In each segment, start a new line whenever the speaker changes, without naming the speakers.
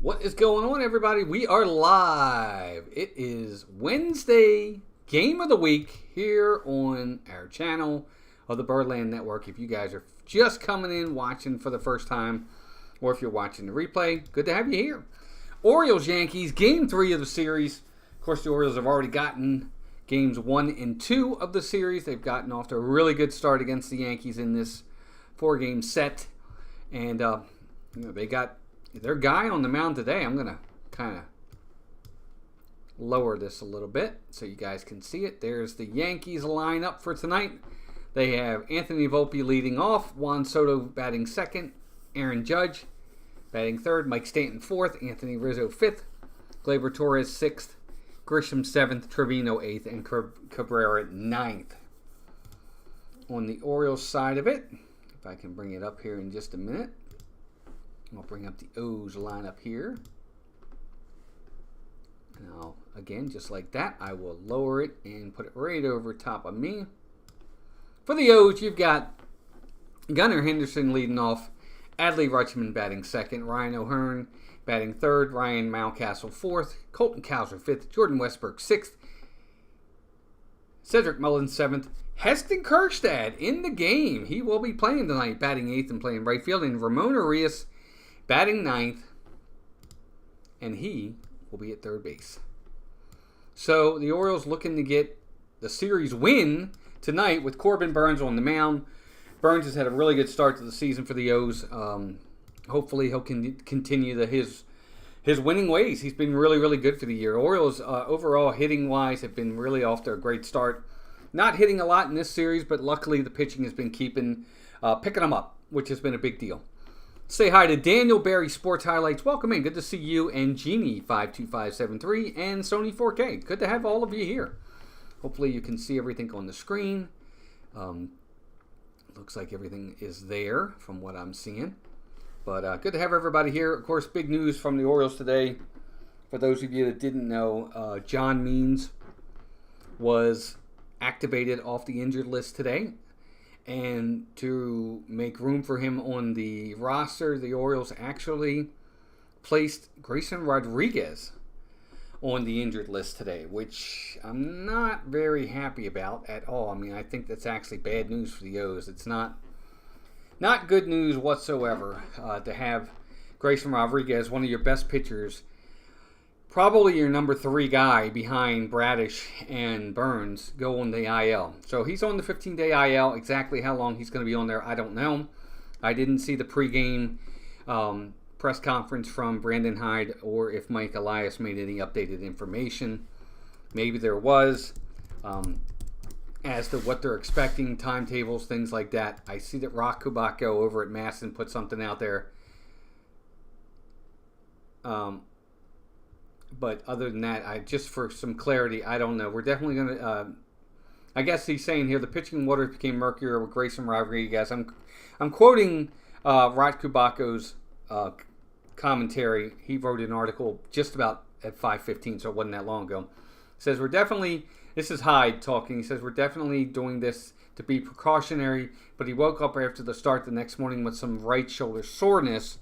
What is going on, everybody? We are live. It is Wednesday, game of the week here on our channel of the Birdland Network. If you guys are just coming in watching for the first time, or if you're watching the replay, good to have you here. Orioles, Yankees, game 3 of the series. Of course, the Orioles have already gotten games 1 and 2 of the series. They've gotten off to a really good start against the Yankees in this 4-game set. And they got their guy on the mound today. I'm going to kind of lower this a little bit so you guys can see it. There's the Yankees lineup for tonight. They have Anthony Volpe leading off, Juan Soto batting second, Aaron Judge batting third, Mike Stanton fourth, Anthony Rizzo fifth, Gleyber Torres sixth, Grisham seventh, Trevino eighth, and Cabrera ninth. On the Orioles side of it, if I can bring it up here in just a minute, I'll bring up the O's lineup here. Now, again, just like that, I will lower it and put it right over top of me. For the O's, you've got Gunnar Henderson leading off, Adley Rutschman batting second, Ryan O'Hearn batting third, Ryan Mountcastle fourth, Colton Cowser fifth, Jordan Westbrook sixth, Cedric Mullins seventh, Heston Kjerstad in the game. He will be playing tonight, batting eighth and playing right field, and Ramon Arias batting ninth, and he will be at third base. So the Orioles looking to get the series win tonight with Corbin Burnes on the mound. Burnes has had a really good start to the season for the O's. Hopefully he'll continue his winning ways. He's been really, really good for the year. Orioles overall hitting-wise have been really off to a great start. Not hitting a lot in this series, but luckily the pitching has been picking them up, which has been a big deal. Say hi to Daniel Barry Sports Highlights. Welcome in. Good to see you and Jeannie52573 and Sony 4K. Good to have all of you here. Hopefully you can see everything on the screen. Looks like everything is there from what I'm seeing. But good to have everybody here. Of course, big news from the Orioles today. For those of you that didn't know, John Means was activated off the injured list today. And to make room for him on the roster, the Orioles actually placed Grayson Rodriguez on the injured list today, which I'm not very happy about at all. I mean, I think that's actually bad news for the O's. It's not good news whatsoever to have Grayson Rodriguez, one of your best pitchers, probably your number 3 guy behind Bradish and Burnes, go on the IL. So he's on the 15-day IL. Exactly how long he's going to be on there, I don't know. I didn't see the pregame press conference from Brandon Hyde or if Mike Elias made any updated information. Maybe there was as to what they're expecting, timetables, things like that. I see that Rock Kubatko over at Masson put something out there. But other than that, just for some clarity, I don't know. We're definitely going to, I guess he's saying here, the pitching waters became murkier with Grayson Rodriguez. I'm quoting Rod Kubatko's commentary. He wrote an article just about at 5:15, so it wasn't that long ago. He says, this is Hyde talking, he says, we're definitely doing this to be precautionary, but he woke up after the start the next morning with some right shoulder soreness.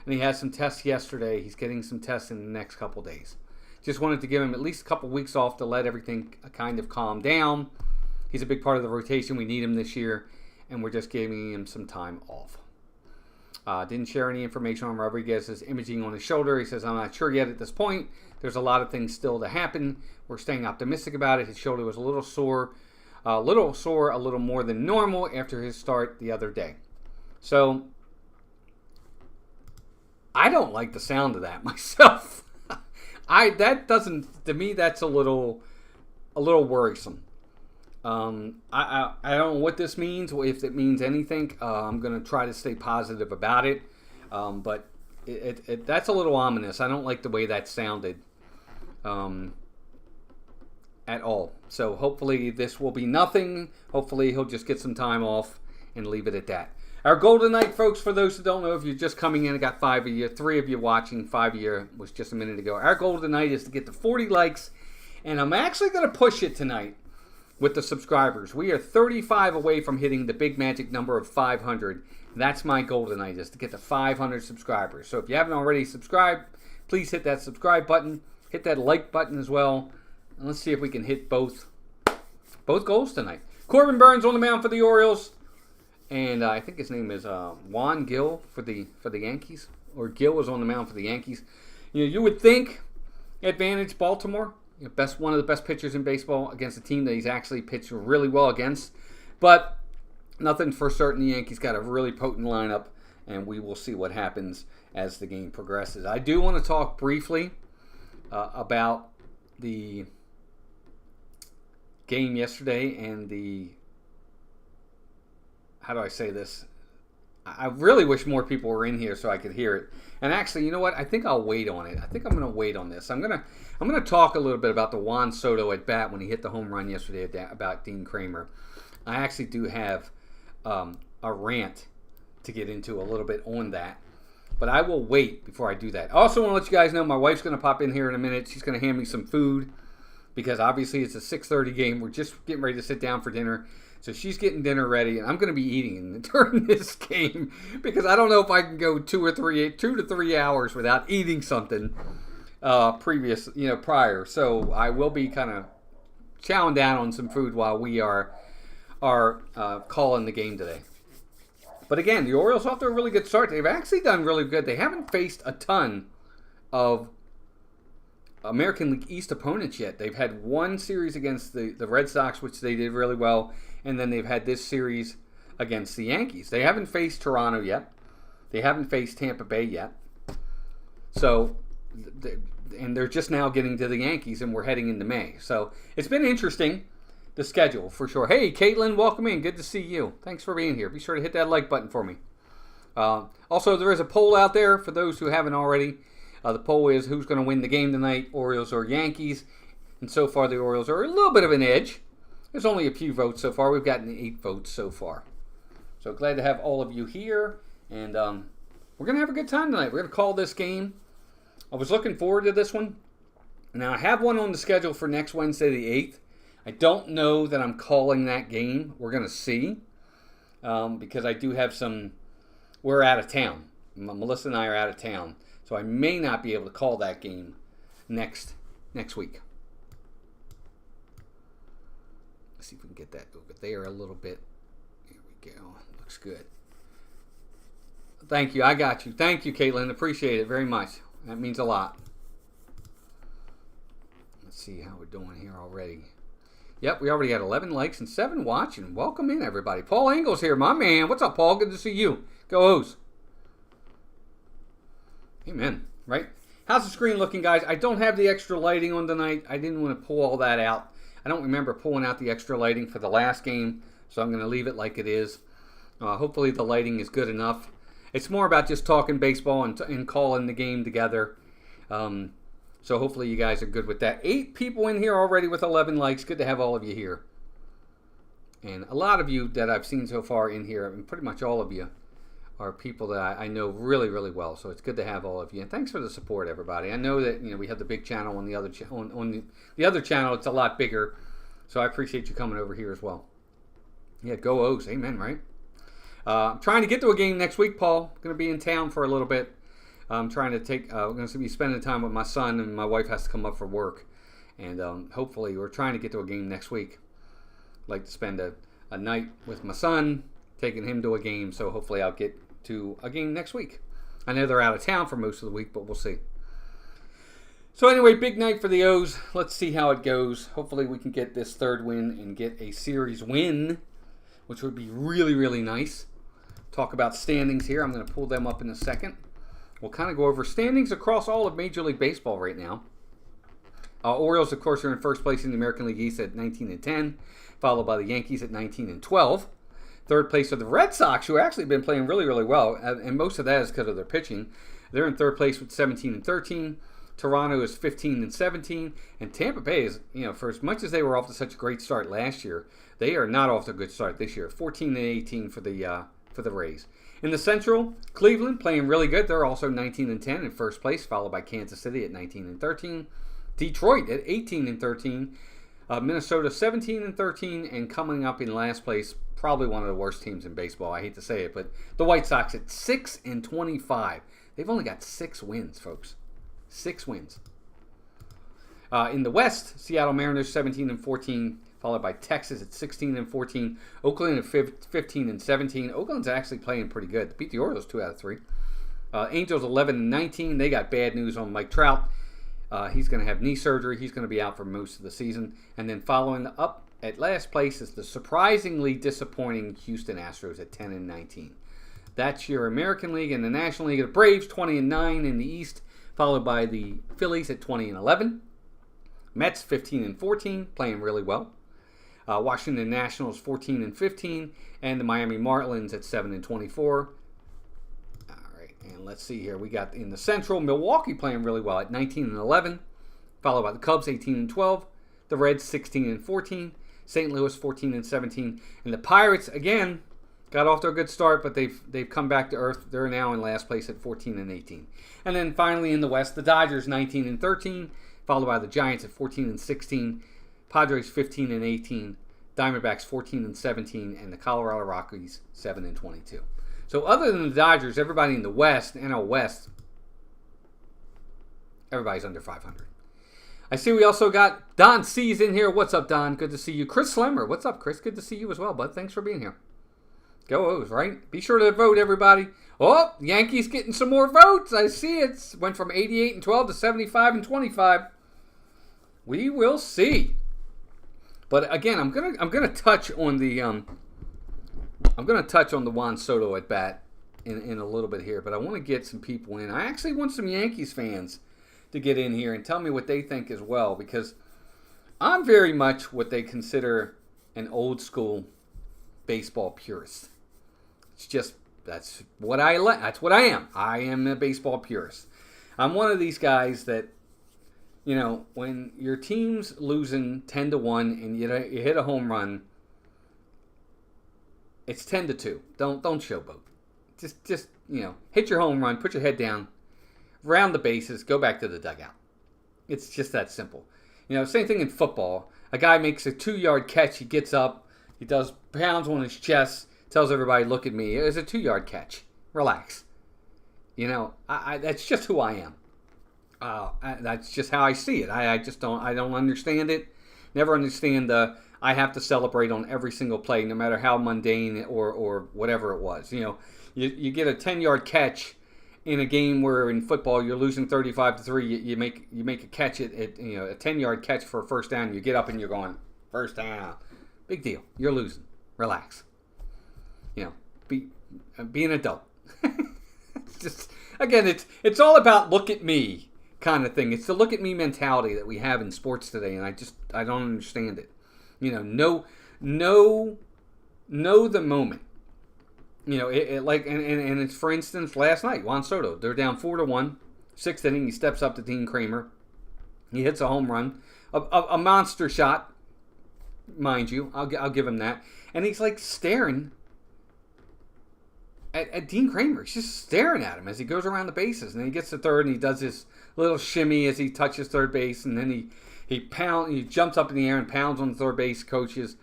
And he had some tests yesterday. He's getting some tests in the next couple days. Just wanted to give him at least a couple weeks off to let everything kind of calm down. He's a big part of the rotation. We need him this year, and we're just giving him some time off. Didn't share any information on Rodriguez's imaging on his shoulder. He says, I'm not sure yet at this point. There's a lot of things still to happen. We're staying optimistic about it. His shoulder was a little sore, a little more than normal after his start the other day. So I don't like the sound of that myself. To me, that's a little worrisome. I don't know what this means, if it means anything. I'm going to try to stay positive about it. But that's a little ominous. I don't like the way that sounded at all. So hopefully this will be nothing. Hopefully he'll just get some time off and leave it at that. Our goal tonight, folks, for those who don't know, if you're just coming in, I got 5 of you, 3 of you watching, 5 of you was just a minute ago. Our goal tonight is to get to 40 likes, and I'm actually going to push it tonight with the subscribers. We are 35 away from hitting the big magic number of 500. That's my goal tonight, is to get to 500 subscribers. So if you haven't already subscribed, please hit that subscribe button. Hit that like button as well. And let's see if we can hit both goals tonight. Corbin Burns on the mound for the Orioles. And I think his name is Juan Gil for the Yankees. Or Gil was on the mound for the Yankees. You would think advantage Baltimore. One of the best pitchers in baseball against a team that he's actually pitched really well against. But nothing for certain. The Yankees got a really potent lineup. And we will see what happens as the game progresses. I do want to talk briefly about the game yesterday and the, how do I say this? I really wish more people were in here so I could hear it. And actually, you know what? I think I'll wait on it. I think I'm going to wait on this. I'm going to talk a little bit about the Juan Soto at bat when he hit the home run yesterday about Dean Kramer. I actually do have a rant to get into a little bit on that. But I will wait before I do that. I also want to let you guys know my wife's going to pop in here in a minute. She's going to hand me some food because obviously it's a 6:30 game. We're just getting ready to sit down for dinner. So she's getting dinner ready, and I'm going to be eating during this game because I don't know if I can go 2 to 3 hours without eating something prior. So I will be kind of chowing down on some food while we are calling the game today. But again, the Orioles off to a really good start. They've actually done really good. They haven't faced a ton of American League East opponents yet. They've had one series against the Red Sox, which they did really well, and then they've had this series against the Yankees. They haven't faced Toronto yet. They haven't faced Tampa Bay yet. So, and they're just now getting to the Yankees, and we're heading into May. So it's been interesting. The schedule, for sure. Hey, Caitlin, welcome in. Good to see you. Thanks for being here. Be sure to hit that like button for me. Also, there is a poll out there for those who haven't already. The poll is who's going to win the game tonight, Orioles or Yankees. And so far, the Orioles are a little bit of an edge. There's only a few votes so far. We've gotten 8 votes so far. So glad to have all of you here. And we're going to have a good time tonight. We're going to call this game. I was looking forward to this one. Now, I have one on the schedule for next Wednesday, the 8th. I don't know that I'm calling that game. We're going to see because I do have we're out of town. Melissa and I are out of town. So I may not be able to call that game next week. Let's see if we can get that over there a little bit. Here we go. Looks good. Thank you. I got you. Thank you, Caitlin. Appreciate it very much. That means a lot. Let's see how we're doing here already. Yep, we already got 11 likes and 7 watching. Welcome in, everybody. Paul Engel's here, my man. What's up, Paul? Good to see you. Go O's. Amen. Right? How's the screen looking, guys? I don't have the extra lighting on tonight. I didn't want to pull all that out. I don't remember pulling out the extra lighting for the last game, so I'm going to leave it like it is. Hopefully the lighting is good enough. It's more about just talking baseball and calling the game together. So hopefully you guys are good with that. 8 people in here already with 11 likes. Good to have all of you here. And a lot of you that I've seen so far in here, and pretty much all of you, are people that I know really, really well. So it's good to have all of you. And thanks for the support, everybody. I know that we have the big channel on the other on the other channel. It's a lot bigger. So I appreciate you coming over here as well. Yeah, go O's. Amen, right? I'm trying to get to a game next week, Paul. I'm going to be in town for a little bit. I'm trying to we're going to be spending time with my son, and my wife has to come up for work. And hopefully we're trying to get to a game next week. I'd like to spend a night with my son, taking him to a game, so hopefully I'll get to a game next week. I know they're out of town for most of the week, but we'll see. So anyway, big night for the O's. Let's see how it goes. Hopefully we can get this 3rd win and get a series win, which would be really, really nice. Talk about standings here. I'm going to pull them up in a second. We'll kind of go over standings across all of Major League Baseball right now. Orioles, of course, are in first place in the American League East at 19-10, followed by the Yankees at 19-12. 3rd place are the Red Sox, who have actually been playing really, really well, and most of that is because of their pitching. They're in 3rd place with 17-13. Toronto is 15-17, and Tampa Bay is, for as much as they were off to such a great start last year, they are not off to a good start this year. 14-18 for the Rays. In the Central, Cleveland playing really good. They're also 19-10 in first place, followed by Kansas City at 19-13. Detroit at 18-13. Minnesota 17-13, and coming up in last place, probably one of the worst teams in baseball. I hate to say it, but the White Sox at 6-25. They've only got 6 wins, folks. 6 wins. In the West, Seattle Mariners 17-14, followed by Texas at 16-14, Oakland at 15-17. Oakland's actually playing pretty good. They beat the Orioles 2 out of 3. Angels 11-19. They got bad news on Mike Trout. He's going to have knee surgery. He's going to be out for most of the season. And then following up at last place is the surprisingly disappointing Houston Astros at 10-19. That's your American League. And the National League, the Braves 20-9 in the East, followed by the Phillies at 20-11. Mets 15-14, playing really well. Washington Nationals 14-15, and the Miami Marlins at 7-24. All right, and let's see here. We got in the Central, Milwaukee playing really well at 19-11, followed by the Cubs 18-12, the Reds 16-14, St. Louis 14-17, and the Pirates again got off to a good start, but they've come back to earth. They're now in last place at 14-18, and then finally in the West, the Dodgers 19-13. Followed by the Giants at 14-16, Padres 15-18, Diamondbacks 14-17, and the Colorado Rockies 7-22. So other than the Dodgers, everybody in the West, NL West, everybody's under 500. I see we also got Don C's in here. What's up, Don? Good to see you. Chris Slemmer. What's up, Chris? Good to see you as well, bud. Thanks for being here. Go O's, right? Be sure to vote, everybody. Oh, Yankees getting some more votes. I see it. Went from 88-12 to 75-25. We will see. But again, I'm gonna touch on the Juan Soto at bat in a little bit here. But I want to get some people in. I actually want some Yankees fans to get in here and tell me what they think as well, because I'm very much what they consider an old school baseball purist. It's just that's what I am. I am a baseball purist. I'm one of these guys that, you know, when your team's losing 10-1 and you hit a home run, it's 10-2. Don't showboat. Just hit your home run, put your head down, round the bases, go back to the dugout. It's just that simple. Same thing in football. A guy makes a 2-yard catch, he gets up, he does pounds on his chest, tells everybody, "Look at me. It was a 2-yard catch. Relax." That's just who I am. That's just how I see it. I don't understand it. Never understand I have to celebrate on every single play, no matter how mundane or whatever it was. You get a 10-yard catch in a game where in football you're losing 35-3. You make a catch at a 10-yard catch for a first down. You get up and you're going, first down. Big deal. You're losing. Relax. Be an adult. It's all about look at me kind of thing. It's the look at me mentality that we have in sports today, and I don't understand it. Know the moment. And it's, for instance, last night, Juan Soto, they're down 4-1, 6th inning, he steps up to Dean Kramer, he hits a home run, a monster shot, mind you, I'll give him that, and he's like staring at Dean Kramer. He's just staring at him as he goes around the bases, and then he gets to third and he does his little shimmy as he touches third base, and then he jumps up in the air and pounds on the third base coach's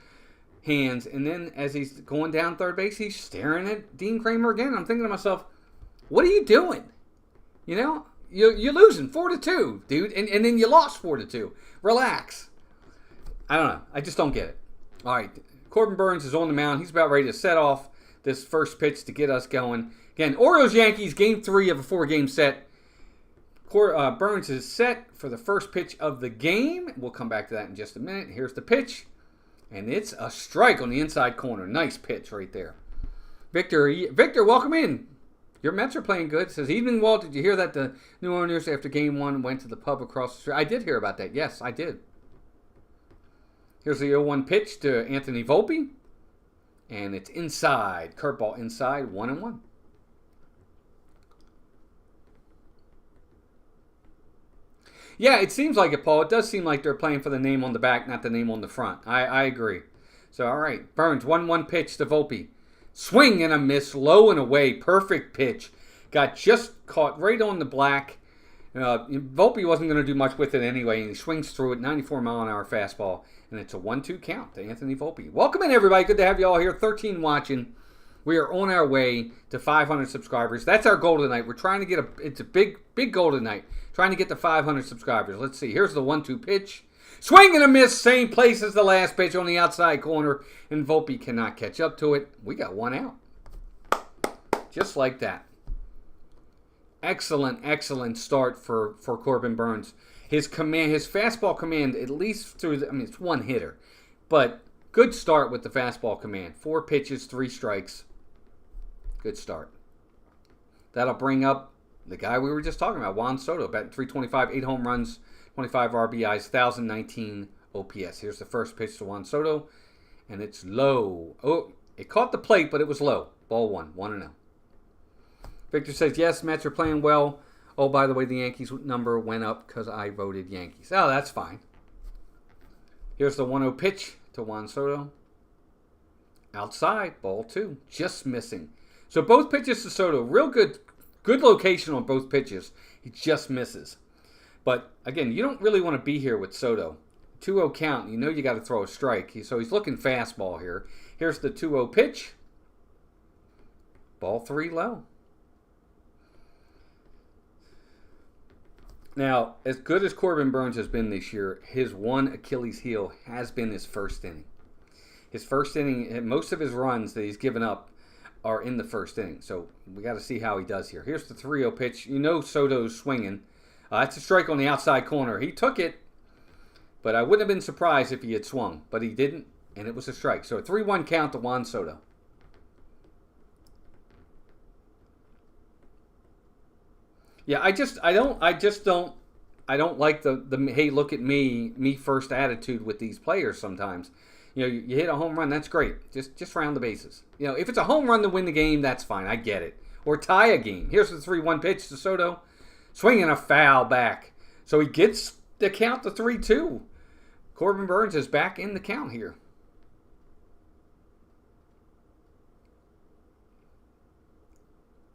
hands, and then as he's going down third base, he's staring at Dean Kramer again. I'm thinking to myself, what are you doing? You're losing 4-2, dude, and then you lost 4-2. Relax. I don't know. I just don't get it. All right, Corbin Burns is on the mound. He's about ready to set off this first pitch to get us going. Again, Orioles-Yankees, Game 3 of a 4-game set. Burns is set for the first pitch of the game. We'll come back to that in just a minute. Here's the pitch. And it's a strike on the inside corner. Nice pitch right there. Victor, welcome in. Your Mets are playing good. Says, "Evening, Walt. Did you hear that the new owners after Game 1 went to the pub across the street?" I did hear about that. Yes, I did. Here's the 0-1 pitch to Anthony Volpe. And it's inside. Curveball inside. 1-1. Yeah, it seems like it, Paul. It does seem like they're playing for the name on the back, not the name on the front. I agree. So, all right. Burns, 1-1 pitch to Volpe. Swing and a miss, low and away. Perfect pitch. Got just caught right on the black. Volpe wasn't going to do much with it anyway, and he swings through it, 94-mile-an-hour fastball, and it's a 1-2 count to Anthony Volpe. Welcome in, everybody. Good to have you all here. 13 watching. We are on our way to 500 subscribers. That's our goal tonight. We're trying to get it's a big goal tonight. Trying to get to 500 subscribers. Let's see. Here's the 1-2 pitch. Swing and a miss. Same place as the last pitch on the outside corner. And Volpe cannot catch up to it. We got one out. Just like that. Excellent start for Corbin Burnes. His fastball command, at least through it's one hitter. But good start with the fastball command. 4 pitches, 3 strikes. Good start. That'll bring up the guy we were just talking about, Juan Soto, batting .325, 8 home runs, 25 RBIs, 1,019 OPS. Here's the first pitch to Juan Soto, and it's low. Oh, it caught the plate, but it was low. Ball 1, 1-0. Victor says, yes, Mets are playing well. Oh, by the way, the Yankees number went up because I voted Yankees. Oh, that's fine. Here's the 1-0 pitch to Juan Soto. Outside, ball 2, just missing. So both pitches to Soto, real good location on both pitches. He just misses. But, again, you don't really want to be here with Soto. 2-0 count, you know you got to throw a strike. So he's looking fastball here. Here's the 2-0 pitch. Ball 3 low. Now, as good as Corbin Burnes has been this year, his one Achilles heel has been his first inning. His first inning, most of his runs that he's given up are in the first inning. So we got to see how he does here. Here's the 3-0 pitch. You know Soto's swinging. That's a strike on the outside corner. He took it, but I wouldn't have been surprised if he had swung. But he didn't, and it was a strike. So a 3-1 count to Juan Soto. Yeah, I don't like the hey, look at me first attitude with these players sometimes. You know, you hit a home run, that's great. Just round the bases. You know, if it's a home run to win the game, that's fine. I get it. Or tie a game. Here's the 3-1 pitch to Soto. Swinging a foul back. So he gets the count to 3-2. Corbin Burnes is back in the count here.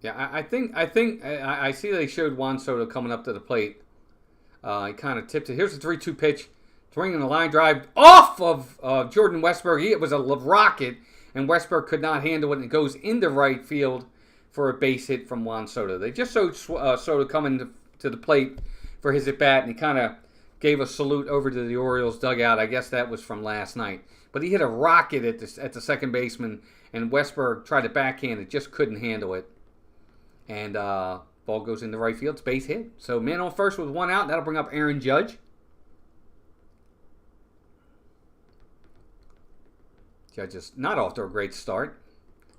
Yeah, I see they showed Juan Soto coming up to the plate. He kind of tipped it. Here's the 3-2 pitch. Swinging the line drive off of Jordan Westburg. It was a rocket, and Westburg could not handle it, and it goes into right field for a base hit from Juan Soto. They just showed Soto coming to the plate for his at-bat, and he kind of gave a salute over to the Orioles dugout. I guess that was from last night. But he hit a rocket at the second baseman, and Westburg tried to backhand it, just couldn't handle it. And ball goes into right field. It's base hit. So man on first with 1 out. That'll bring up Aaron Judge. Judge is not off to a great start.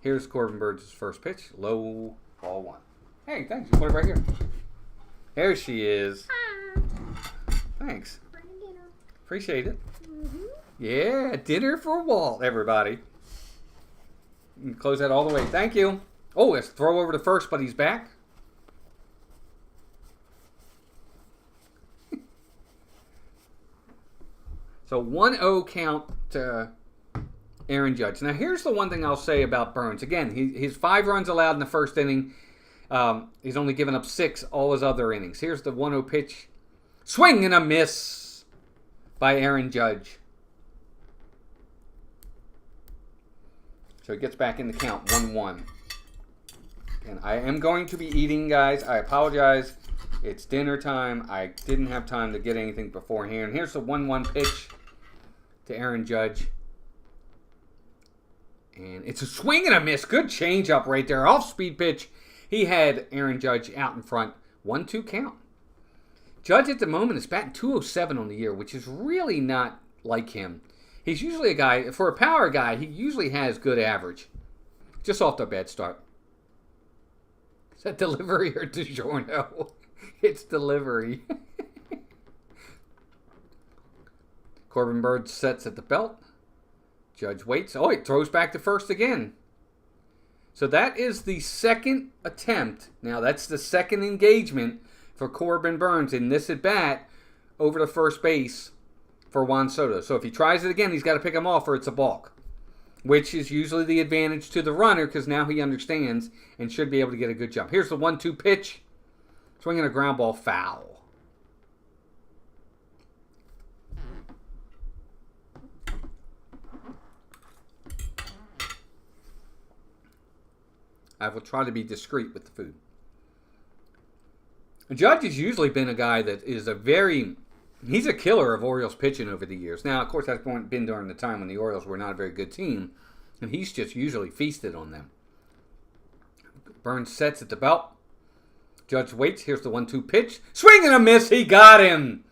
Here's Corbin Burnes' first pitch. Low, ball 1. Hey, thanks. You put it right here. There she is.
Hi.
Thanks.
Dinner.
Appreciate it. Yeah, dinner for Walt, everybody. You can close that all the way. Thank you. Oh, it's throw over to first, but he's back. So 1-0 count to Aaron Judge. Now, here's the one thing I'll say about Burnes. Again, his 5 runs allowed in the first inning. He's only given up 6 all his other innings. Here's the 1-0 pitch. Swing and a miss by Aaron Judge. So he gets back in the count, 1-1. And I am going to be eating, guys. I apologize. It's dinner time. I didn't have time to get anything beforehand. Here's the 1-1 pitch to Aaron Judge. And it's a swing and a miss. Good changeup right there. Off-speed pitch. He had Aaron Judge out in front. 1-2 count. Judge at the moment is batting .207 on the year, which is really not like him. He's usually a guy, for a power guy, he usually has good average. Just off to a bad start. Is that delivery or DiGiorno? It's delivery. Corbin Burnes sets at the belt. Judge waits. Oh, it throws back to first again. So that is the second attempt. Now, that's the second engagement for Corbin Burnes in this at-bat over to first base for Juan Soto. So if he tries it again, he's got to pick him off or it's a balk, which is usually the advantage to the runner because now he understands and should be able to get a good jump. Here's the 1-2 pitch. Swinging a ground ball, foul. I will try to be discreet with the food. Judge has usually been a guy that is he's a killer of Orioles pitching over the years. Now, of course, that's been during the time when the Orioles were not a very good team, and he's just usually feasted on them. Burns sets at the belt. Judge waits. Here's the 1-2 pitch. Swing and a miss. He got him.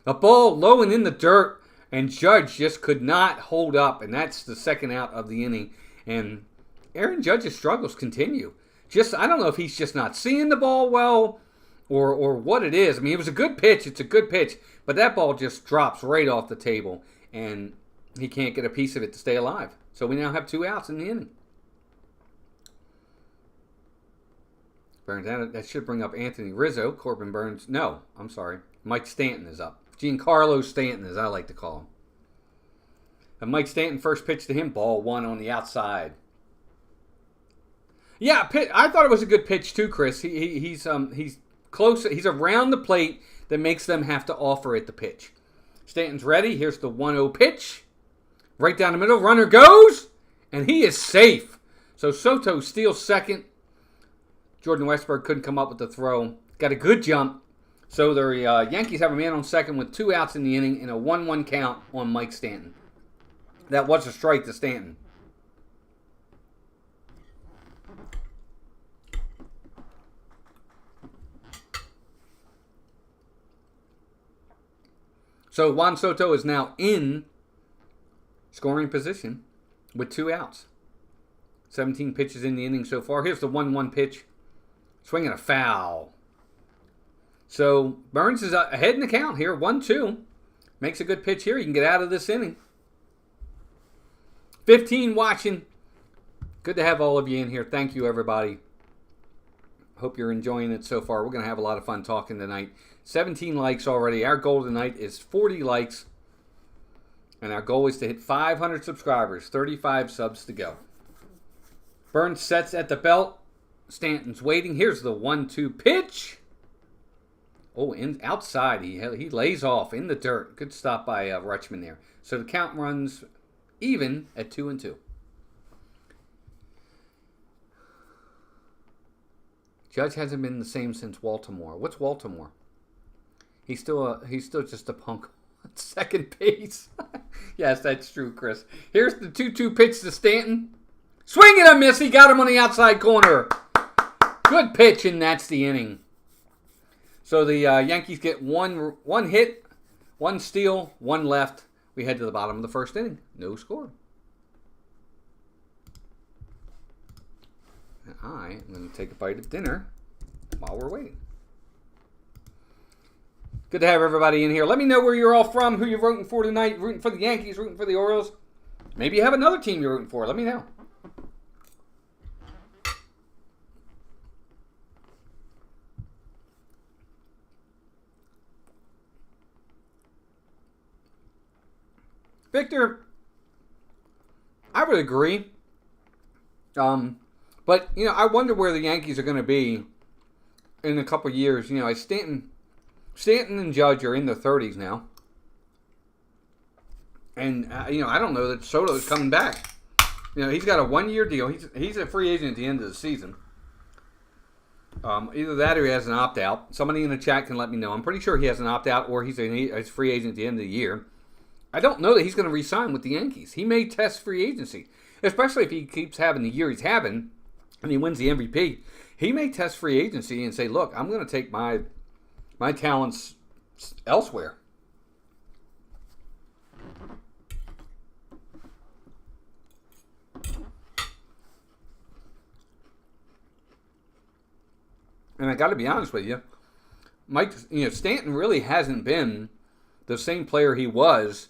The ball low and in the dirt, and Judge just could not hold up, and that's the second out of the inning. And Aaron Judge's struggles continue. I don't know if he's just not seeing the ball well or what it is. I mean, it was a good pitch. It's a good pitch, but that ball just drops right off the table, and he can't get a piece of it to stay alive. So we now have 2 outs in the inning. Burns, that should bring up Anthony Rizzo. Corbin Burns. No, I'm sorry. Mike Stanton is up. Giancarlo Stanton, as I like to call him. And Mike Stanton, first pitch to him, ball 1 on the outside. Yeah, I thought it was a good pitch too, Chris. He's close. He's around the plate that makes them have to offer it the pitch. Stanton's ready. Here's the 1-0 pitch. Right down the middle. Runner goes, and he is safe. So Soto steals second. Jordan Westburg couldn't come up with the throw. Got a good jump. So the Yankees have a man on second with 2 outs in the inning and a 1-1 count on Mike Stanton. That was a strike to Stanton. So Juan Soto is now in scoring position with 2 outs. 17 pitches in the inning so far. Here's the 1-1 pitch. Swinging a foul. So Burns is ahead in the count here. 1-2. Makes a good pitch here. He can get out of this inning. 15 watching. Good to have all of you in here. Thank you, everybody. Hope you're enjoying it so far. We're going to have a lot of fun talking tonight. 17 likes already. Our goal tonight is 40 likes. And our goal is to hit 500 subscribers. 35 subs to go. Burns sets at the belt. Stanton's waiting. Here's the 1-2 pitch. Oh, outside. He lays off in the dirt. Good stop by Rutschman there. So the count runs even at 2-2. Judge hasn't been the same since Baltimore. What's Baltimore? He's still just a punk at second base. Yes, that's true, Chris. Here's the 2-2 pitch to Stanton. Swing and a miss. He got him on the outside corner. Good pitch, and that's the inning. So the Yankees get one hit, 1 steal, 1 left. We head to the bottom of the first inning. No score. And I am going to take a bite of dinner while we're waiting. Good to have everybody in here. Let me know where you're all from, who you're rooting for tonight. Rooting for the Yankees, rooting for the Orioles. Maybe you have another team you're rooting for. Let me know. Victor, I would agree. But, I wonder where the Yankees are going to be in a couple years. Stanton and Judge are in their 30s now. And, I don't know that Soto is coming back. He's got a 1-year deal. He's a free agent at the end of the season. Either that or he has an opt-out. Somebody in the chat can let me know. I'm pretty sure he has an opt-out or he's a free agent at the end of the year. I don't know that he's going to re-sign with the Yankees. He may test free agency, especially if he keeps having the year he's having and he wins the MVP. He may test free agency and say, look, I'm going to take my talents elsewhere. And I got to be honest with you, Stanton really hasn't been the same player he was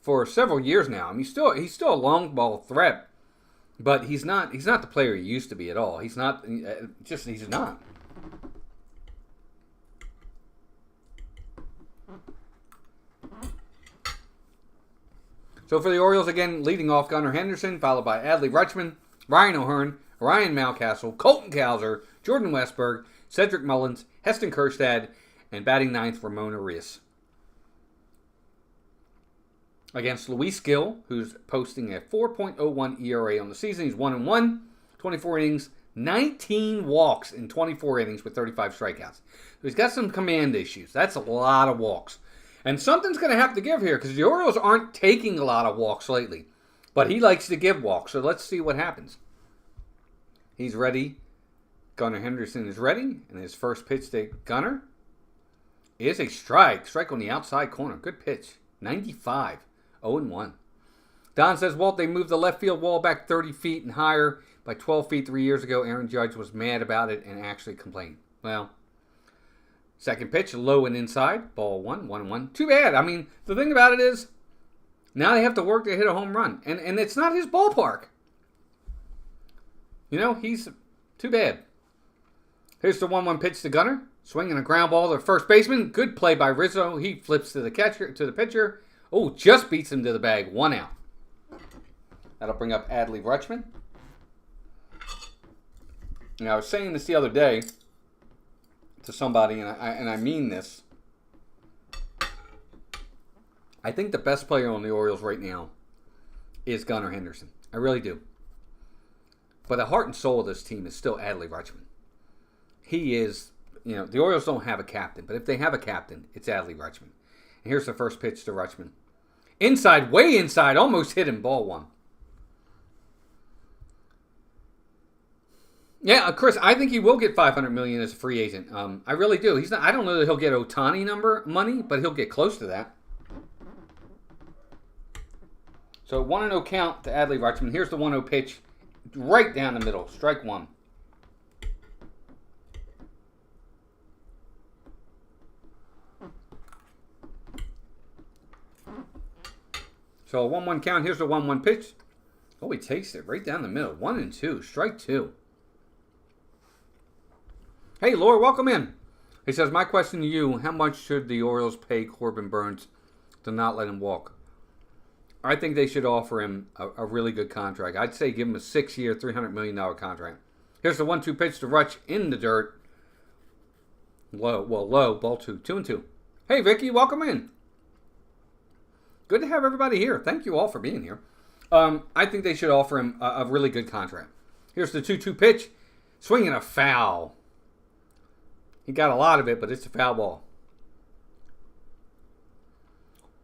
for several years now. I mean, he's still a long ball threat, but he's not the player he used to be at all. He's not. He's not. So for the Orioles, again, leading off Gunnar Henderson, followed by Adley Rutschman, Ryan O'Hearn, Ryan Mountcastle, Colton Cowser, Jordan Westburg, Cedric Mullins, Heston Kjerstad, and batting ninth, Ramon Arias. Against Luis Gil, who's posting a 4.01 ERA on the season. He's 1-1, 24 innings, 19 walks in 24 innings with 35 strikeouts. So he's got some command issues. That's a lot of walks. And something's going to have to give here because the Orioles aren't taking a lot of walks lately. But he likes to give walks, so let's see what happens. He's ready. Gunnar Henderson is ready. And his first pitch to Gunnar is a strike. Strike on the outside corner. Good pitch. 95. 0-1. Don says, Walt, they moved the left field wall back 30 feet and higher by 12 feet 3 years ago. Aaron Judge was mad about it and actually complained. Well, second pitch, low and inside. Ball 1, 1-1. Too bad. I mean, the thing about it is, now they have to work to hit a home run. And it's not his ballpark. You know, he's too bad. Here's the 1-1 pitch to Gunnar. Swinging a ground ball to first baseman. Good play by Rizzo. He flips to the pitcher. Oh, just beats him to the bag. 1 out. That'll bring up Adley Rutschman. Now, I was saying this the other day to somebody, and I mean this. I think the best player on the Orioles right now is Gunnar Henderson. I really do. But the heart and soul of this team is still Adley Rutschman. He is, you know, the Orioles don't have a captain, but if they have a captain, it's Adley Rutschman. And here's the first pitch to Rutschman. Inside, way inside, almost hit him, ball 1. Yeah, Chris, I think he will get $500 million as a free agent. I really do. He's not. I don't know that he'll get Ohtani number money, but he'll get close to that. So 1-0 count to Adley Rutschman. Here's the 1-0 pitch, right down the middle, strike 1. So 1-1 count. Here's the 1-1 pitch. Oh, he takes it right down the middle. 1-2, strike 2. Hey, Laura, welcome in. He says, my question to you, how much should the Orioles pay Corbin Burnes to not let him walk? I think they should offer him a really good contract. I'd say give him a 6-year, $300 million contract. Here's the 1-2 pitch to Rutsch in the dirt. Low, ball 2, 2-2. Hey, Vicky, welcome in. Good to have everybody here. Thank you all for being here. I think they should offer him a really good contract. Here's the 2-2 pitch. Swinging a foul. He got a lot of it, but it's a foul ball.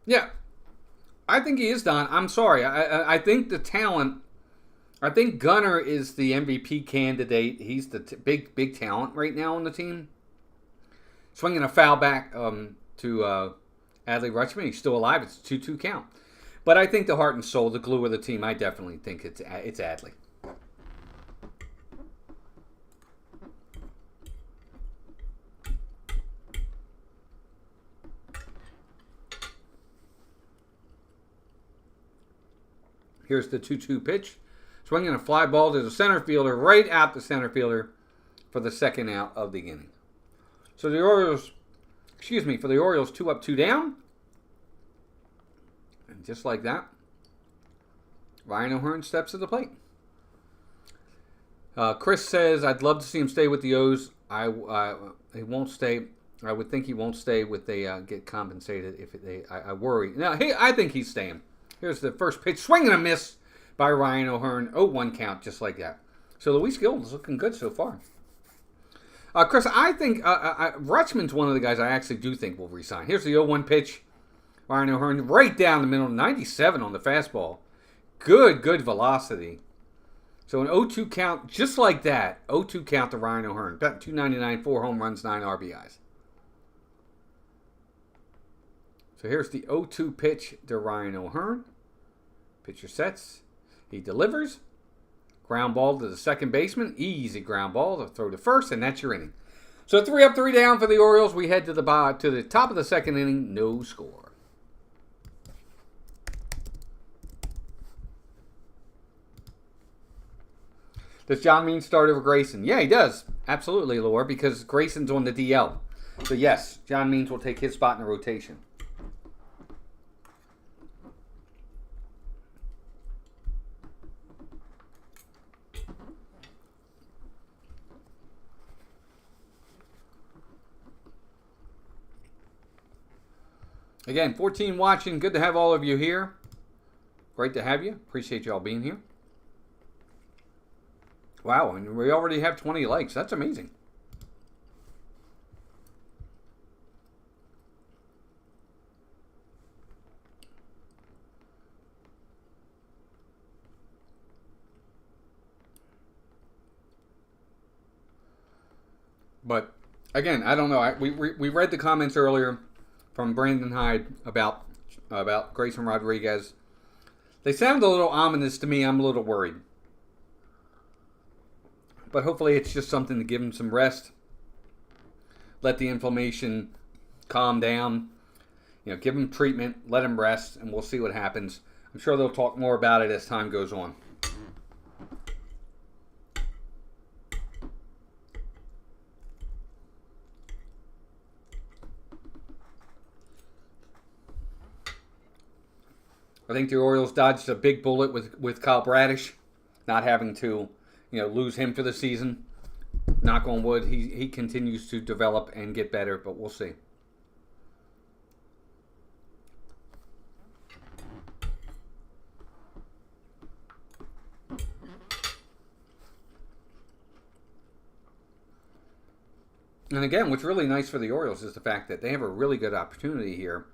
Yeah, I think he is, Don. I'm sorry. I think the talent, I think Gunnar is the MVP candidate. He's the big talent right now on the team. Swinging a foul back to Adley Rutschman. He's still alive. It's a 2-2 count. But I think the heart and soul, the glue of the team, I definitely think it's Adley. Here's the 2-2 pitch. Swinging a fly ball to the center fielder, right out the center fielder for the second out of the inning. So the Orioles, for the Orioles, 2 up, 2 down. And just like that, Ryan O'Hearn steps to the plate. Chris says, I'd love to see him stay with the O's. He won't stay. I would think he won't stay with they get compensated if I worry. Now, I think he's staying. Here's the first pitch. Swing and a miss by Ryan O'Hearn. 0-1 count, just like that. So Luis Gil is looking good so far. Chris, I think Rutschman's one of the guys I actually do think will resign. Here's the 0-1 pitch. Ryan O'Hearn right down the middle. 97 on the fastball. Good velocity. So an 0-2 count, just like that. 0-2 count to Ryan O'Hearn. About 299, 4 home runs, 9 RBIs. So here's the 0-2 pitch to Ryan O'Hearn. Pitcher sets. He delivers. Ground ball to the second baseman. Easy ground ball to throw to first, and that's your inning. So 3 up, 3 down for the Orioles. We head to the top of the second inning. No score. Does John Means start over Grayson? Yeah, he does. Absolutely, Laura, because Grayson's on the DL. So yes, John Means will take his spot in the rotation. Again, 14 watching. Good to have all of you here. Great to have you. Appreciate you all being here. Wow, and we already have 20 likes. That's amazing. But again, I don't know. We read the comments earlier from Brandon Hyde about Grayson Rodriguez. They sound a little ominous to me. I'm a little worried. But hopefully it's just something to give him some rest. Let the inflammation calm down. Give him treatment. Let him rest. And we'll see what happens. I'm sure they'll talk more about it as time goes on. I think the Orioles dodged a big bullet with Kyle Bradish, not having to, lose him for the season. Knock on wood, he continues to develop and get better, but we'll see. And again, what's really nice for the Orioles is the fact that they have a really good opportunity here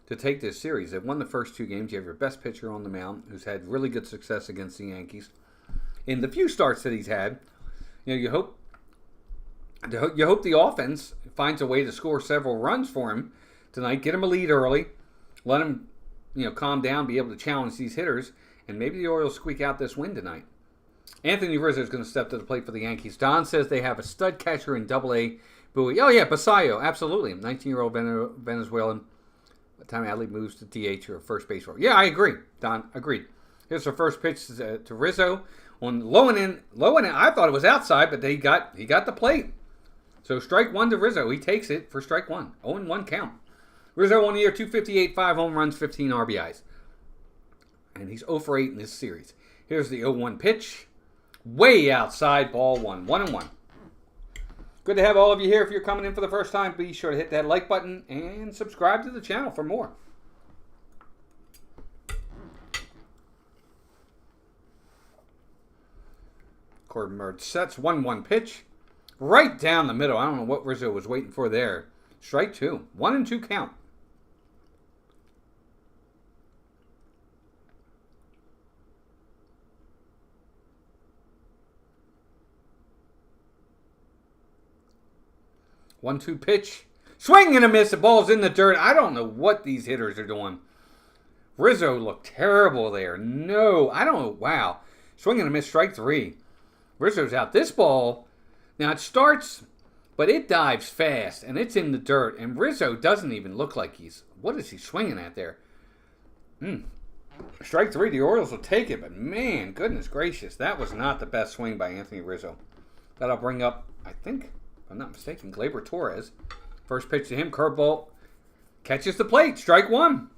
to take this series. They've won the first 2 games. You have your best pitcher on the mound, who's had really good success against the Yankees. In the few starts that he's had, you hope the offense finds a way to score several runs for him tonight. Get him a lead early, let him calm down, be able to challenge these hitters, and maybe the Orioles squeak out this win tonight. Anthony Rizzo is going to step to the plate for the Yankees. Don says they have a stud catcher in Double-A Bowie. Oh yeah, Basayo, absolutely, 19-year-old Venezuelan. By the time Adley moves to DH or first base role. Yeah, I agree. Don, agreed. Here's the first pitch to Rizzo. On low and in. I thought it was outside, but he got the plate. So strike 1 to Rizzo. He takes it for strike 1. 0-1 count. Rizzo on the year, 258, 5 home runs, 15 RBIs. And he's 0 for 8 in this series. Here's the 0-1 pitch. Way outside, ball 1. 1-1. Good to have all of you here. If you're coming in for the first time, be sure to hit that like button and subscribe to the channel for more. Corbin Burns sets. 1-1 pitch. Right down the middle. I don't know what Rizzo was waiting for there. Strike 2. 1-2 count. One-two pitch. Swing and a miss. The ball's in the dirt. I don't know what these hitters are doing. Rizzo looked terrible there. No, I don't know. Wow. Swing and a miss. Strike 3. Rizzo's out. This ball, now it starts, but it dives fast, and it's in the dirt. And Rizzo doesn't even look like what is he swinging at there? Strike 3. The Orioles will take it, but man, goodness gracious. That was not the best swing by Anthony Rizzo. That'll bring up, I think, if I'm not mistaken, Gleyber Torres. First pitch to him, curveball. Catches the plate, strike 1.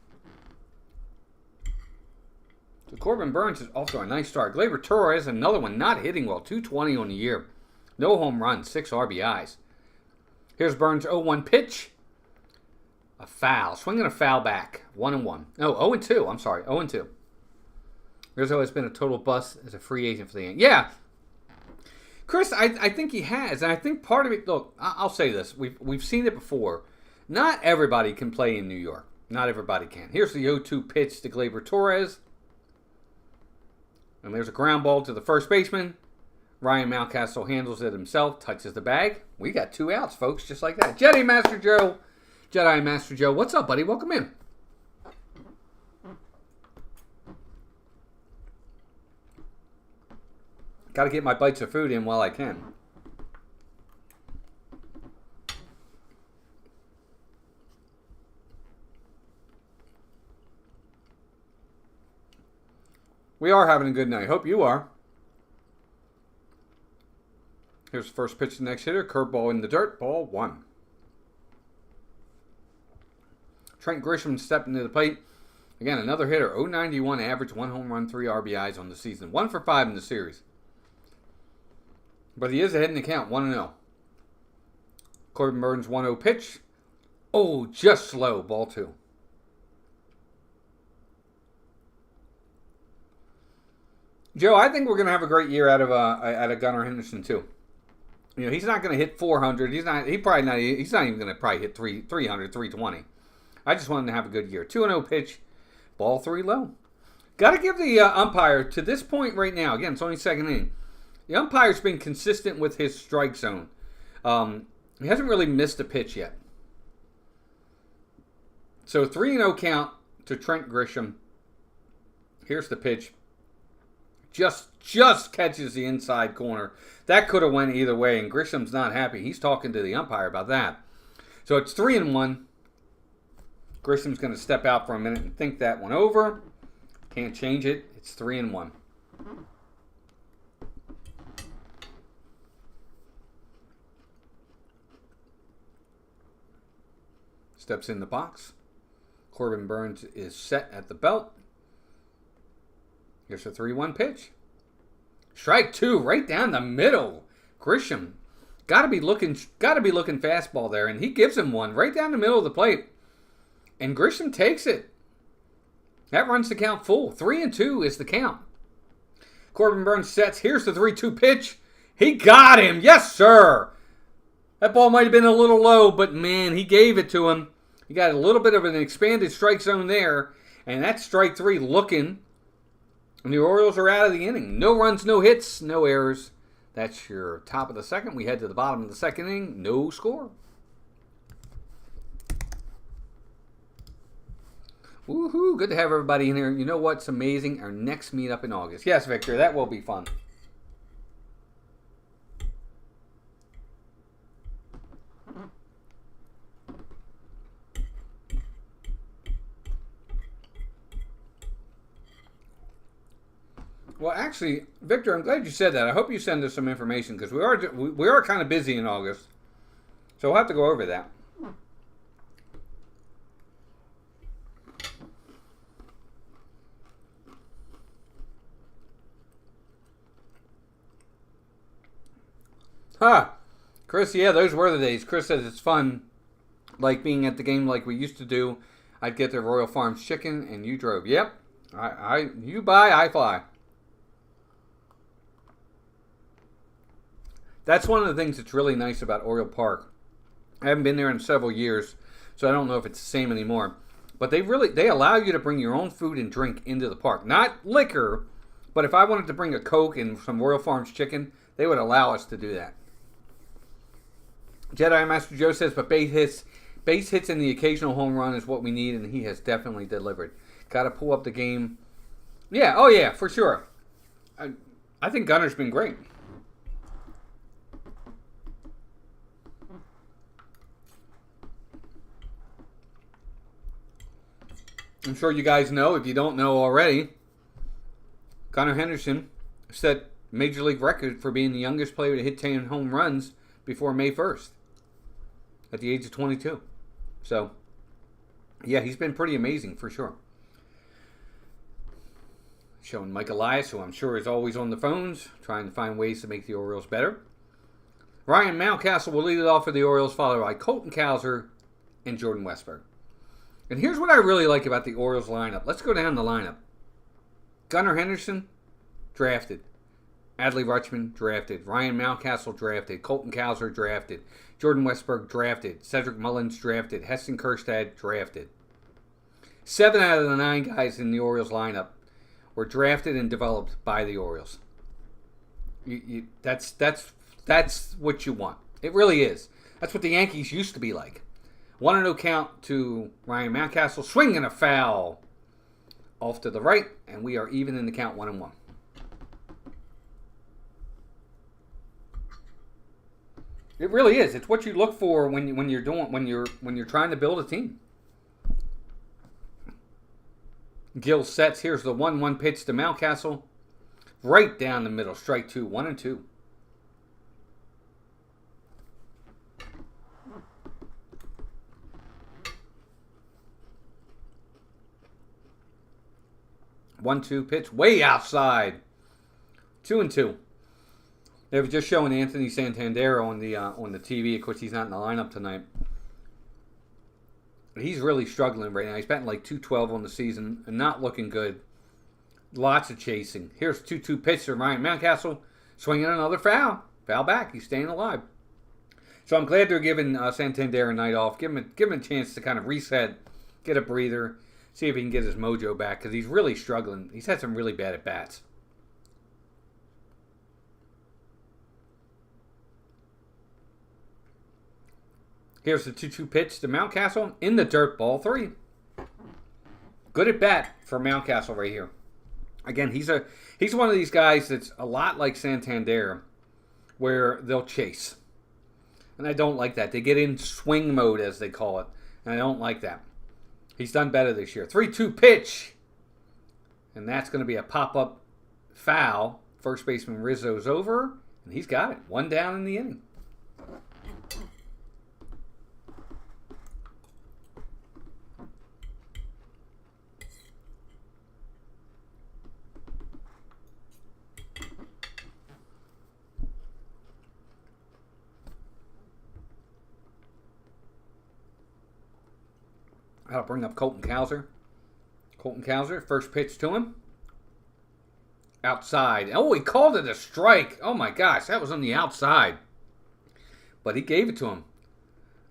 So Corbin Burns is also a nice start. Gleyber Torres, another one not hitting well, 220 on the year. No home runs, 6 RBIs. Here's Burns' 0-1 pitch. A foul, swinging a foul back. 1-1. No, 0-2, I'm sorry, 0-2. Rizzo has been a total bust as a free agent for the Yankees. Yeah, Chris, I think he has, and I think part of it. Look, I'll say this: we've seen it before. Not everybody can play in New York. Not everybody can. Here's the 0-2 pitch to Gleyber Torres, and there's a ground ball to the first baseman. Ryan Mountcastle handles it himself, touches the bag. We got 2 outs, folks, just like that. Jedi Master Joe, what's up, buddy? Welcome in. Got to get my bites of food in while I can. We are having a good night. Hope you are. Here's the first pitch to the next hitter. Curveball in the dirt. Ball 1. Trent Grisham stepping to the plate. Again, another hitter. 091 average, 1 home run, 3 RBIs on the season. 1 for 5 in the series. But he is ahead in the count, 1-0. Corbin Burns' 1-0 pitch. Oh, just slow. Ball 2. Joe, I think we're going to have a great year out of Gunnar Henderson too. You know, he's not going to hit 400. He's not even going to probably hit 300, 320. I just want him to have a good year. 2-0 pitch, ball 3 low. Got to give the umpire to this point right now. Again, it's only second inning. The umpire's been consistent with his strike zone. He hasn't really missed a pitch yet. So 3-0 count to Trent Grisham. Here's the pitch. Just catches the inside corner. That could have went either way, and Grisham's not happy. He's talking to the umpire about that. So it's 3-1. Grisham's going to step out for a minute and think that one over. Can't change it. It's 3-1. Steps in the box. Corbin Burns is set at the belt. Here's a 3-1 pitch. Strike 2 right down the middle. Grisham got to be looking fastball there, and he gives him one right down the middle of the plate. And Grisham takes it. That runs the count full. 3-2 is the count. Corbin Burns sets. Here's the 3-2 pitch. He got him. Yes, sir. That ball might have been a little low, but man, he gave it to him. He got a little bit of an expanded strike zone there, and that's strike 3 looking. And the Orioles are out of the inning. No runs, no hits, no errors. That's your top of the second. We head to the bottom of the second inning. No score. Woohoo! Good to have everybody in here. You know what's amazing? Our next meetup in August. Yes, Victor, that will be fun. Well, actually, Victor, I'm glad you said that. I hope you send us some information because we are kind of busy in August, so we'll have to go over that. Chris, yeah, those were the days. Chris says it's fun, like being at the game like we used to do. I'd get the Royal Farms chicken, and you drove. Yep, you buy, I fly. That's one of the things that's really nice about Oriole Park. I haven't been there in several years, so I don't know if it's the same anymore. But they allow you to bring your own food and drink into the park. Not liquor, but if I wanted to bring a Coke and some Royal Farms chicken, they would allow us to do that. Jedi Master Joe says, but base hits and the occasional home run is what we need, and he has definitely delivered. Got to pull up the game. Yeah, oh yeah, for sure. I think Gunner's been great. I'm sure you guys know, if you don't know already, Gunnar Henderson set Major League record for being the youngest player to hit 10 home runs before May 1st at the age of 22. So, yeah, he's been pretty amazing for sure. Showing Mike Elias, who I'm sure is always on the phones, trying to find ways to make the Orioles better. Ryan Mountcastle will lead it off for the Orioles, followed by Colton Cowser and Jordan Westberg. And here's what I really like about the Orioles lineup. Let's go down the lineup. Gunnar Henderson, drafted. Adley Rutschman, drafted. Ryan Mountcastle, drafted. Colton Cowser, drafted. Jordan Westberg, drafted. Cedric Mullins, drafted. Heston Kjerstad, drafted. 7 out of the 9 guys in the Orioles lineup were drafted and developed by the Orioles. That's what you want. It really is. That's what the Yankees used to be like. 1-0 count to Ryan Mountcastle. Swing and a foul. Off to the right, and we are even in the count 1-1. It really is. It's what you look for when you're trying to build a team. Gill sets. Here's the 1-1 pitch to Mountcastle. Right down the middle. Strike 2. 1-2. One-two pitch way outside. 2-2. They were just showing Anthony Santander on the TV. Of course, he's not in the lineup tonight. But he's really struggling right now. He's batting like .212 on the season and not looking good. Lots of chasing. Here's 2-2 pitch to Ryan Mountcastle. Swinging another foul. Foul back. He's staying alive. So I'm glad they're giving Santander a night off. Give him a chance to kind of reset, get a breather, see if he can get his mojo back, because he's really struggling. He's had some really bad at-bats. Here's the 2-2 pitch to Mountcastle in the dirt, ball 3. Good at bat for Mountcastle right here. Again, he's one of these guys that's a lot like Santander, where they'll chase. And I don't like that. They get in swing mode, as they call it. And I don't like that. He's done better this year. 3-2 pitch. And that's going to be a pop-up foul. First baseman Rizzo's over. And he's got it. 1 down in the inning. I'll bring up Colton Cowser. Colton Cowser, first pitch to him. Outside. Oh, he called it a strike. Oh, my gosh. That was on the outside. But he gave it to him.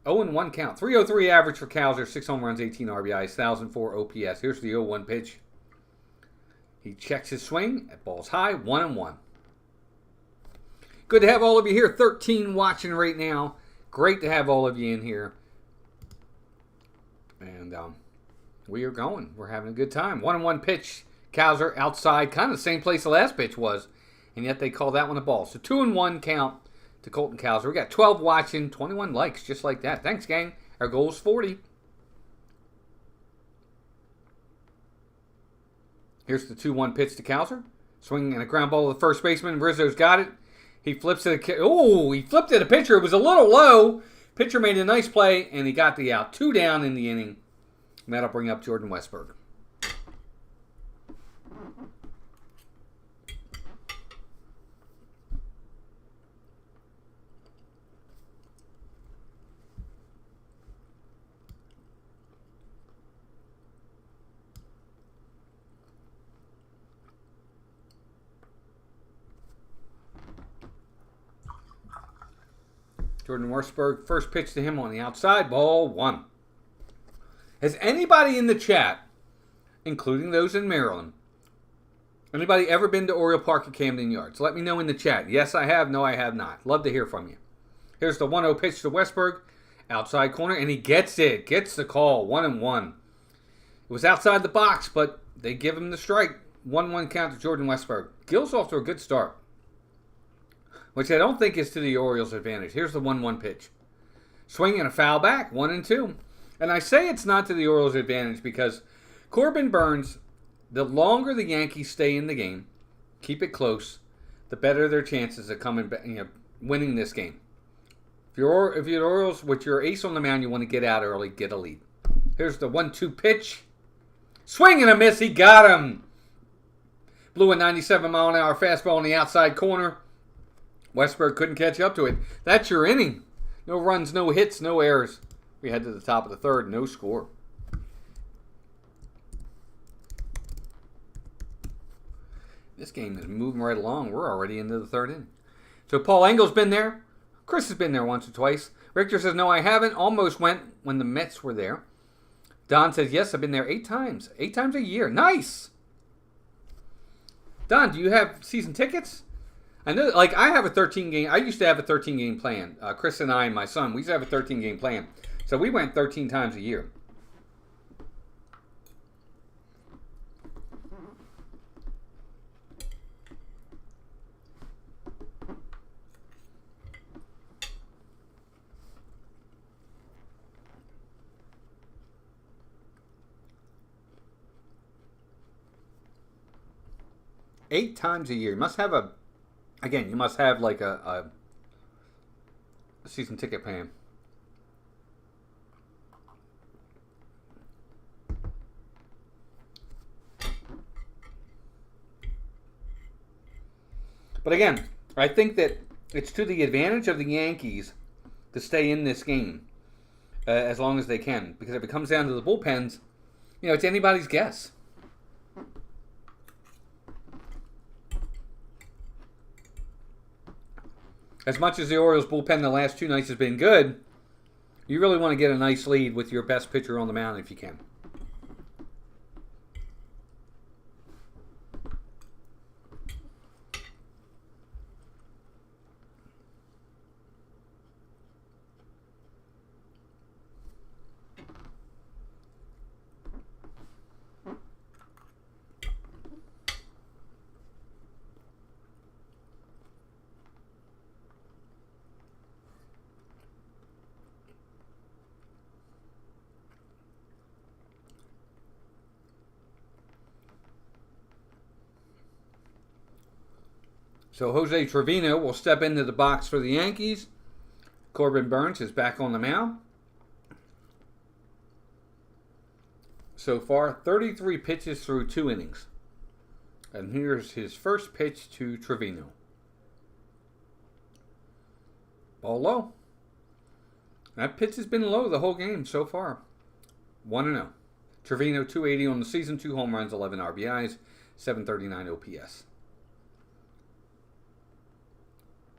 0-1 count. 303 average for Cowser. 6 home runs, 18 RBIs, 1,004 OPS. Here's the 0-1 pitch. He checks his swing. That ball's high. 1-1. Good to have all of you here. 13 watching right now. Great to have all of you in here. And we are going. We're having a good time. 1-1 pitch. Cowser outside. Kind of the same place the last pitch was. And yet they call that one a ball. So 2-1 count to Colton Cowser. We got 12 watching. 21 likes just like that. Thanks, gang. Our goal is 40. Here's the 2-1 pitch to Cowser. Swinging and a ground ball to the first baseman. Rizzo's got it. He flips it. He flipped it a pitcher. It was a little low. Pitcher made a nice play, and he got the out. 2 down in the inning. And that'll bring up Jordan Westburg. Jordan Westburg, first pitch to him on the outside, ball 1. Has anybody in the chat, including those in Maryland, anybody ever been to Oriole Park at Camden Yards? Let me know in the chat. Yes, I have. No, I have not. Love to hear from you. Here's the 1-0 pitch to Westburg, outside corner, and he gets it. Gets the call, 1-1. It was outside the box, but they give him the strike. 1-1 count to Jordan Westburg. Gill's off to a good start, which I don't think is to the Orioles' advantage. Here's the 1-1 pitch. Swing and a foul back, 1-2. And I say it's not to the Orioles' advantage because Corbin Burns, the longer the Yankees stay in the game, keep it close, the better their chances of winning this game. If you're the Orioles, with your ace on the mound, you want to get out early, get a lead. Here's the 1-2 pitch. Swing and a miss, he got him. Blew a 97-mile-an-hour fastball on the outside corner. Westburg couldn't catch up to it. That's your inning. No runs, no hits, no errors. We head to the top of the third, no score. This game is moving right along. We're already into the third inning. So Paul Engel's been there. Chris has been there once or twice. Richter says, no, I haven't. Almost went when the Mets were there. Don says, yes, I've been there 8 times. 8 times a year. Nice. Don, do you have season tickets? I know, like, I have a 13-game. I used to have a 13-game plan. Chris and I and my son, we used to have a 13-game plan. So we went 13 times a year. Eight times a year. You must have you must have like a season ticket plan. But again, I think that it's to the advantage of the Yankees to stay in this game as long as they can. Because if it comes down to the bullpens, it's anybody's guess. As much as the Orioles bullpen the last 2 nights has been good, you really want to get a nice lead with your best pitcher on the mound if you can. So Jose Trevino will step into the box for the Yankees. Corbin Burnes is back on the mound. So far, 33 pitches through 2 innings. And here's his first pitch to Trevino. Ball low. That pitch has been low the whole game so far. 1-0. Trevino 280 on the season, 2 home runs, 11 RBIs, 739 OPS.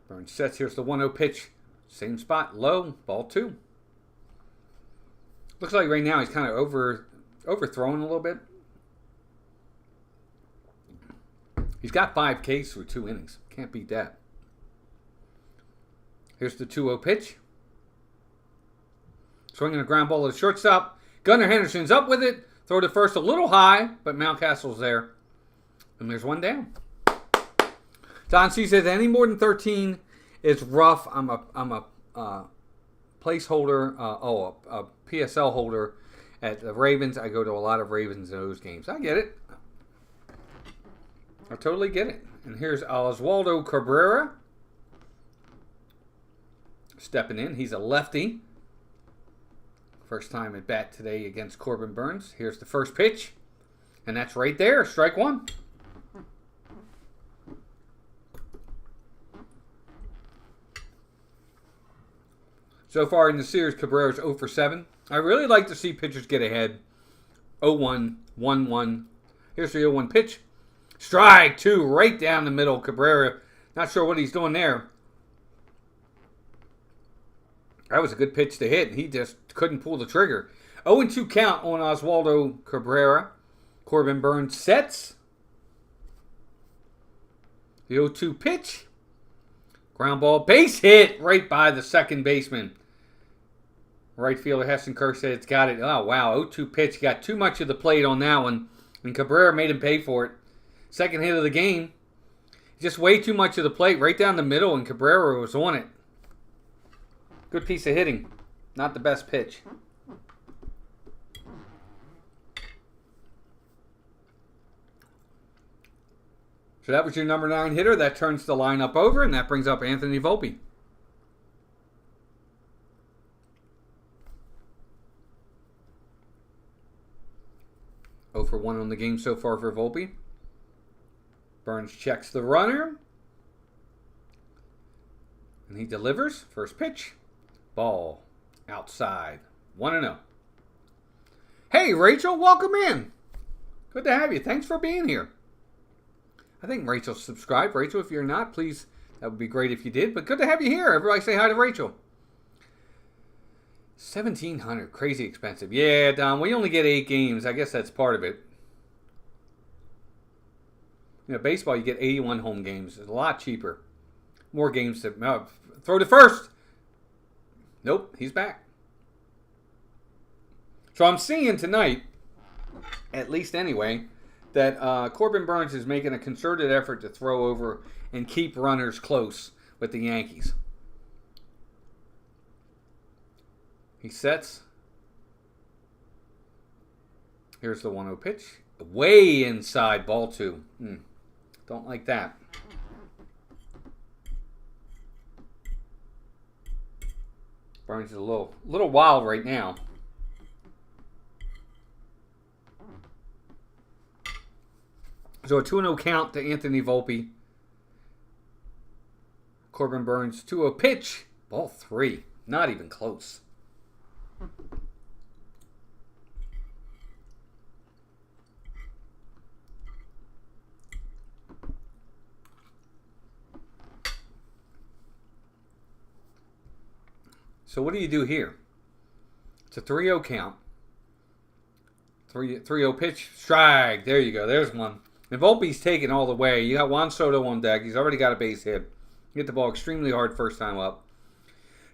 Burnes sets. Here's the 1-0 pitch. Same spot, low, ball 2. Looks like right now he's kind of overthrown a little bit. He's got 5 Ks through 2 innings. Can't beat that. Here's the 2-0 pitch. Swinging a ground ball to the shortstop. Gunnar Henderson's up with it. Throw to first a little high, but Mountcastle's there. And there's 1 down. Don C says any more than 13 is rough. I'm a placeholder, a PSL holder at the Ravens. I go to a lot of Ravens in those games. I get it. I totally get it. And here's Oswaldo Cabrera stepping in. He's a lefty. First time at bat today against Corbin Burnes. Here's the first pitch. And that's right there. Strike 1. So far in the series, Cabrera's 0 for 7. I really like to see pitchers get ahead. 0-1, 1-1. Here's the 0-1 pitch. Strike 2 right down the middle. Cabrera, not sure what he's doing there. That was a good pitch to hit. He just couldn't pull the trigger. 0-2 count on Oswaldo Cabrera. Corbin Burnes sets. The 0-2 pitch. Ground ball, base hit right by the second baseman. Right fielder Heston Kirk said it's got it. Oh, wow. 0-2 pitch. Got too much of the plate on that one. And Cabrera made him pay for it. Second hit of the game. Just way too much of the plate right down the middle, and Cabrera was on it. Good piece of hitting. Not the best pitch. So that was your number 9 hitter. That turns the lineup over, and that brings up Anthony Volpe. Oh for 1 on the game so far for Volpe. Burnes checks the runner. And he delivers. First pitch. Ball outside. 1-0. Hey, Rachel, welcome in. Good to have you. Thanks for being here. I think Rachel's subscribed. Rachel, if you're not, please, that would be great if you did. But good to have you here. Everybody say hi to Rachel. 1,700. Crazy expensive. Yeah, Don, we only get 8 games. I guess that's part of it. You know, baseball, you get 81 home games. It's a lot cheaper. More games to throw to first. Nope, he's back. So I'm seeing tonight, at least anyway, that Corbin Burnes is making a concerted effort to throw over and keep runners close with the Yankees. He sets. Here's the 1-0 pitch. Way inside, ball 2. Don't like that. Burnes is a little wild right now. So a 2-0 count to Anthony Volpe. Corbin Burnes, 2-0 pitch. Ball 3. Not even close. So what do you do here? It's a 3-0 count. 3-0 pitch. Strike. There you go. There's one. And Volpe's taking all the way. You got Juan Soto on deck. He's already got a base hit. Hit the ball extremely hard first time up.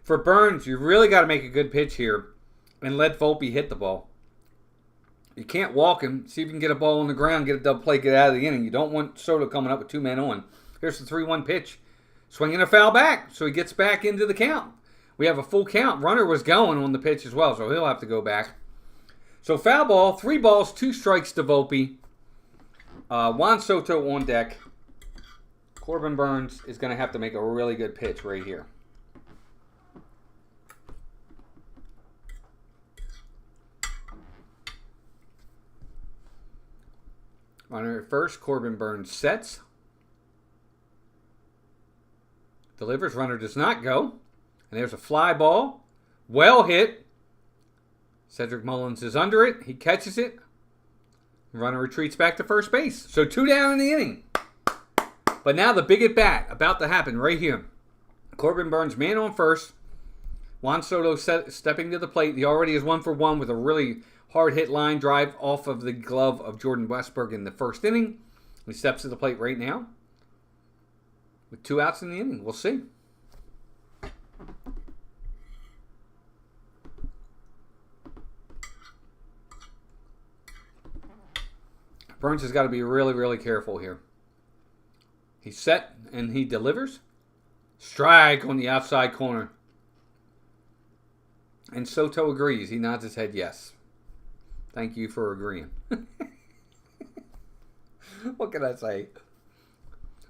For Burns, you really got to make a good pitch here and let Volpe hit the ball. You can't walk him. See if you can get a ball on the ground, get a double play, get out of the inning. You don't want Soto coming up with 2 men on. Here's the 3-1 pitch. Swinging a foul back, so he gets back into the count. We have a full count. Runner was going on the pitch as well, so he'll have to go back. So foul ball, 3 balls, 2 strikes to Volpe. Juan Soto on deck. Corbin Burns is going to have to make a really good pitch right here. Runner at first, Corbin Burns sets. Delivers, runner does not go. And there's a fly ball. Well hit. Cedric Mullins is under it. He catches it. Runner retreats back to first base. So 2 down in the inning. But now the big at bat about to happen right here. Corbin Burns man on first. Juan Soto stepping to the plate. He already is 1 for 1 with a really hard hit line drive off of the glove of Jordan Westburg in the first inning. He steps to the plate right now with 2 outs in the inning. We'll see. Burns has got to be really, really careful here. He's set and he delivers. Strike on the outside corner. And Soto agrees. He nods his head yes. Thank you for agreeing. What can I say?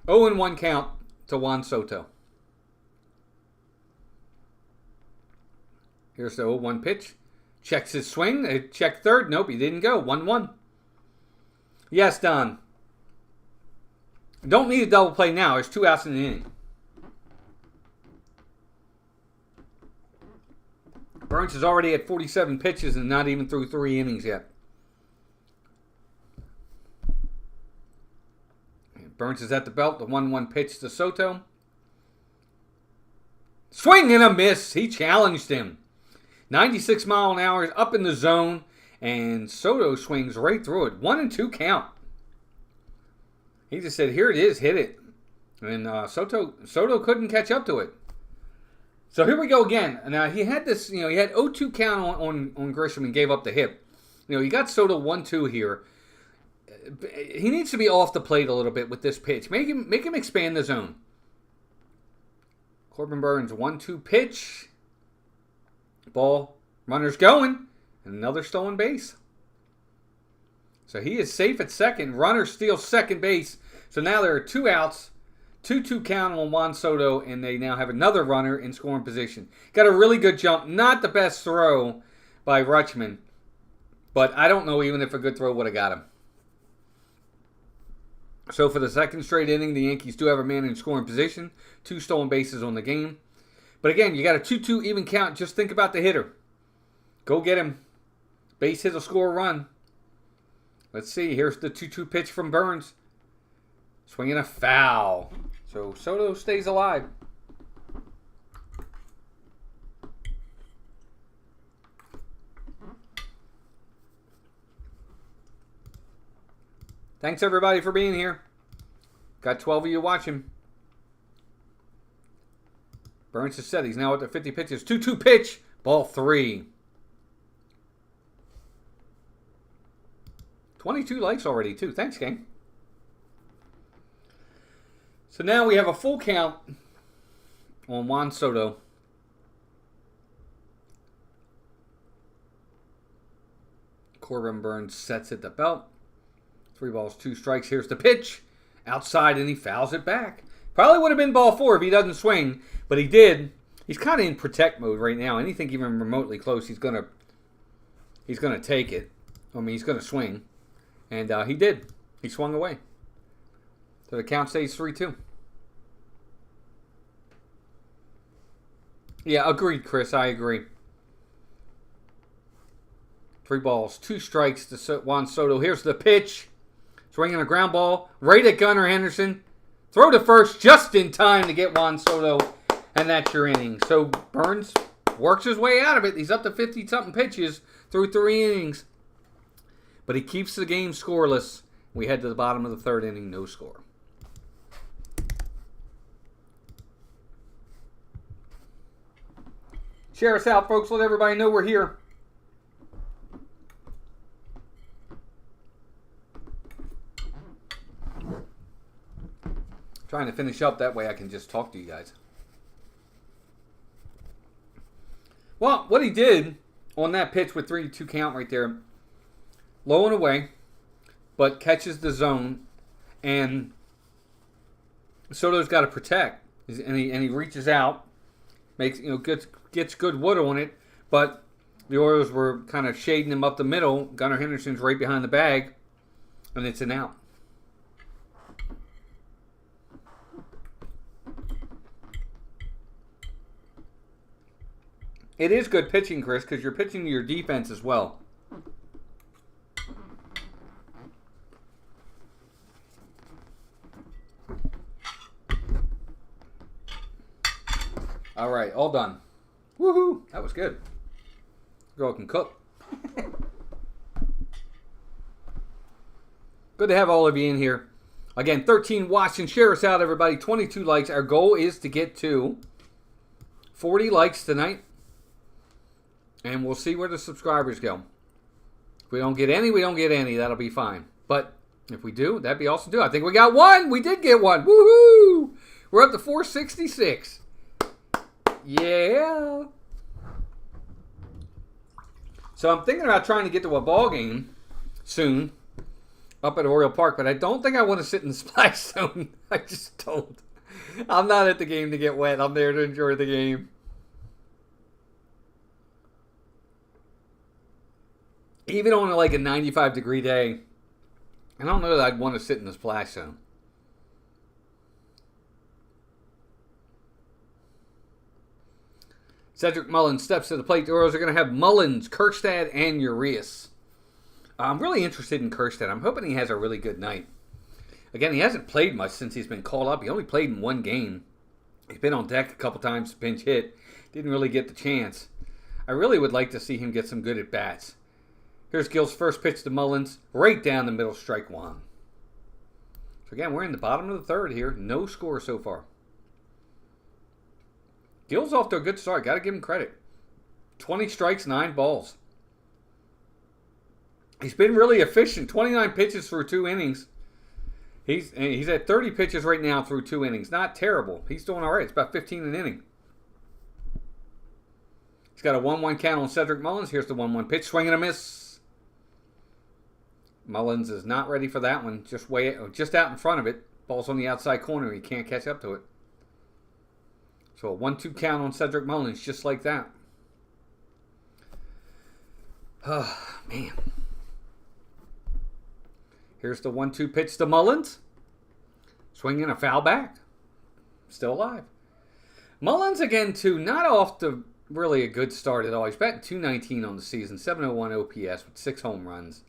0-1 count to Juan Soto. Here's the 0-1 pitch. Checks his swing. Check third. Nope, he didn't go. 1-1. Yes, Don. Don't need a double play now. There's 2 outs in the inning. Burns is already at 47 pitches and not even through 3 innings yet. Burns is at the belt. The 1-1 pitch to Soto. Swing and a miss. He challenged him. 96 mile an hour up in the zone. And Soto swings right through it. 1-2 count. He just said, here it is, hit it. And Soto couldn't catch up to it. So here we go again. Now he had this, he had 0-2 count on Grisham and gave up the hit. You got Soto 1-2 here. He needs to be off the plate a little bit with this pitch. Make him expand the zone. Corbin Burns 1-2 pitch. Ball. Runner's going. And another stolen base. So he is safe at second. Runner steals second base. So now there are 2 outs. 2-2 count on Juan Soto, and they now have another runner in scoring position. Got a really good jump. Not the best throw by Rutschman, but I don't know even if a good throw would have got him. So for the second straight inning, the Yankees do have a man in scoring position. 2 stolen bases on the game. But again, you got a 2-2 even count. Just think about the hitter. Go get him. Base hit will score a run. Let's see. Here's the 2-2 pitch from Burns. Swinging a foul. So Soto stays alive. Thanks everybody for being here. Got 12 of you watching. Burns is set. He's now at the 50 pitches. 2-2 pitch. Ball 3. 22 likes already too. Thanks, gang. So now we have a full count on Juan Soto. Corbin Burns sets at the belt. 3 balls, 2 strikes. Here's the pitch. Outside, and he fouls it back. Probably would have been ball 4 if he doesn't swing, but he did. He's kind of in protect mode right now. Anything even remotely close, he's gonna take it. I mean, he's gonna swing, and he did. He swung away. So the count stays 3-2. Yeah, agreed, Chris. I agree. 3 balls, 2 strikes to Juan Soto. Here's the pitch. Swinging a ground ball right at Gunnar Henderson. Throw to first just in time to get Juan Soto, and that's your inning. So Burns Works his way out of it. He's up to 50-something pitches through 3 innings. But he keeps the game scoreless. We head to the bottom of the 3rd inning, no score. Share us out, folks. Let everybody know we're here. Trying to finish up. That way I can just talk to you guys. Well, what he did on that pitch with 3-2 count right there, low and away, but catches the zone, and Soto's got to protect, and he reaches out, makes gets good wood on it, but the Orioles were kind of shading him up the middle. Gunnar Henderson's right behind the bag, and it's an out. It is good pitching, Chris, because you're pitching to your defense as well. All right, all done. Woohoo! That was good. Girl can cook. Good to have all of you in here. Again, 13 watching. Share us out, everybody. 22 likes. Our goal is to get to 40 likes tonight. And we'll see where the subscribers go. If we don't get any, we don't get any. That'll be fine. But if we do, that'd be awesome too. I think we got one. We did get one. Woohoo! We're up to 466. Yeah. So I'm thinking about trying to get to a ball game soon up at Oriole Park, but I don't think I want to sit in the splash zone. I just don't. I'm not at the game to get wet. I'm there to enjoy the game. Even on like a 95-degree day, I don't know that I'd want to sit in the splash zone. Cedric Mullins steps to the plate. The Orioles are going to have Mullins, Kirkstad, and Urias. I'm really interested in Kirkstad. I'm hoping he has a really good night. Again, he hasn't played much since he's been called up. He only played in 1 game. He's been on deck a couple times to pinch hit. Didn't really get the chance. I really would like to see him get some good at-bats. Here's Gil's first pitch to Mullins. Right down the middle, strike 1. So again, we're in the bottom of the 3rd here. No score so far. Gil's off to a good start. Got to give him credit. 20 strikes, 9 balls. He's been really efficient. 29 pitches through 2 innings. He's at 30 pitches right now through 2 innings. Not terrible. He's doing all right. It's about 15 an inning. He's got a 1-1 count on Cedric Mullins. Here's the 1-1 pitch. Swing and a miss. Mullins is not ready for that one. Just out in front of it. Ball's on the outside corner. He can't catch up to it. So a 1-2 count on Cedric Mullins, just like that. Oh, man. Here's the 1-2 pitch to Mullins. Swinging a foul back. Still alive. Mullins again, too, not off to really a good start at all. He's batting .219 on the season, 701 OPS with 6 home runs.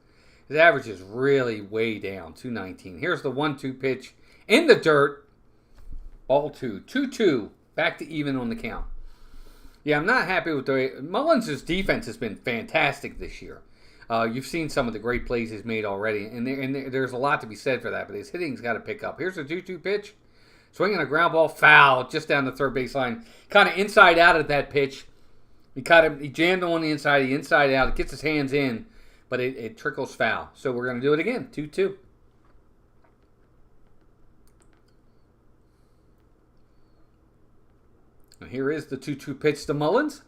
His average is really way down, .219. Here's the 1-2 pitch in the dirt. Ball 2. 2-2. Back to even on the count. Yeah, I'm not happy with the way Mullins' defense has been fantastic this year. You've seen some of the great plays he's made already, and there's a lot to be said for that, but his hitting's got to pick up. Here's a 2-2 pitch. Swinging a ground ball, foul, just down the 3rd baseline. Kind of inside out of that pitch. He jammed on the inside out. It gets his hands in, but it trickles foul. So we're going to do it again, 2-2. Now here is the 2-2 pitch to Mullins.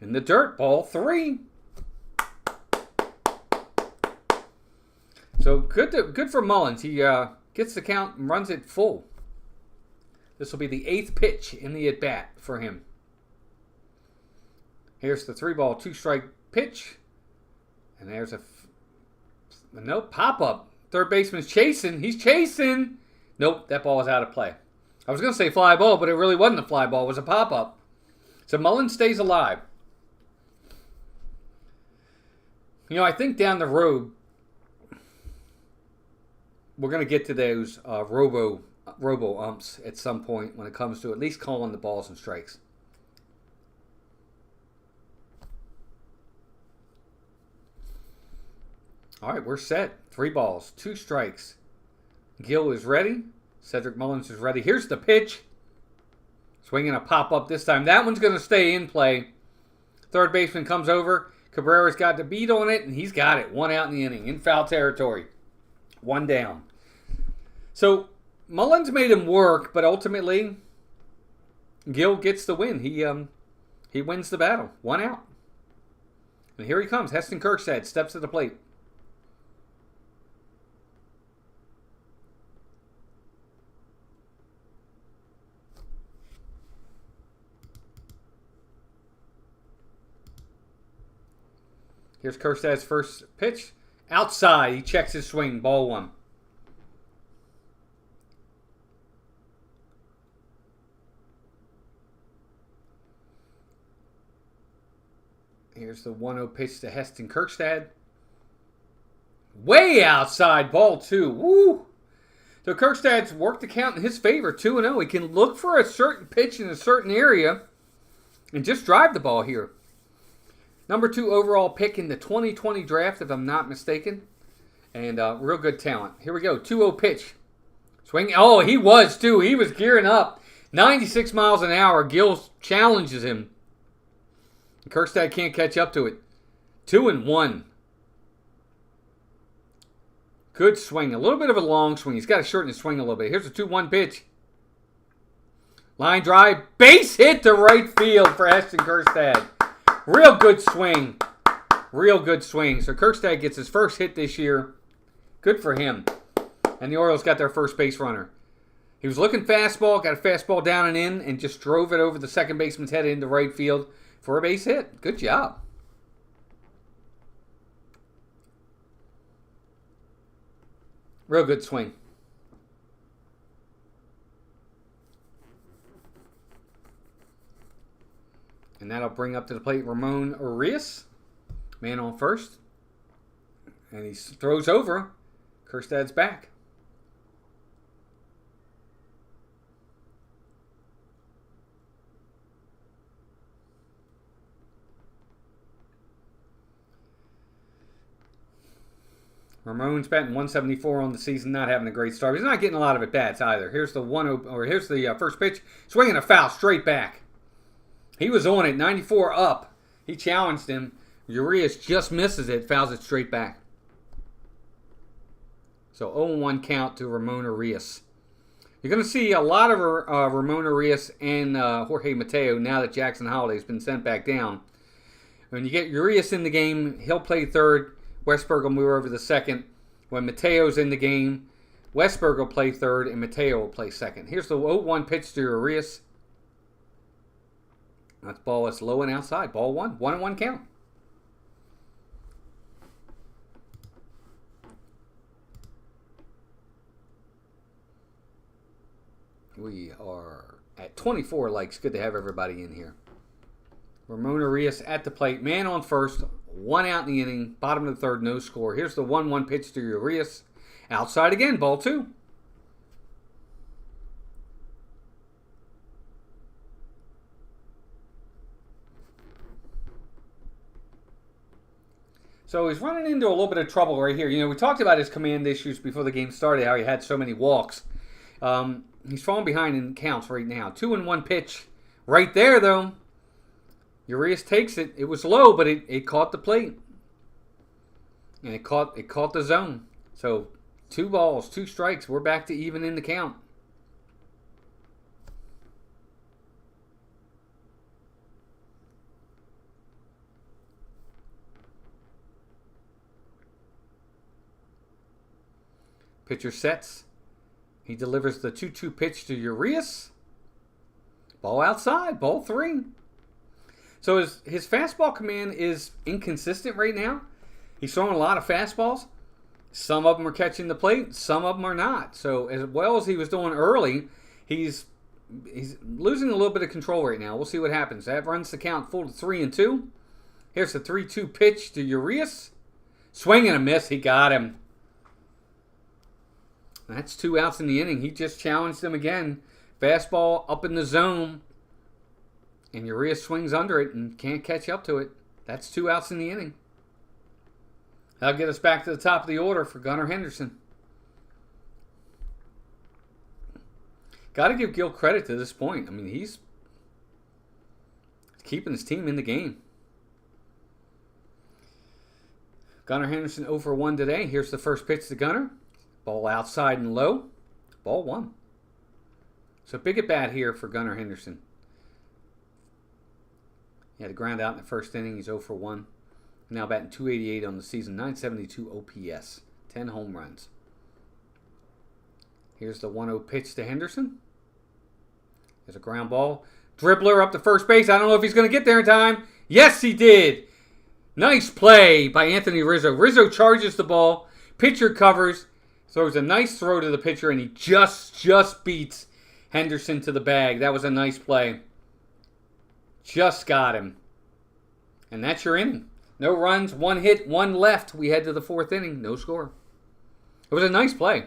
In the dirt, ball 3. So good for Mullins. He gets the count and runs it full. This will be the 8th pitch in the at-bat for him. Here's the 3-ball, 2-strike pitch. And there's no pop-up. 3rd baseman's chasing. He's chasing. Nope, that ball is out of play. I was going to say fly ball, but it really wasn't a fly ball. It was a pop-up. So Mullins stays alive. I think down the road, we're going to get to those robo umps at some point when it comes to at least calling the balls and strikes. All right, we're set. 3 balls, 2 strikes. Gil is ready. Cedric Mullins is ready. Here's the pitch. Swinging a pop-up this time. That one's going to stay in play. Third baseman comes over. Cabrera's got the beat on it, and he's got it. 1 out in the inning. In foul territory. 1 down. So, Mullins made him work, but ultimately, Gil gets the win. He wins the battle. 1 out. And here he comes. Heston Kjerstad steps to the plate. Here's Kjerstad's first pitch. Outside. He checks his swing. Ball 1. Here's the 1-0 pitch to Heston Kjerstad. Way outside. Ball 2. Woo! So Kjerstad's worked the count in his favor. 2-0. He can look for a certain pitch in a certain area and just drive the ball here. Number 2 overall pick in the 2020 draft, if I'm not mistaken. And real good talent. Here we go. 2-0 pitch. Swing. Oh, he was too. He was gearing up. 96 miles an hour. Gil challenges him. Kjerstad can't catch up to it. 2-1. Good swing. A little bit of a long swing. He's got to shorten his swing a little bit. Here's a 2-1 pitch. Line drive. Base hit to right field for Heston Kjerstad. Real good swing. Real good swing. So Kjerstad gets his first hit this year. Good for him. And the Orioles got their first base runner. He was looking fastball, got a fastball down and in, and just drove it over the second baseman's head into right field for a base hit. Good job. Real good swing. And that'll bring up to the plate Ramon Urias. Man on first. And he throws over. Kjerstad's back. Ramon's batting 174 on the season, not having a great start. He's not getting a lot of at-bats either. Here's the first pitch. Swinging a foul straight back. He was on it, 94 up. He challenged him. Urias just misses it, fouls it straight back. So 0-1 count to Ramon Urias. You're going to see a lot of Ramon Urias and Jorge Mateo now that Jackson Holliday's been sent back down. When you get Urias in the game, he'll play third. Westberg will move over to second. When Mateo's in the game, Westberg will play third and Mateo will play second. Here's the 0-1 pitch to Urias. That's ball that's low and outside. Ball 1. 1-1 count. We are at 24 likes. Good to have everybody in here. Ramon Urias at the plate. Man on first. 1 out in the inning. Bottom of the third. No score. Here's the 1-1 pitch to Urias. Outside again. Ball 2. So he's running into a little bit of trouble right here. You know, we talked about his command issues before the game started, how he had so many walks. He's falling behind in counts right now. 2-1 pitch right there, though. Urias takes it. It was low, but it caught the plate. And it caught the zone. So 2 balls, 2 strikes. We're back to even in the count. Pitcher sets. He delivers the 2-2 pitch to Urias. Ball outside. Ball 3. So his fastball command is inconsistent right now. He's throwing a lot of fastballs. Some of them are catching the plate. Some of them are not. So as well as he was doing early, he's losing a little bit of control right now. We'll see what happens. That runs the count full to 3-2. Here's the 3-2 pitch to Urias. Swing and a miss. He got him. That's 2 outs in the inning. He just challenged him again. Fastball up in the zone. And Urias swings under it and can't catch up to it. That's 2 outs in the inning. That'll get us back to the top of the order for Gunnar Henderson. Got to give Gil credit to this point. I mean, he's keeping his team in the game. Gunnar Henderson 0 for 1 today. Here's the first pitch to Gunnar. Ball outside and low. Ball 1. So big at bat here for Gunnar Henderson. He had a ground out in the first inning. He's 0 for 1. Now batting .288 on the season. .972 OPS. 10 home runs. Here's the 1-0 pitch to Henderson. There's a ground ball. Dribbler up to first base. I don't know if he's going to get there in time. Yes, he did. Nice play by Anthony Rizzo. Rizzo charges the ball. Pitcher covers. Throws a nice throw to the pitcher, and he just beats Henderson to the bag. That was a nice play. Just got him. And that's your inning. No runs, 1 hit, 1 left. We head to the 4th inning. No score. It was a nice play.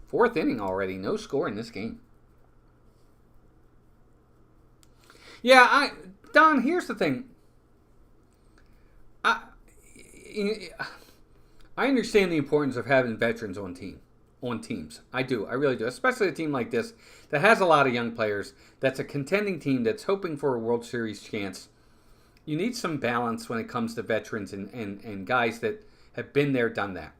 Fourth inning already. No score in this game. Yeah, Don, here's the thing. I understand the importance of having veterans on teams. I do. I really do. Especially a team like this that has a lot of young players, that's a contending team that's hoping for a World Series chance. You need some balance when it comes to veterans and guys that have been there, done that.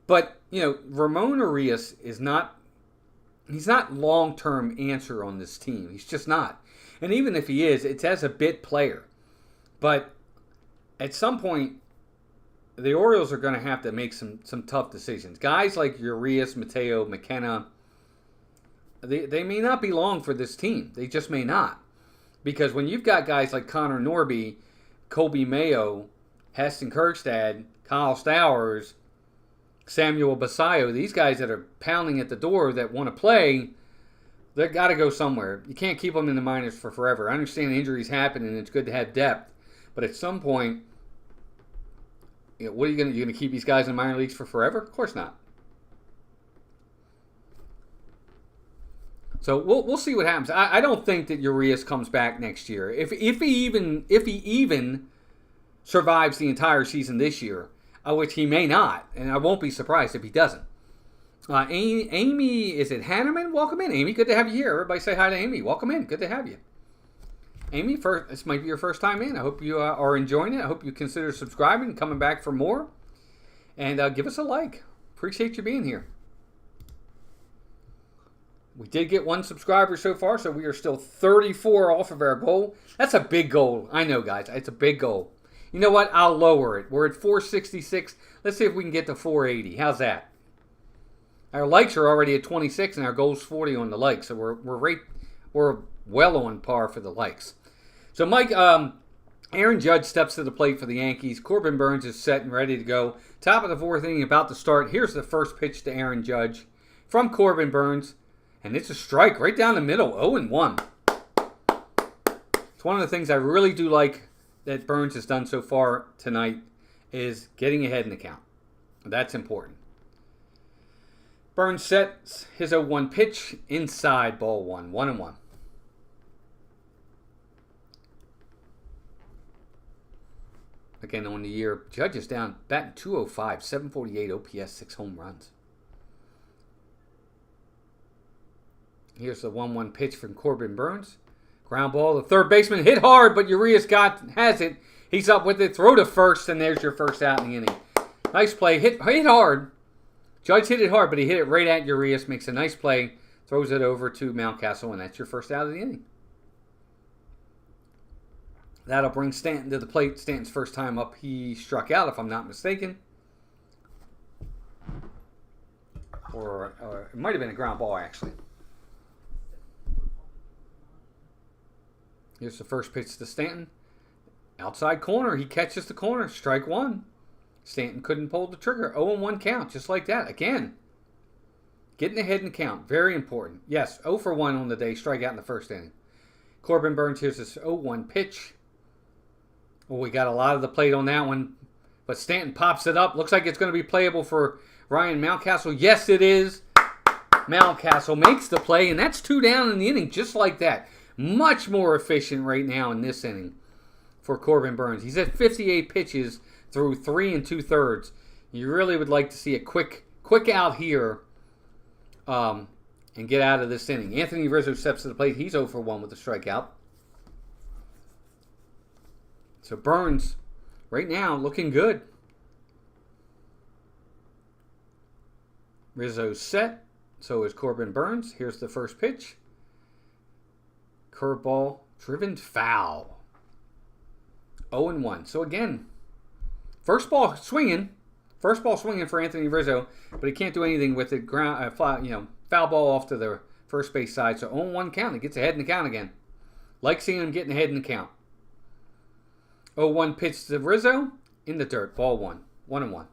But, Ramon Urias is not, he's not long-term answer on this team. He's just not. And even if he is, it's as a bit player. But at some point, the Orioles are going to have to make some tough decisions. Guys like Urias, Mateo, McKenna, they may not be long for this team. They just may not. Because when you've got guys like Connor Norby, Colby Mayo, Heston Kjerstad, Kyle Stowers, Samuel Basayo, these guys that are pounding at the door that want to play, they've got to go somewhere. You can't keep them in the minors for forever. I understand injuries happen and it's good to have depth. But at some point, what are you going to keep these guys in the minor leagues for forever? Of course not. So we'll see what happens. I don't think that Urias comes back next year. If he even survives the entire season this year, which he may not, and I won't be surprised if he doesn't. Amy, is it Hanneman? Welcome in, Amy. Good to have you here. Everybody say hi to Amy. Welcome in. Good to have you. Amy, this might be your first time in. I hope you are enjoying it. I hope you consider subscribing and coming back for more. And give us a like. Appreciate you being here. We did get 1 subscriber so far, so we are still 34 off of our goal. That's a big goal. I know, guys. It's a big goal. You know what? I'll lower it. We're at 466. Let's see if we can get to 480. How's that? Our likes are already at 26, and our goal's 40 on the likes. So we're well on par for the likes. So, Mike, Aaron Judge steps to the plate for the Yankees. Corbin Burnes is set and ready to go. Top of the 4th inning, about to start. Here's the first pitch to Aaron Judge from Corbin Burnes. And it's a strike right down the middle, 0-1. It's one of the things I really do like that Burnes has done so far tonight is getting ahead in the count. That's important. Burnes sets his 0-1 pitch inside, ball 1, 1-1. Again, on the year, Judge is down, batting .205, 748 OPS, 6 home runs. Here's the 1-1 pitch from Corbin Burnes. Ground ball. The third baseman hit hard, but Urias has it. He's up with it. Throw to first, and there's your first out in the inning. Nice play. Hit hard. Judge hit it hard, but he hit it right at Urias. Makes a nice play. Throws it over to Mountcastle, and that's your first out of the inning. That'll bring Stanton to the plate. Stanton's first time up. He struck out, if I'm not mistaken. Or it might have been a ground ball, actually. Here's the first pitch to Stanton. Outside corner. He catches the corner. Strike 1. Stanton couldn't pull the trigger. 0-1 count. Just like that. Again. Getting ahead in the count. Very important. Yes, 0 for 1 on the day. Strike out in the first inning. Corbin Burnes, here's this 0-1 pitch. Well, we got a lot of the plate on that one. But Stanton pops it up. Looks like it's going to be playable for Ryan Mountcastle. Yes, it is. Mountcastle makes the play. And that's 2 down in the inning. Just like that. Much more efficient right now in this inning for Corbin Burnes. He's at 58 pitches through 3 2/3. You really would like to see a quick out here and get out of this inning. Anthony Rizzo steps to the plate. He's 0 for 1 with a strikeout. So Burnes, right now, looking good. Rizzo's set. So is Corbin Burnes. Here's the first pitch. Curveball, driven foul. 0-1. So again, first ball swinging for Anthony Rizzo, but he can't do anything with it. Foul ball off to the first base side. So 0-1 count. He gets ahead in the count again. Like seeing him getting ahead in the count. 0-1 pitch to Rizzo in the dirt. Ball 1. 1-1.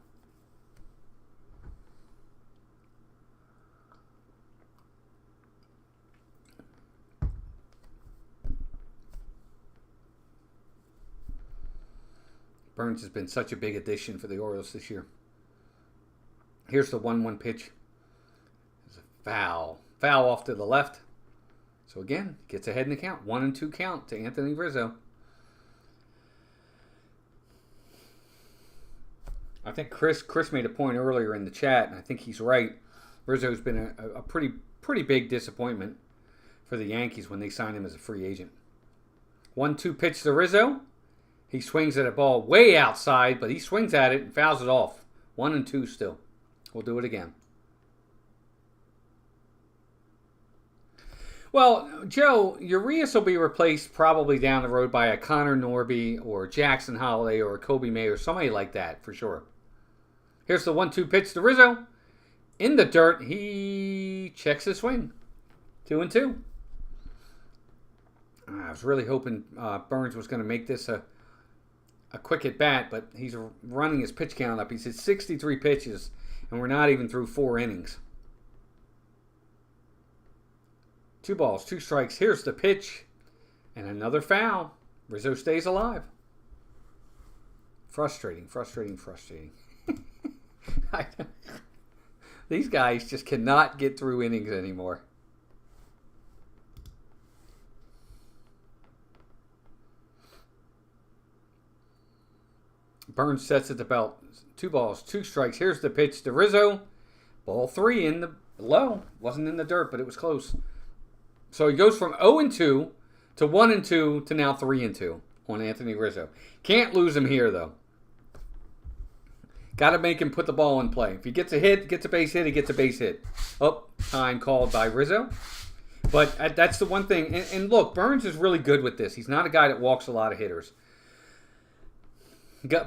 Burnes has been such a big addition for the Orioles this year. Here's the 1-1 pitch. There's a foul. Foul off to the left. So again, gets ahead in the count. 1-2 count to Anthony Rizzo. I think Chris made a point earlier in the chat, and I think he's right. Rizzo's been a pretty big disappointment for the Yankees when they signed him as a free agent. 1-2 pitch to Rizzo. He swings at a ball way outside, but he swings at it and fouls it off. 1-2 still. We'll do it again. Well, Joe, Urias will be replaced probably down the road by a Connor Norby or Jackson Holiday or a Kobe May or somebody like that for sure. Here's the 1-2 pitch to Rizzo. In the dirt, he checks his swing. 2-2. I was really hoping Burnes was going to make this a quick at bat, but he's running his pitch count up. He's at 63 pitches, and we're not even through 4 innings. 2 balls, 2 strikes. Here's the pitch, and another foul. Rizzo stays alive. Frustrating. These guys just cannot get through innings anymore. Burnes sets at the belt. 2 balls, 2 strikes. Here's the pitch to Rizzo. Ball 3 in the low. Wasn't in the dirt, but it was close. So he goes from 0-2 to 1-2 to now 3-2 on Anthony Rizzo. Can't lose him here, though. Got to make him put the ball in play. If he gets a hit, gets a base hit, he gets a base hit. Oh, time called by Rizzo. But that's the one thing. And look, Burnes is really good with this. He's not a guy that walks a lot of hitters.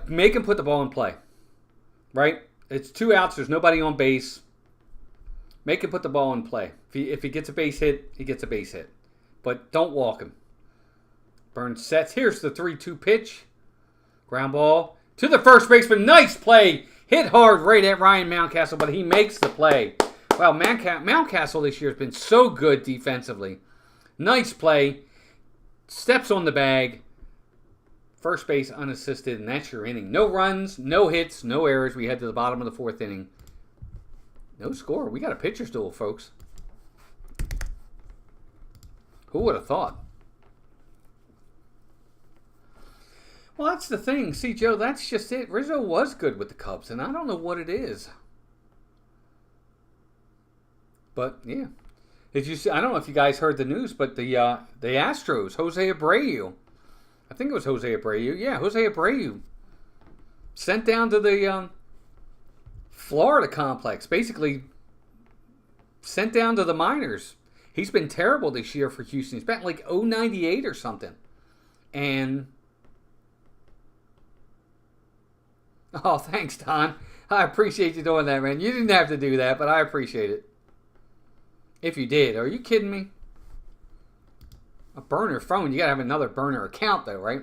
Make him put the ball in play. Right? It's 2 outs. There's nobody on base. Make him put the ball in play. If he gets a base hit, he gets a base hit. But don't walk him. Burnes sets. Here's the 3-2 pitch. Ground ball to the first baseman. Nice play. Hit hard right at Ryan Mountcastle, but he makes the play. Wow, Mountcastle this year has been so good defensively. Nice play. Steps on the bag. First base unassisted, and that's your inning. No runs, no hits, no errors. We head to the bottom of the 4th inning. No score. We got a pitcher's duel, folks. Who would have thought? Well, that's the thing. See, Joe, that's just it. Rizzo was good with the Cubs, and I don't know what it is. But, yeah. Did you see? I don't know if you guys heard the news, but the Astros, Jose Abreu. I think it was Jose Abreu. Yeah, Jose Abreu. Sent down to the Florida complex. Basically, sent down to the minors. He's been terrible this year for Houston. He's batting like .098 or something. And... oh, thanks, Don. I appreciate you doing that, man. You didn't have to do that, but I appreciate it. If you did. Are you kidding me? A burner phone. You got to have another burner account, though, right?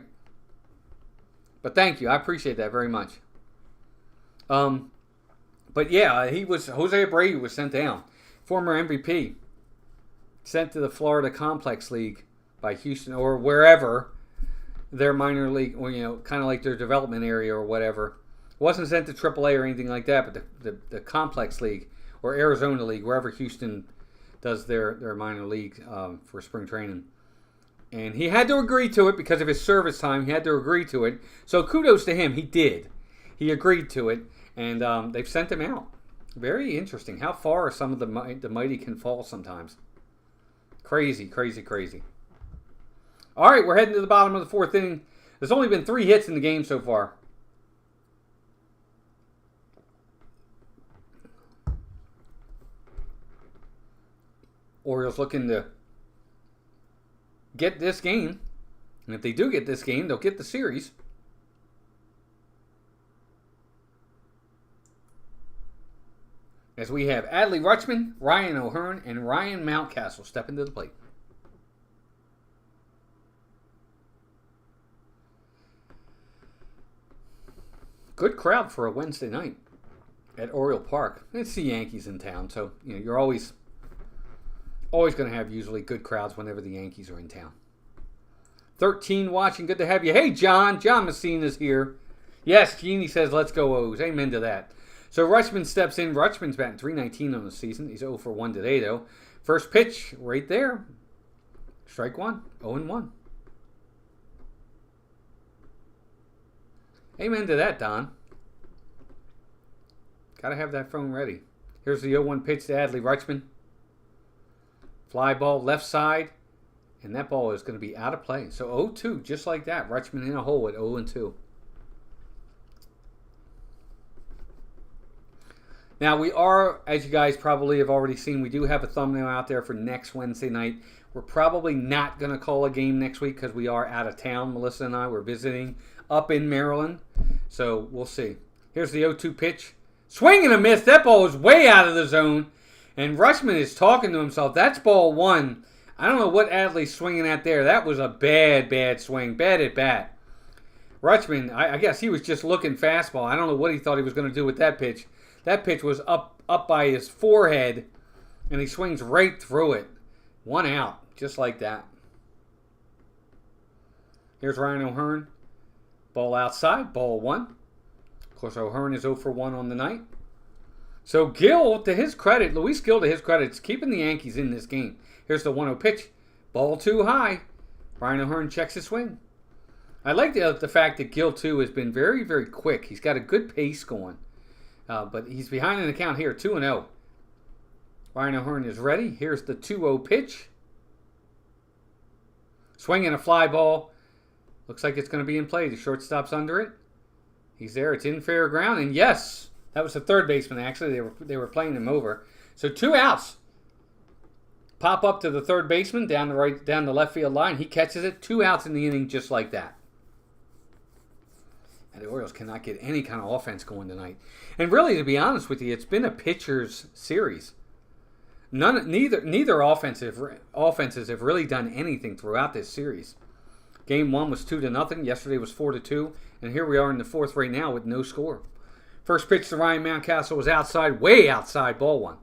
But thank you. I appreciate that very much. But yeah, Jose Abreu was sent down. Former MVP. Sent to the Florida Complex League by Houston or wherever their minor league, or kind of like their development area or whatever. Wasn't sent to AAA or anything like that, but the Complex League or Arizona League, wherever Houston does their minor league for spring training. And he had to agree to it because of his service time. He had to agree to it. So kudos to him. He did. He agreed to it. And they've sent him out. Very interesting. How far some of the mighty can fall sometimes. Crazy, crazy, crazy. All right, we're heading to the bottom of the fourth inning. There's only been 3 hits in the game so far. Orioles looking to get this game. And if they do get this game, they'll get the series. As we have Adley Rutschman, Ryan O'Hearn, and Ryan Mountcastle stepping to the plate. Good crowd for a Wednesday night at Oriole Park. It's the Yankees in town, so you're always going to have usually good crowds whenever the Yankees are in town. 13 watching. Good to have you. Hey, John. John Messina's here. Yes, Jeannie says, let's go O's. Amen to that. So Rutschman steps in. Rutschman's batting .319 on the season. He's 0 for 1 today, though. First pitch right there. Strike one. 0-1. Amen to that, Don. Got to have that phone ready. Here's the 0-1 pitch to Adley Rutschman. Fly ball left side. And that ball is going to be out of play. So 0-2, just like that. Rutschman in a hole at 0-2. Now, we are, as you guys probably have already seen, we do have a thumbnail out there for next Wednesday night. We're probably not going to call a game next week because we are out of town. Melissa and I were visiting up in Maryland. So, we'll see. Here's the 0-2 pitch. Swing and a miss. That ball is way out of the zone. And Rutschman is talking to himself. That's ball one. I don't know what Adley's swinging at there. That was a bad swing. Bad at bat. Rutschman, I guess he was just looking fastball. I don't know what he thought he was going to do with that pitch. That pitch was up by his forehead, and he swings right through it. 1 out, just like that. Here's Ryan O'Hearn. Ball outside, ball 1. Of course, O'Hearn is 0 for 1 on the night. So Gill, to his credit, Luis Gill, to his credit, is keeping the Yankees in this game. Here's the 1-0 pitch. Ball too high. Ryan O'Hearn checks his swing. I like the fact that Gill, too, has been very, very quick. He's got a good pace going. But he's behind in the count here, 2-0. Ryan O'Hearn is ready. Here's the 2-0 pitch. Swinging a fly ball. Looks like it's going to be in play. The shortstop's under it. He's there. It's in fair ground. And yes, that was the third baseman, actually. They were playing him over. So 2 outs. Pop up to the third baseman down the left field line. He catches it. 2 outs in the inning just like that. And the Orioles cannot get any kind of offense going tonight. And really, to be honest with you, it's been a pitcher's series. Neither offenses have really done anything throughout this series. Game 1 was 2-0. Yesterday was 4-2. And here we are in the fourth right now with no score. First pitch to Ryan Mountcastle was outside, way outside, ball 1.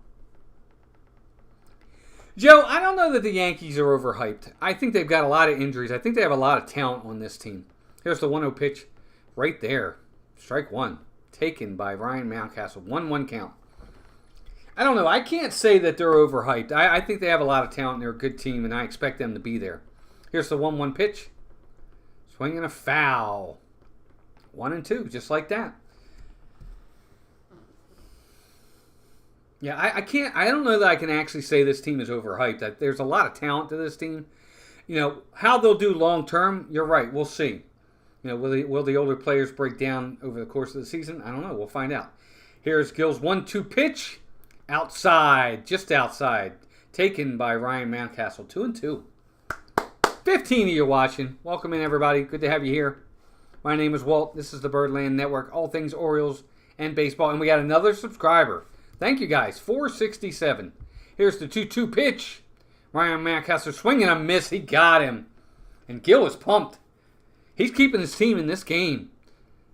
Joe, I don't know that the Yankees are overhyped. I think they've got a lot of injuries. I think they have a lot of talent on this team. Here's the 1-0 pitch. Right there. Strike 1. Taken by Ryan Mountcastle. 1-1 count. I don't know. I can't say that they're overhyped. I think they have a lot of talent. They're a good team, and I expect them to be there. Here's the 1-1 pitch. Swinging a foul. 1-2, just like that. Yeah, I don't know that I can actually say this team is overhyped. There's a lot of talent to this team. How they'll do long term, you're right. We'll see. Will the older players break down over the course of the season? I don't know. We'll find out. Here's Gill's 1-2 pitch. Outside. Just outside. Taken by Ryan Mountcastle. 2-2. 15 of you watching. Welcome in, everybody. Good to have you here. My name is Walt. This is the Birdland Network. All things Orioles and baseball. And we got another subscriber. Thank you, guys. 467. Here's the 2-2 pitch. Ryan Mountcastle swinging a miss. He got him. And Gill is pumped. He's keeping his team in this game.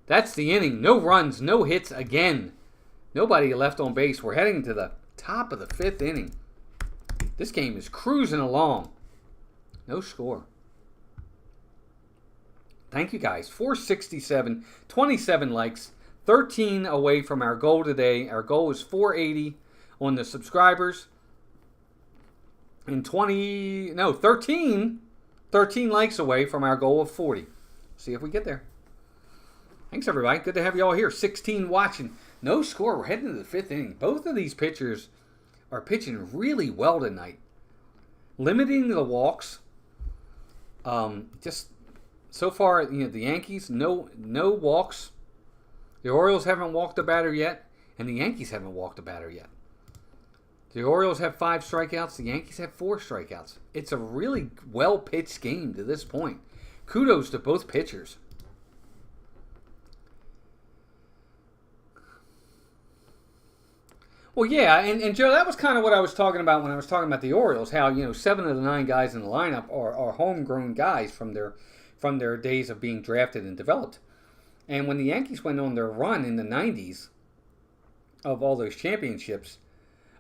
That's the inning. No runs, no hits again. Nobody left on base. We're heading to the top of the 5th inning. This game is cruising along. No score. Thank you, guys. 467, 27 likes, 13 away from our goal today. Our goal is 480 on the subscribers. And 13 13 likes away from our goal of 40. See if we get there. Thanks, everybody. Good to have you all here. 16 watching. No score. We're heading to the 5th inning. Both of these pitchers are pitching really well tonight. Limiting the walks. Just so far, the Yankees, no walks. The Orioles haven't walked a batter yet, and the Yankees haven't walked a batter yet. The Orioles have 5 strikeouts. The Yankees have 4 strikeouts. It's a really well-pitched game to this point. Kudos to both pitchers. Well, yeah, and Joe, that was kind of what I was talking about when I was talking about the Orioles. How 7 of the 9 guys in the lineup are homegrown guys from their days of being drafted and developed. And when the Yankees went on their run in the '90s of all those championships,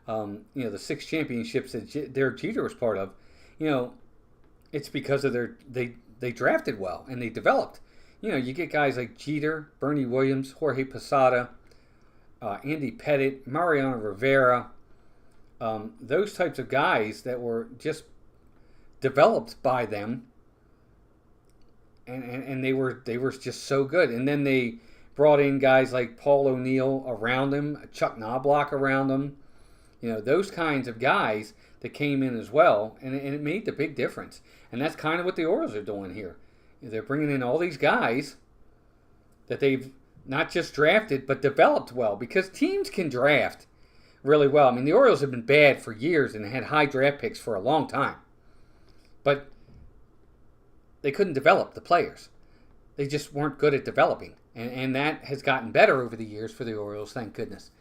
the 6 championships that Derek Jeter was part of, it's because of they drafted well and they developed. You get guys like Jeter, Bernie Williams, Jorge Posada, Andy Pettitte, Mariano Rivera, those types of guys that were just developed by them, and they were just so good. And then they brought in guys like Paul O'Neill around him, Chuck Knobloch around him, those kinds of guys that came in as well, and it made the big difference. And that's kind of what the Orioles are doing here. They're bringing in all these guys that they've not just drafted, but developed well, because teams can draft really well. I mean, the Orioles have been bad for years and had high draft picks for a long time. But they couldn't develop the players. They just weren't good at developing. And that has gotten better over the years for the Orioles, thank goodness.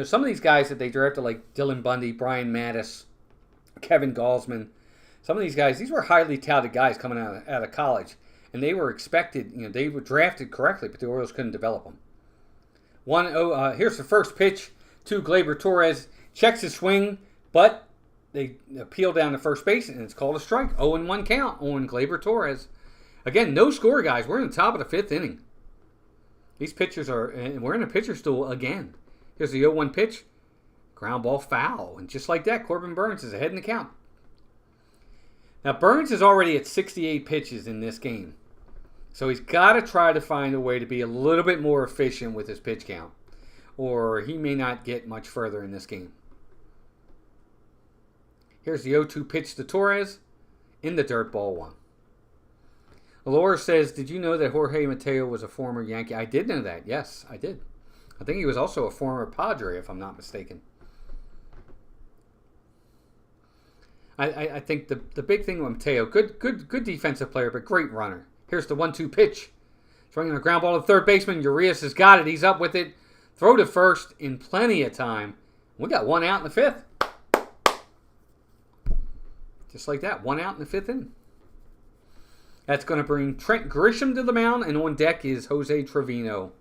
Some of these guys that they drafted, like Dylan Bundy, Brian Mattis, Kevin Gausman, some of these guys, these were highly touted guys coming out of college. And they were expected, they were drafted correctly, but the Orioles couldn't develop them. Here's the first pitch to Gleyber Torres. Checks his swing, but they peel down to first base, and it's called a strike. 0-1 count on Gleyber Torres. Again, no score, guys. We're in the top of the 5th inning. These pitchers and we're in a pitcher's duel again. Here's the 0-1 pitch. Ground ball foul. And just like that, Corbin Burnes is ahead in the count. Now, Burnes is already at 68 pitches in this game. So he's got to try to find a way to be a little bit more efficient with his pitch count, or he may not get much further in this game. Here's the 0-2 pitch to Torres in the dirt, ball 1. Laura says, did you know that Jorge Mateo was a former Yankee? I did know that. Yes, I did. I think he was also a former Padre, if I'm not mistaken. I think the big thing with Mateo, good defensive player, but great runner. Here's the 1-2 pitch. Swinging a ground ball to third baseman. Urias has got it. He's up with it. Throw to first in plenty of time. We got 1 out in the 5th. Just like that, 1 out in the 5th inning. That's going to bring Trent Grisham to the mound, and on deck is Jose Trevino.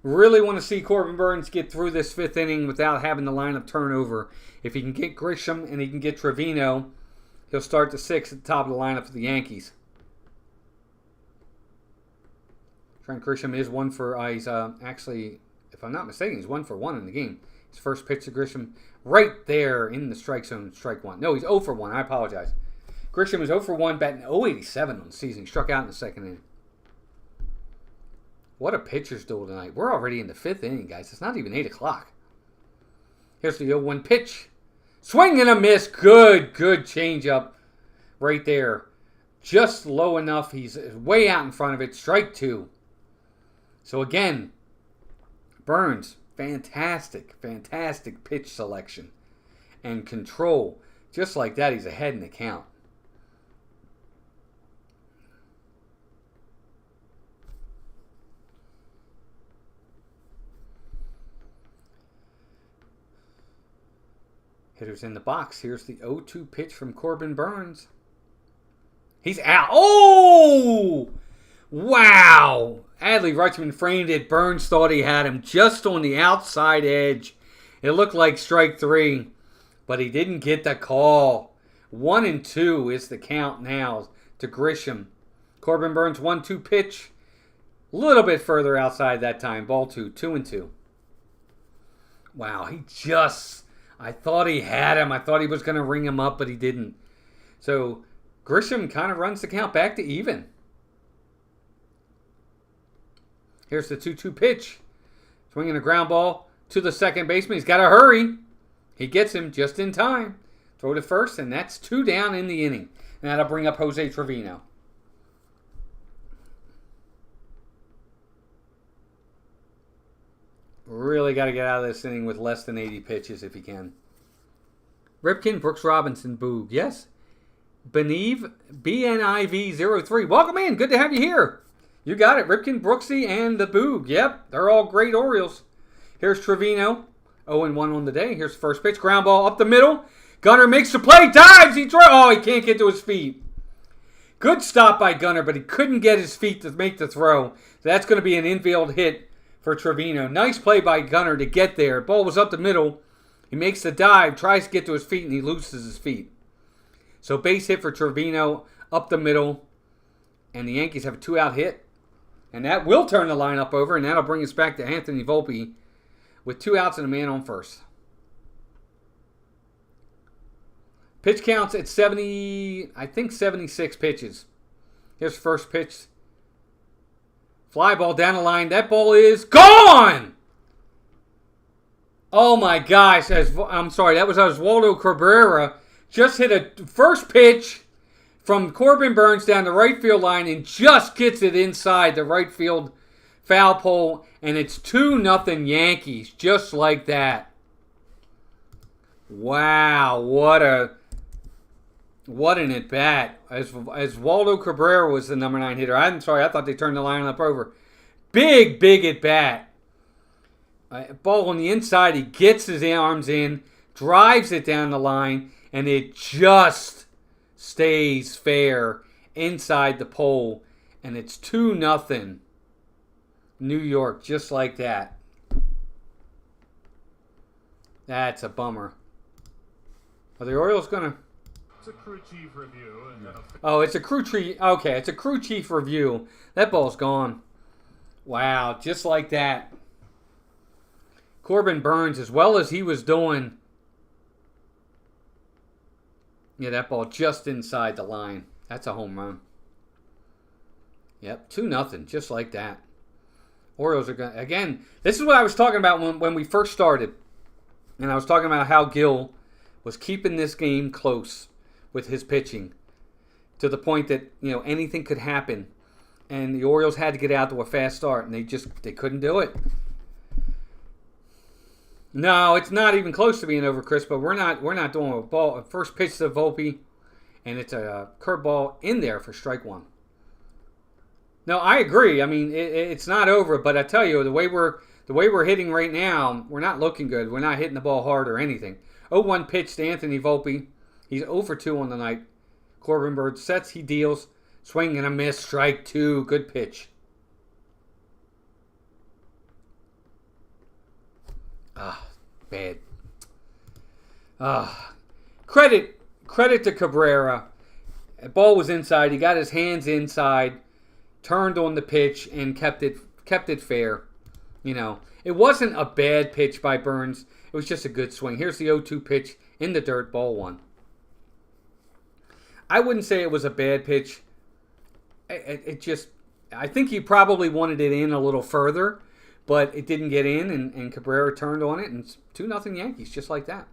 Really want to see Corbin Burnes get through this 5th inning without having the lineup turnover. If he can get Grisham and he can get Trevino, he'll start the 6th at the top of the lineup for the Yankees. Trent Grisham is one for, he's actually, if I'm not mistaken, he's 1 for 1 in the game. His first pitch to Grisham right there in the strike zone, strike 1. No, he's 0 for 1. I apologize. Grisham is 0 for 1, batting .087 on the season. He struck out in the 2nd inning. What a pitcher's duel tonight. We're already in the 5th inning, guys. It's not even 8 o'clock. Here's the 0-1 pitch. Swing and a miss. Good changeup right there. Just low enough. He's way out in front of it. Strike 2. So again, Burnes, fantastic pitch selection and control. Just like that, he's ahead in the count. Hitters in the box. Here's the 0-2 pitch from Corbin Burnes. He's out. Oh! Wow! Adley Rutschman framed it. Burnes thought he had him just on the outside edge. It looked like strike 3, but he didn't get the call. 1-2 is the count now to Grisham. Corbin Burnes 1-2 pitch. A little bit further outside that time. Ball 2. 2-2. Wow, I thought he had him. I thought he was going to ring him up, but he didn't. So Grisham kind of runs the count back to even. Here's the 2-2 pitch. Swinging a ground ball to the second baseman. He's got to hurry. He gets him just in time. Throw to first, and that's 2 down in the inning. And that'll bring up Jose Trevino. Really got to get out of this inning with less than 80 pitches if he can. Ripken, Brooks Robinson, Boog. Yes. Beniv, BNIV03. Welcome in. Good to have you here. You got it. Ripken, Brooksy, and the Boog. Yep. They're all great Orioles. Here's Trevino. 0-1 on the day. Here's the first pitch. Ground ball up the middle. Gunnar makes the play. Dives. He throws. Oh, he can't get to his feet. Good stop by Gunnar, but he couldn't get his feet to make the throw. So that's going to be an infield hit for Trevino. Nice play by Gunnar to get there. Ball was up the middle. He makes the dive, tries to get to his feet, and he loses his feet. So base hit for Trevino up the middle. And the Yankees have a 2-out hit. And that will turn the lineup over, and that'll bring us back to Anthony Volpe with 2 outs and a man on first. Pitch counts at 76 pitches. Here's the first pitch. Fly ball down the line. That ball is gone! Oh my gosh. I'm sorry. That was Oswaldo Cabrera. Just hit a first pitch from Corbin Burns down the right field line and just gets it inside the right field foul pole. And it's 2-0 Yankees. Just like that. Wow. What an at-bat. As Waldo Cabrera was the number 9 hitter. I'm sorry, I thought they turned the lineup over. Big at-bat. Ball on the inside. He gets his arms in, drives it down the line, and it just stays fair inside the pole. And it's 2-0 New York, just like that. That's a bummer. Are the Orioles going to...
It's a crew chief review.
Oh, it's a crew chief. Okay, it's a crew chief review. That ball's gone. Wow, just like that. Corbin Burns, as well as he was doing. Yeah, that ball just inside the line. That's a home run. Yep, 2-0, just like that. Orioles are going to... Again, this is what I was talking about when we first started. And I was talking about how Gil was keeping this game close with his pitching, to the point that, you know, anything could happen, and the Orioles had to get out to a fast start, and they couldn't do it. No, it's not even close to being over, Chris. But we're not doing a ball. First pitch to Volpe, and it's a curveball in there for strike 1. No, I agree. I mean, it's not over, but I tell you, the way we're hitting right now, we're not looking good. We're not hitting the ball hard or anything. 0-1 pitch to Anthony Volpe. He's 0 for 2 on the night. Corbin Burns sets, he deals. Swing and a miss, strike 2. Good pitch. Bad. Credit to Cabrera. The ball was inside. He got his hands inside, turned on the pitch, and kept it fair. You know, it wasn't a bad pitch by Burns. It was just a good swing. Here's the 0-2 pitch in the dirt, ball 1. I wouldn't say it was a bad pitch. I think he probably wanted it in a little further, but it didn't get in, and Cabrera turned on it, and it's 2-0 Yankees, just like that.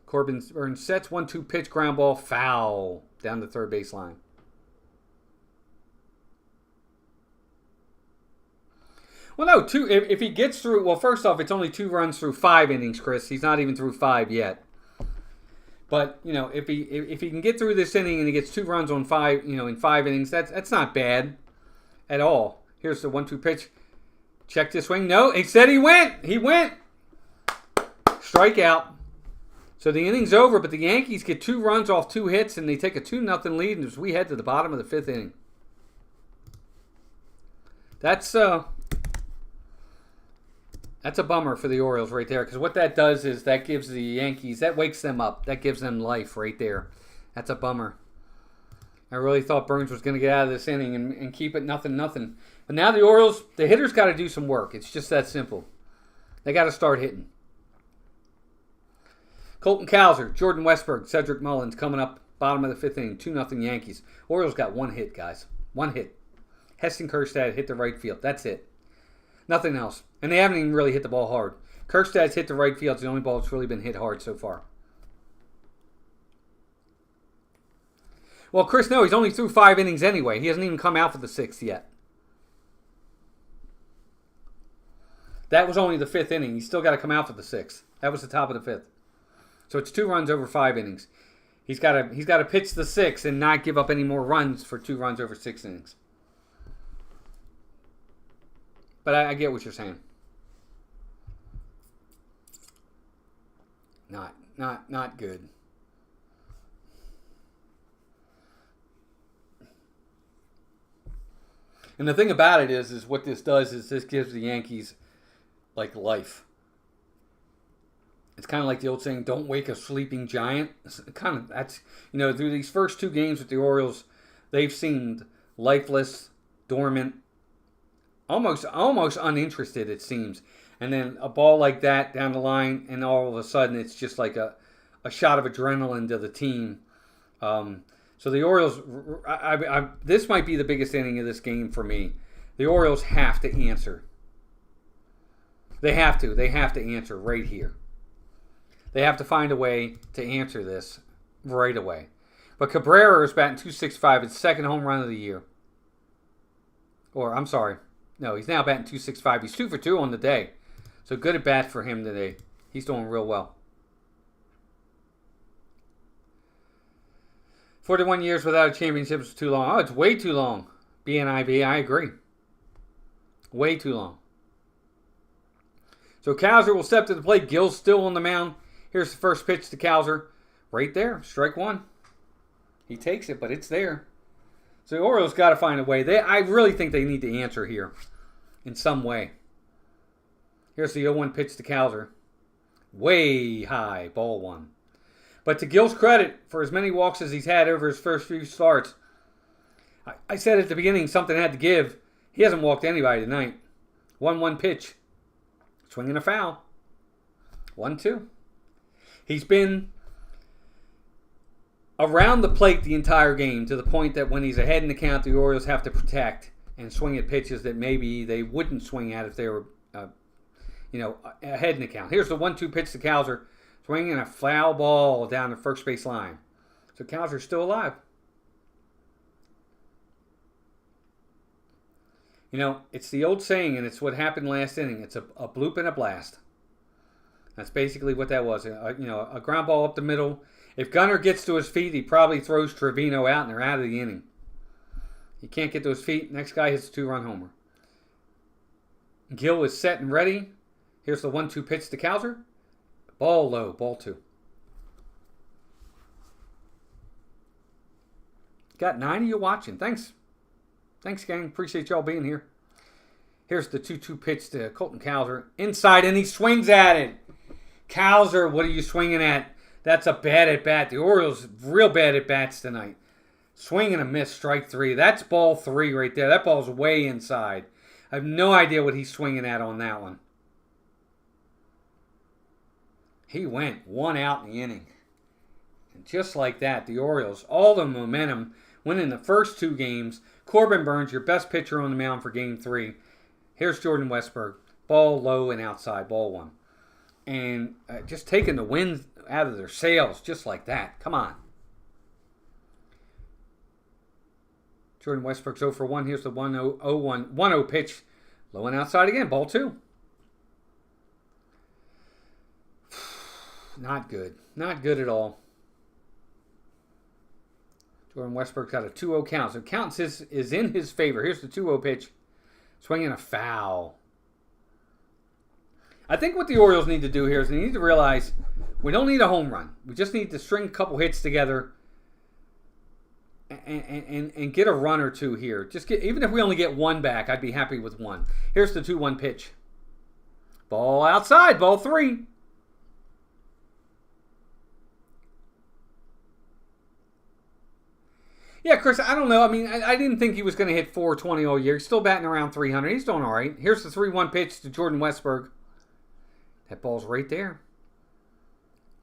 Corbin Burns sets, 1-2 pitch, ground ball, foul down the third base line. Well, no, if he gets through, well, first off, it's only 2 runs through 5 innings, Chris. He's not even through 5 yet. But, you know, if he can get through this inning and he gets 2 runs on 5, you know, in 5 innings, that's not bad at all. Here's the 1-2 pitch. Check this swing. No, he said he went. He went. Strikeout. So the inning's over, but the Yankees get 2 runs off 2 hits, and they take a 2-0 lead as we head to the bottom of the 5th inning. That's a bummer for the Orioles right there, because what that does is that gives the Yankees, that wakes them up. That gives them life right there. That's a bummer. I really thought Burns was going to get out of this inning and keep it 0-0. But now the Orioles, the hitters got to do some work. It's just that simple. They got to start hitting. Colton Cowser, Jordan Westburg, Cedric Mullins coming up. Bottom of the fifth inning. 2-0 Yankees. Orioles got one hit, guys. One hit. Heston Kjerstad hit the right field. That's it. Nothing else. And they haven't even really hit the ball hard. Kjerstad's hit the right field. It's the only ball that's really been hit hard so far. Well, Chris, no, he's only through 5 innings anyway. He hasn't even come out for the 6th yet. That was only the 5th inning. He's still got to come out for the 6th. That was the top of the 5th. So it's 2 runs over 5 innings. He's got to pitch the 6th and not give up any more runs for 2 runs over 6 innings. But I get what you're saying. Not good. And the thing about it is what this does is this gives the Yankees like life. It's kind of like the old saying, "Don't wake a sleeping giant." It's kind of that's through these first 2 games with the Orioles, they've seemed lifeless, dormant, almost uninterested. It seems, and then a ball like that down the line, and all of a sudden it's just like a shot of adrenaline to the team. So the Orioles, this might be the biggest inning of this game for me. The Orioles have to answer. They have to answer right here. They have to find a way to answer this right away. But Cabrera is batting .265, his 2nd home run of the year. Or, I'm sorry. No, he's now batting .265. He's 2 for 2 on the day. So good at bat for him today. He's doing real well. 41 years without a championship is too long. Oh, it's way too long. BNIB, I agree. Way too long. So Cowser will step to the plate. Gill's still on the mound. Here's the first pitch to Cowser. Right there. Strike 1. He takes it, but it's there. So the Orioles got to find a way. I really think they need to answer here in some way. Here's the 0-1 pitch to Cowser. Way high. Ball 1. But to Gill's credit, for as many walks as he's had over his first few starts, I said at the beginning something had to give. He hasn't walked anybody tonight. 1-1 pitch. Swinging a foul. 1-2. He's been around the plate the entire game to the point that when he's ahead in the count, the Orioles have to protect and swing at pitches that maybe they wouldn't swing at if they were, ahead in the count. Here's the 1-2 pitch to Cowser. Swinging a foul ball down the first base line. So Cowser's still alive. It's the old saying, and it's what happened last inning. It's a bloop and a blast. That's basically what that was. A ground ball up the middle. If Gunnar gets to his feet, he probably throws Trevino out, and they're out of the inning. He can't get to his feet. Next guy hits a 2-run homer. Gill is set and ready. Here's the 1-2 pitch to Cowser. Ball low, ball 2. Got 9 of you watching. Thanks. Thanks, gang. Appreciate y'all being here. Here's the 2-2 pitch to Colton Cowser. Inside, and he swings at it. Cowser, what are you swinging at? That's a bad at-bat. The Orioles, real bad at-bats tonight. Swing and a miss, strike 3. That's ball 3 right there. That ball's way inside. I have no idea what he's swinging at on that one. He went 1 out in the inning. And just like that, the Orioles, all the momentum, winning the first 2 games. Corbin Burns, your best pitcher on the mound for Game 3. Here's Jordan Westburg. Ball low and outside, ball 1. And just taking the wind out of their sails just like that. Come on. Jordan Westbrook's 0 for 1. Here's the 1-0 pitch. Low and outside again. Ball 2. Not good. Not good at all. Jordan Westbrook's got a 2-0 count. So counts is in his favor. Here's the 2-0 pitch. Swinging a foul. I think what the Orioles need to do here is they need to realize we don't need a home run. We just need to string a couple hits together and get a run or 2 here. Even if we only get 1 back, I'd be happy with 1. Here's the 2-1 pitch. Ball outside, ball 3. Yeah, Chris, I don't know. I mean, I didn't think he was going to hit 420 all year. He's still batting around 300. He's doing all right. Here's the 3-1 pitch to Jordan Westburg. That ball's right there.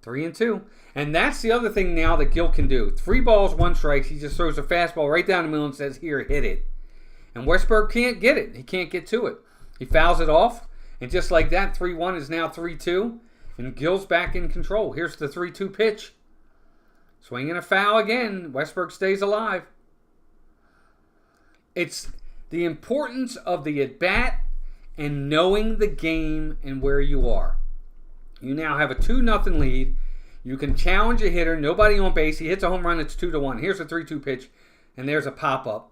3-2. And that's the other thing now that Gil can do. 3 balls, 1 strike. He just throws a fastball right down the middle and says, here, hit it. And Westberg can't get it. He can't get to it. He fouls it off. And just like that, 3-1 is now 3-2. And Gil's back in control. Here's the 3-2 pitch. Swinging a foul again. Westberg stays alive. It's the importance of the at-bat and knowing the game and where you are. You now have a 2-0 lead. You can challenge a hitter. Nobody on base. He hits a home run. It's 2-1. Here's a 3-2 pitch. And there's a pop-up.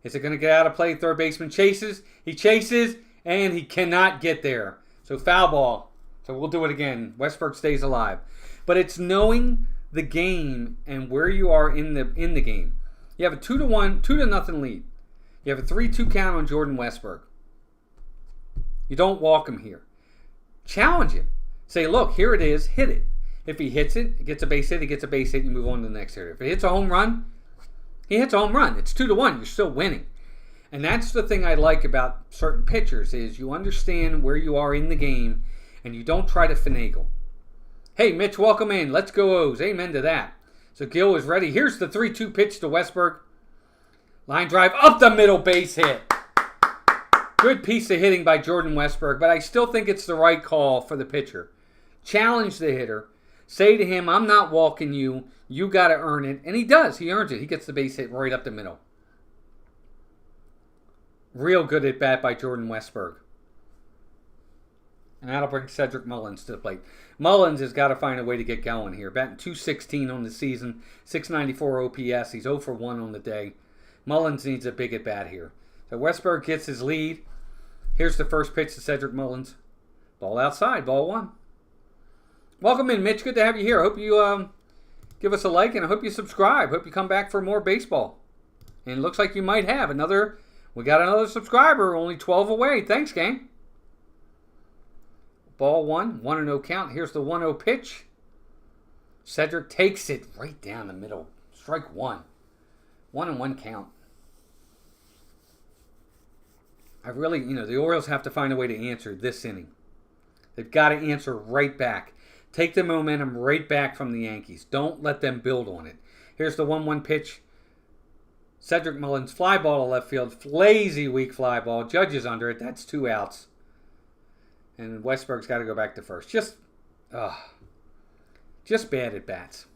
Is it going to get out of play? Third baseman chases. He chases. And he cannot get there. So foul ball. So we'll do it again. Westberg stays alive. But it's knowing the game and where you are in the game. You have a 2-0 lead. You have a 3-2 count on Jordan Westberg. You don't walk him here. Challenge him. Say, look, here it is. Hit it. If he hits it, he gets a base hit. He gets a base hit. You move on to the next hitter. If he hits a home run, he hits a home run. It's 2-1. You're still winning. And that's the thing I like about certain pitchers is you understand where you are in the game and you don't try to finagle. Hey, Mitch, welcome in. Let's go O's. Amen to that. So Gil is ready. Here's the 3-2 pitch to Westberg. Line drive up the middle, base hit. Good piece of hitting by Jordan Westberg, but I still think it's the right call for the pitcher. Challenge the hitter. Say to him, I'm not walking you. You got to earn it. And he does. He earns it. He gets the base hit right up the middle. Real good at bat by Jordan Westberg. And that'll bring Cedric Mullins to the plate. Mullins has got to find a way to get going here. Batting .216 on the season. .694 OPS. He's 0 for 1 on the day. Mullins needs a big at bat here. So Westberg gets his lead. Here's the first pitch to Cedric Mullins. Ball outside. Ball 1. Welcome in, Mitch. Good to have you here. I hope you give us a like and I hope you subscribe. Hope you come back for more baseball. And it looks like you might have we got another subscriber. Only 12 away. Thanks, gang. Ball 1. 1-0 count. Here's the 1-0 pitch. Cedric takes it right down the middle. Strike 1. 1-1 count. I really, the Orioles have to find a way to answer this inning. They've got to answer right back. Take the momentum right back from the Yankees. Don't let them build on it. Here's the 1-1 pitch. Cedric Mullins, fly ball to left field. Lazy, weak fly ball. Judge is under it. That's 2 outs. And Westberg's got to go back to first. Just bad at bats.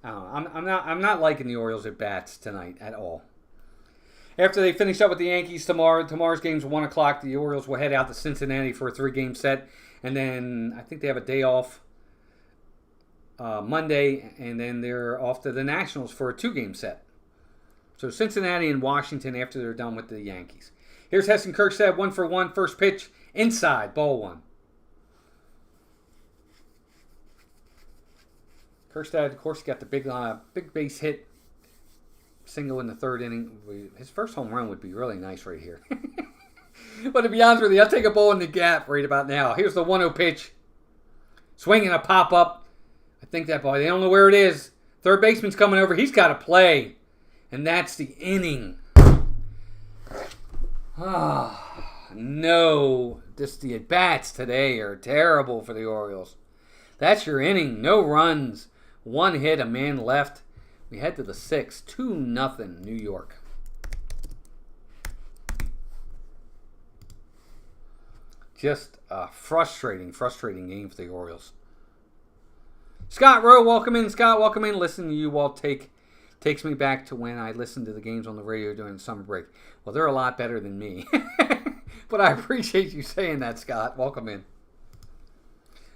I don't know. I'm not liking the Orioles at bats tonight at all. After they finish up with the Yankees tomorrow's game's 1 o'clock. The Orioles will head out to Cincinnati for a 3-game set. And then I think they have a day off Monday. And then they're off to the Nationals for a 2-game set. So Cincinnati and Washington after they're done with the Yankees. Here's Heston Kjerstad, 1 for 1. First pitch, inside, ball 1. Kjerstad, of course, got the big base hit. Single in the 3rd inning. His first home run would be really nice right here. But to be honest with you, I'll take a ball in the gap right about now. Here's the 1-0 pitch. Swinging a pop-up. I think that ball, they don't know where it is. Third baseman's coming over. He's got to play. And that's the inning. No. Just the at-bats today are terrible for the Orioles. That's your inning. No runs. 1 hit, a man left. We head to the 6th. 2-0 New York. Just a frustrating game for the Orioles. Scott Rowe, welcome in. Scott, welcome in. Listen to you all takes me back to when I listened to the games on the radio during the summer break. Well, they're a lot better than me. But I appreciate you saying that, Scott. Welcome in.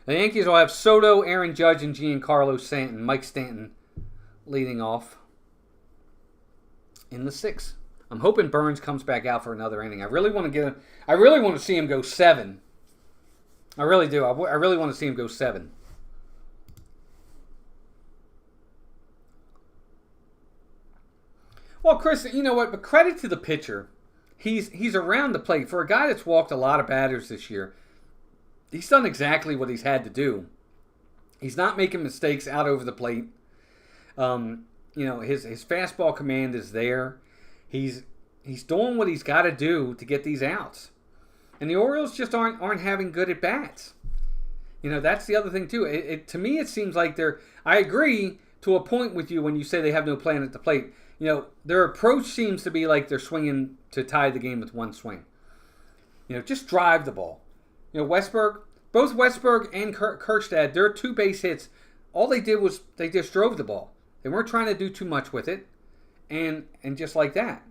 The Yankees will have Soto, Aaron Judge, and Giancarlo Stanton. Mike Stanton leading off in the 6th. I'm hoping Burns comes back out for another inning. I really want to see him go 7. I really do. I really want to see him go 7. Well, Chris, you know what? But credit to the pitcher. He's around the plate. For a guy that's walked a lot of batters this year, he's done exactly what he's had to do. He's not making mistakes out over the plate. His fastball command is there. He's doing what he's got to do to get these outs. And the Orioles just aren't having good at bats. That's the other thing too. To me, it seems like I agree to a point with you when you say they have no plan at the plate. Their approach seems to be like they're swinging to tie the game with one swing. Just drive the ball. Both Westberg and Kirkstad, their 2 base hits, all they did was they just drove the ball. They weren't trying to do too much with it, and just like that.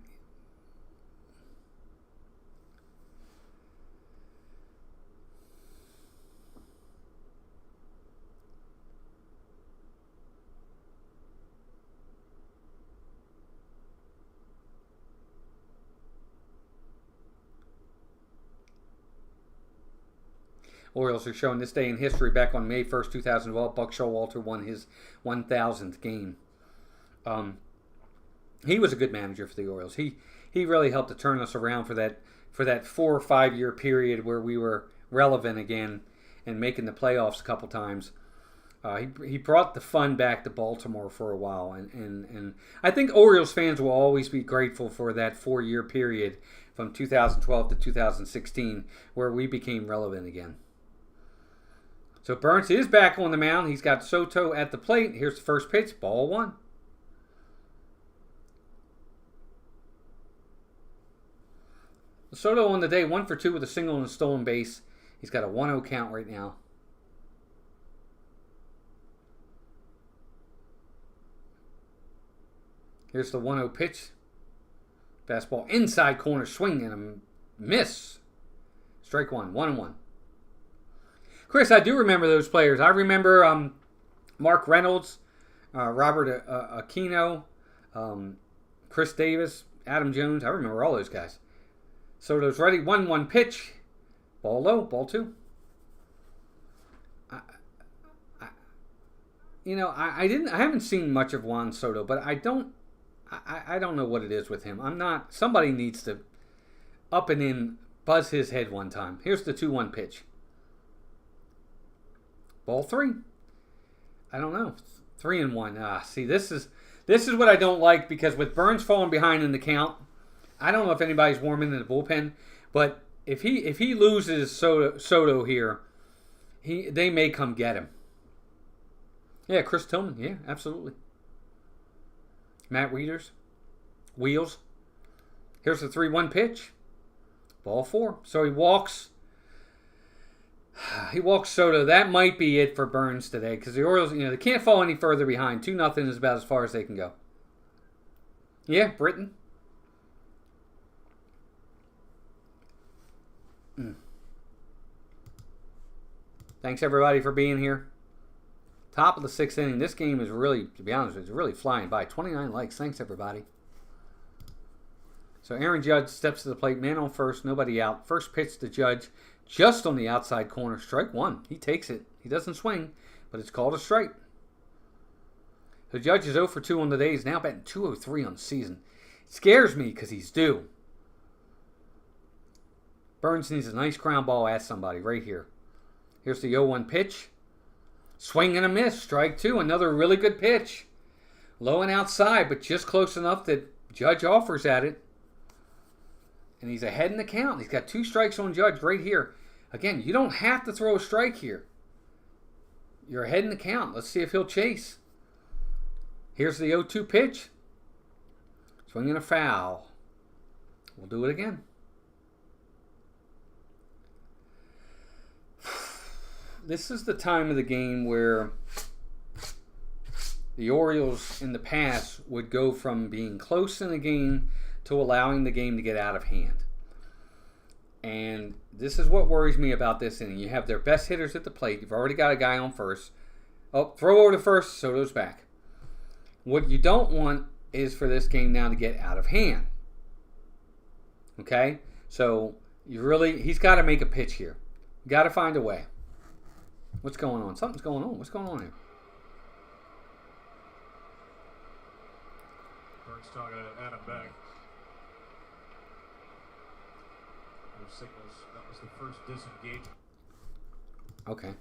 Orioles are showing this day in history. Back on May 1st, 2012, Buck Showalter won his 1,000th game. He was a good manager for the Orioles. He really helped to turn us around for that 4 or 5 year period where we were relevant again and making the playoffs a couple times. He brought the fun back to Baltimore for a while, and I think Orioles fans will always be grateful for that 4 year period from 2012 to 2016 where we became relevant again. So Burns is back on the mound. He's got Soto at the plate. Here's the first pitch, ball 1. Soto on the day, 1 for 2 with a single and a stolen base. He's got a 1-0 count right now. Here's the 1-0 pitch. Fastball inside corner, swing and a miss. Strike 1, 1-1. Chris, I do remember those players. I remember Mark Reynolds, Robert Aquino, Chris Davis, Adam Jones. I remember all those guys. Soto's ready. 1-1 pitch. Ball low. Ball 2. I haven't seen much of Juan Soto, but I don't know what it is with him. Somebody needs to up and in buzz his head one time. Here's the 2-1 pitch. Ball 3. I don't know. 3-1. See, this is what I don't like, because with Burns falling behind in the count, I don't know if anybody's warming in the bullpen, but if he loses Soto here, they may come get him. Yeah, Chris Tillman. Yeah, absolutely. Matt Wheels. Here's the 3-1 pitch. Ball 4. So he walks Soto. That might be it for Burns today, because the Orioles, they can't fall any further behind. 2-0 is about as far as they can go. Yeah, Britton. Thanks everybody for being here. Top of the 6th inning. This game is really, to be honest, it's really flying by. 29 likes. Thanks everybody. So Aaron Judge steps to the plate. Man on first. Nobody out. First pitch to Judge. Just on the outside corner. Strike 1. He takes it. He doesn't swing, but it's called a strike. The Judge is 0 for 2 on the day. He's now batting .203 on the season. It scares me because he's due. Burns needs a nice ground ball at somebody right here. Here's the 0-1 pitch. Swing and a miss. Strike 2. Another really good pitch. Low and outside, but just close enough that Judge offers at it. And he's ahead in the count. He's got 2 strikes on Judge right here. Again, you don't have to throw a strike here. You're ahead in the count. Let's see if he'll chase. Here's the 0-2 pitch. Swing and a foul. We'll do it again. This is the time of the game where the Orioles in the past would go from being close in the game to allowing the game to get out of hand. And this is what worries me about this inning. You have their best hitters at the plate. You've already got a guy on first. Oh, throw over to first, Soto's back. What you don't want is for this game now to get out of hand. Okay? So he's got to make a pitch here. You got to find a way. What's going on? Something's going on. What's going on here?
Burns talking to Adam Beck. Those signals. That was the first disengagement.
Okay.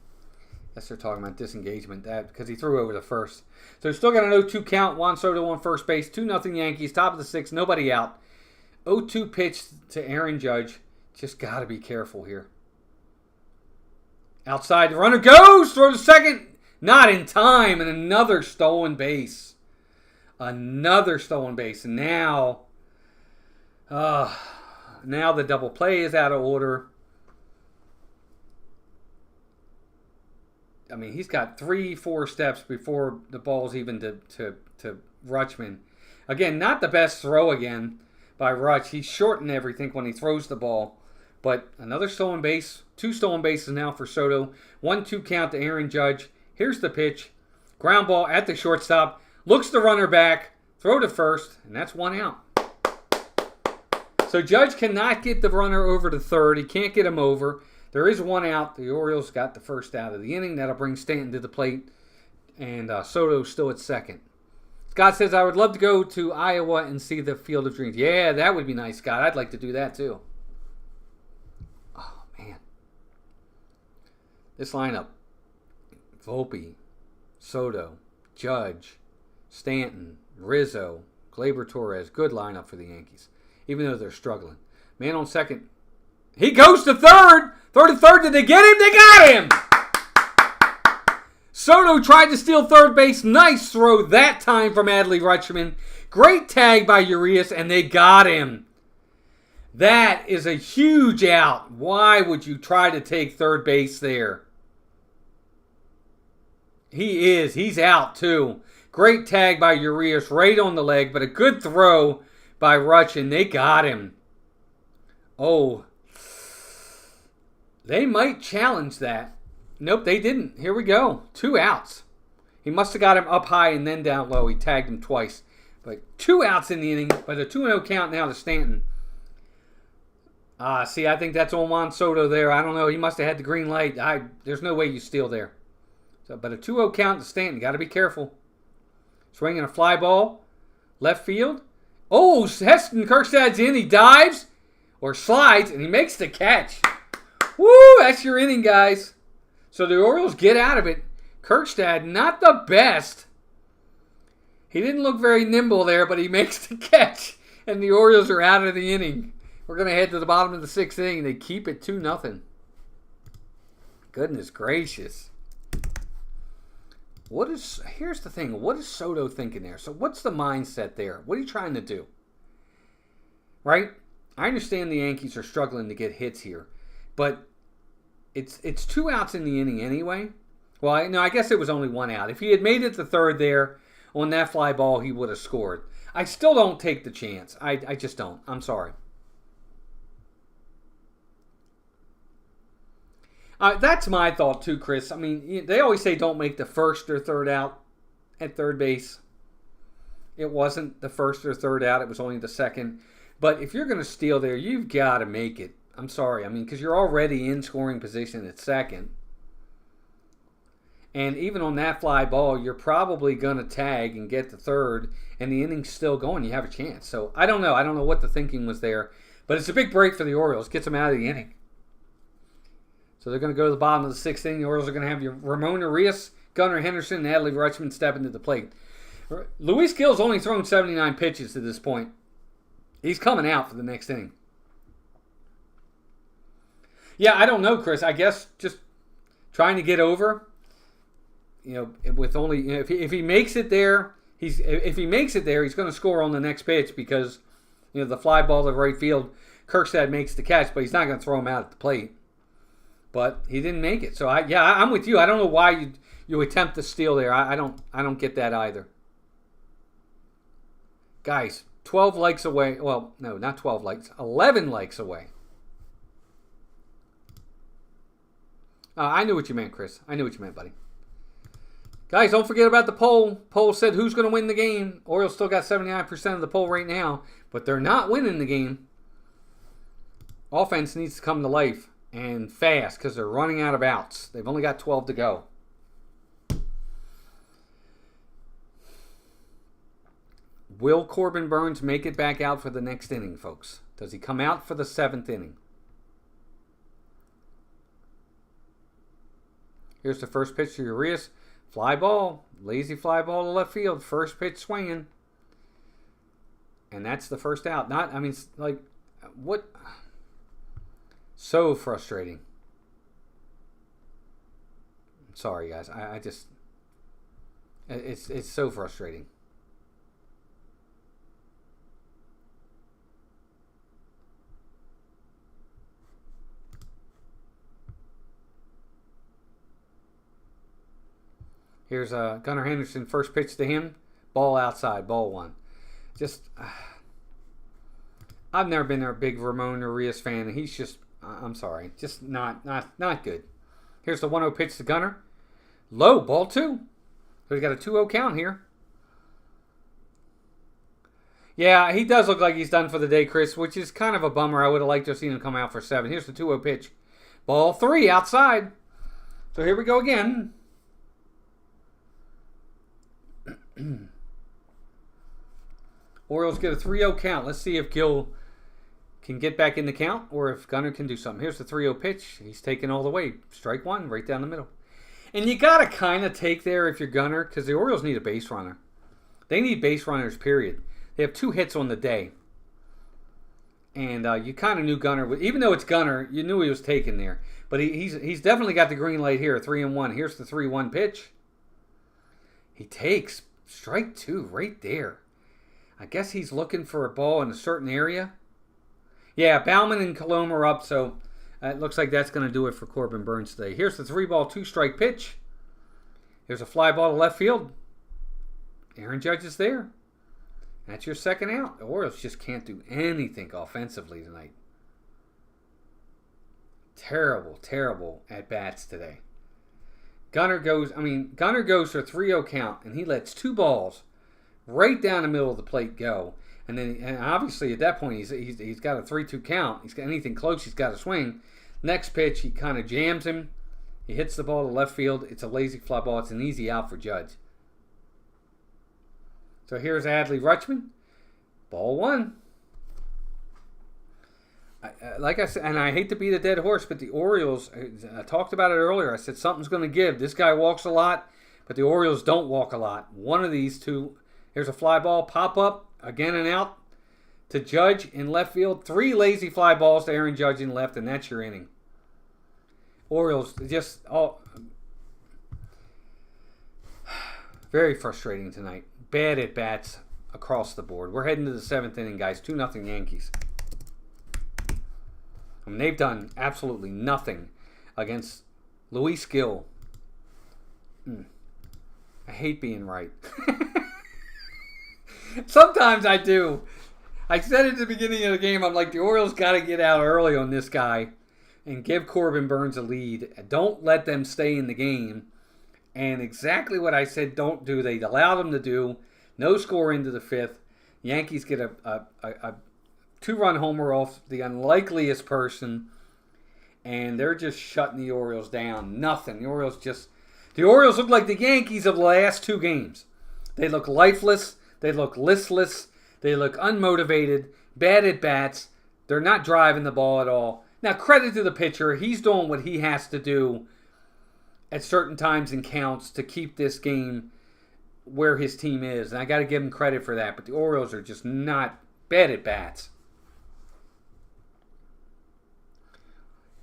Guess they're talking about disengagement. That because he threw over the first. So he's still got an 0-2 count. Juan Soto on first base. 2-0 Yankees. Top of the 6th. Nobody out. 0-2 pitch to Aaron Judge. Just got to be careful here. Outside, the runner goes, throw to second. Not in time, and another stolen base. Another stolen base. And now the double play is out of order. I mean, he's got 3-4 steps before the ball's even to Rutschman. Again, not the best throw again by Rutsch. He's shortened everything when he throws the ball. But another stolen base. 2 stolen bases now for Soto. 1-2 count to Aaron Judge. Here's the pitch. Ground ball at the shortstop. Looks the runner back. Throw to first. And that's 1 out. So Judge cannot get the runner over to third. He can't get him over. There is 1 out. The Orioles got the first out of the inning. That'll bring Stanton to the plate. And Soto's still at second. Scott says, I would love to go to Iowa and see the Field of Dreams. Yeah, that would be nice, Scott. I'd like to do that too. Oh, man. This lineup. Volpe, Soto, Judge, Stanton, Rizzo, Gleyber Torres. Good lineup for the Yankees, even though they're struggling. Man on second. He goes to third. Throw to third. Did they get him? They got him. Soto tried to steal third base. Nice throw that time from Adley Rutschman. Great tag by Urias, and they got him. That is a huge out. Why would you try to take third base there? He is. He's out, too. Great tag by Urias right on the leg, but a good throw by Rutschman. They got him. Oh. They might challenge that. Nope, they didn't. Here we go. 2 outs. He must have got him up high and then down low. He tagged him twice. But 2 outs in the inning, but a 2-0 count now to Stanton. See, I think that's on Juan Soto there. I don't know. He must have had the green light. There's no way you steal there. But a 2-0 count to Stanton. Got to be careful. Swinging a fly ball. Left field. Oh, Heston Kjerstad's in. He dives or slides, and he makes the catch. Woo, that's your inning, guys. So the Orioles get out of it. Kjerstad, not the best. He didn't look very nimble there, but he makes the catch. And the Orioles are out of the inning. We're going to head to the bottom of the 6th inning. They keep it 2-0. Goodness gracious. Here's the thing. What is Soto thinking there? So what's the mindset there? What are you trying to do? Right? I understand the Yankees are struggling to get hits here. But it's 2 outs in the inning anyway. Well, I guess it was only 1 out. If he had made it to third there on that fly ball, he would have scored. I still don't take the chance. I just don't. I'm sorry. That's my thought too, Chris. I mean, they always say don't make the first or third out at third base. It wasn't the first or third out. It was only the second. But if you're going to steal there, you've got to make it. I'm sorry. I mean, because you're already in scoring position at second. And even on that fly ball, you're probably going to tag and get to third, and the inning's still going. You have a chance. So I don't know. I don't know what the thinking was there. But it's a big break for the Orioles. Gets them out of the inning. So they're going to go to the bottom of the 6th inning. The Orioles are going to have your Ramon Urias, Gunnar Henderson, and Adley Rutschman stepping to the plate. Luis Gil's only thrown 79 pitches to this point. He's coming out for the next inning. Yeah, I don't know, Chris. I guess just trying to get over. With only if he makes it there, he's going to score on the next pitch because the fly ball to right field, Kjerstad makes the catch, but he's not going to throw him out at the plate. But he didn't make it. So I'm with you. I don't know why you attempt to steal there. I don't get that either. Guys, 12 likes away. Well, no, not 12 likes. 11 likes away. I knew what you meant, Chris. I knew what you meant, buddy. Guys, don't forget about the poll. Poll said who's going to win the game. Orioles still got 79% of the poll right now, but they're not winning the game. Offense needs to come to life and fast because they're running out of outs. They've only got 12 to go. Will Corbin Burnes make it back out for the next inning, folks? Does he come out for the 7th inning? Here's the first pitch to Urias. Fly ball. Lazy fly ball to left field. First pitch swinging. And that's the first out. What? So frustrating. Sorry, guys. I just... It's so frustrating. Here's Gunnar Henderson, first pitch to him. Ball outside, ball one. Just, I've never been a big Ramon Urias fan, and he's just, I'm sorry, just not good. Here's the 1-0 pitch to Gunnar. Low, ball two. So he's got a 2-0 count here. Yeah, he does look like he's done for the day, Chris, which is kind of a bummer. I would have liked to have seen him come out for 7. Here's the 2-0 pitch. Ball 3, outside. So here we go again. Orioles get a 3-0 count. Let's see if Gill can get back in the count or if Gunnar can do something. Here's the 3-0 pitch. He's taken all the way. Strike one, right down the middle. And you got to kind of take there if you're Gunnar, because the Orioles need a base runner. They need base runners, period. They have 2 hits on the day. And you kind of knew Gunnar, even though it's Gunnar, you knew he was taken there. But he's definitely got the green light here, 3-1. Here's the 3-1 pitch. He takes strike 2 right there. I guess he's looking for a ball in a certain area. Yeah, Bauman and Colombo are up, so it looks like that's going to do it for Corbin Burnes today. Here's the 3-ball, 2-strike pitch. Here's a fly ball to left field. Aaron Judge is there. That's your second out. The Orioles just can't do anything offensively tonight. Terrible, terrible at-bats today. Gunnar goes for a 3-0 count, and he lets 2 balls right down the middle of the plate go. And obviously at that point he's got a 3-2 count. He's got anything close, he's got to swing. Next pitch, he kind of jams him. He hits the ball to left field. It's a lazy fly ball. It's an easy out for Judge. So here's Adley Rutschman. Ball 1. Like I said, and I hate to beat a dead horse, but the Orioles, I talked about it earlier. I said something's going to give. This guy walks a lot, but the Orioles don't walk a lot. One of these two. Here's a fly ball, pop up, again and out to Judge in left field. 3 lazy fly balls to Aaron Judge in left, and that's your inning. Orioles just very frustrating tonight. Bad at bats across the board. We're heading to the 7th inning, guys. 2-0 Yankees. I mean, they've done absolutely nothing against Luis Gil. I hate being right. Sometimes I do. I said at the beginning of the game, I'm like, the Orioles got to get out early on this guy and give Corbin Burnes a lead. Don't let them stay in the game. And exactly what I said don't do, they allowed them to do. No score into the 5th. Yankees get a 2-run homer off the unlikeliest person. And they're just shutting the Orioles down. Nothing. The Orioles look like the Yankees of the last 2 games. They look lifeless. They look listless. They look unmotivated. Bad at bats. They're not driving the ball at all. Now, credit to the pitcher. He's doing what he has to do at certain times and counts to keep this game where his team is. And I got to give him credit for that. But the Orioles are just not bad at bats.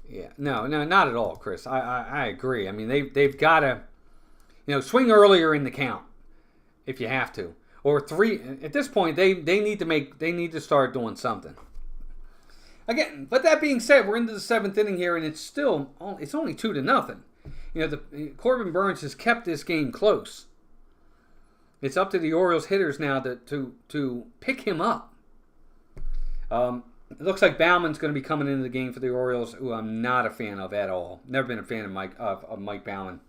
Yeah, no, not at all, Chris. I agree. I mean, they've got to, swing earlier in the count if you have to. Or 3 at this point, they need to start doing something. Again, but that being said, we're into the 7th inning here, and it's only 2-0. Corbin Burnes has kept this game close. It's up to the Orioles hitters now to pick him up. It looks like Bauman's going to be coming into the game for the Orioles, who I'm not a fan of at all. Never been a fan of Mike Bauman.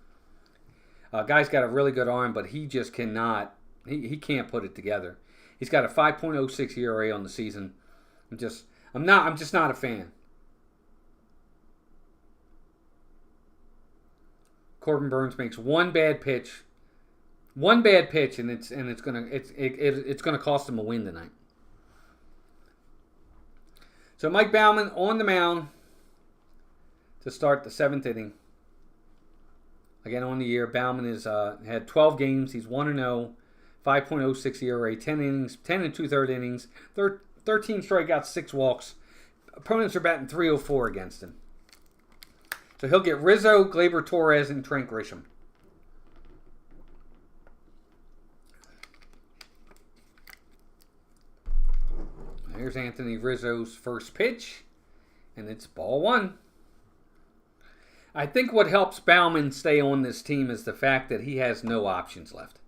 Guy's got a really good arm, but he just cannot. He can't put it together. He's got a 5.06 ERA on the season. I'm just not a fan. Corbin Burnes makes one bad pitch, and it's gonna cost him a win tonight. So Mike Bauman on the mound to start the 7th inning. Again on the year, Bauman has had 12 games. He's 1-0, 5.06 ERA, 10 innings, 10 and 2/3 innings, 13 strikeouts, 6 walks. Opponents are batting 304 against him. So he'll get Rizzo, Gleyber Torres, and Trent Grisham. Here's Anthony Rizzo's first pitch, and it's ball one. I think what helps Baumann stay on this team is the fact that he has no options left.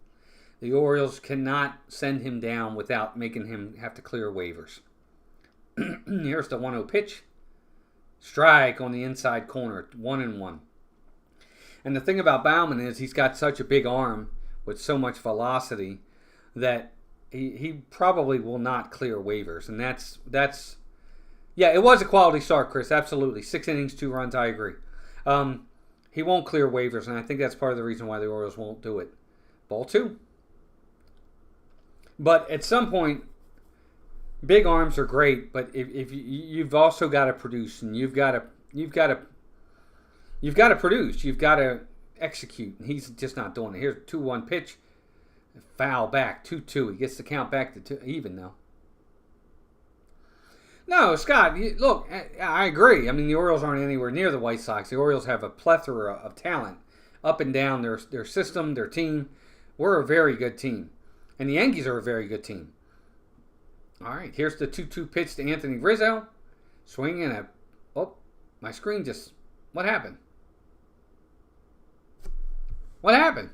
The Orioles cannot send him down without making him have to clear waivers. Here's the 1-0 pitch. Strike on the inside corner, 1-1. And the thing about Baumann is he's got such a big arm with so much velocity that he probably will not clear waivers. And that's yeah, it was a quality start, Chris. Absolutely. 6 innings, 2 runs. I agree. He won't clear waivers, and I think that's part of the reason why the Orioles won't do it. Ball 2. But at some point, big arms are great, but if you've also got to produce, and you've got to produce, you've got to execute, and he's just not doing it. Here's a 2-1 pitch, foul back, 2-2. He gets the count back to 2 even though. No, Scott, look, I agree. I mean, the Orioles aren't anywhere near the White Sox. The Orioles have a plethora of talent up and down their system, their team. We're a very good team. And the Yankees are a very good team. All right, here's the 2-2 pitch to Anthony Rizzo. Swinging at, oh, my screen just, what happened? What happened?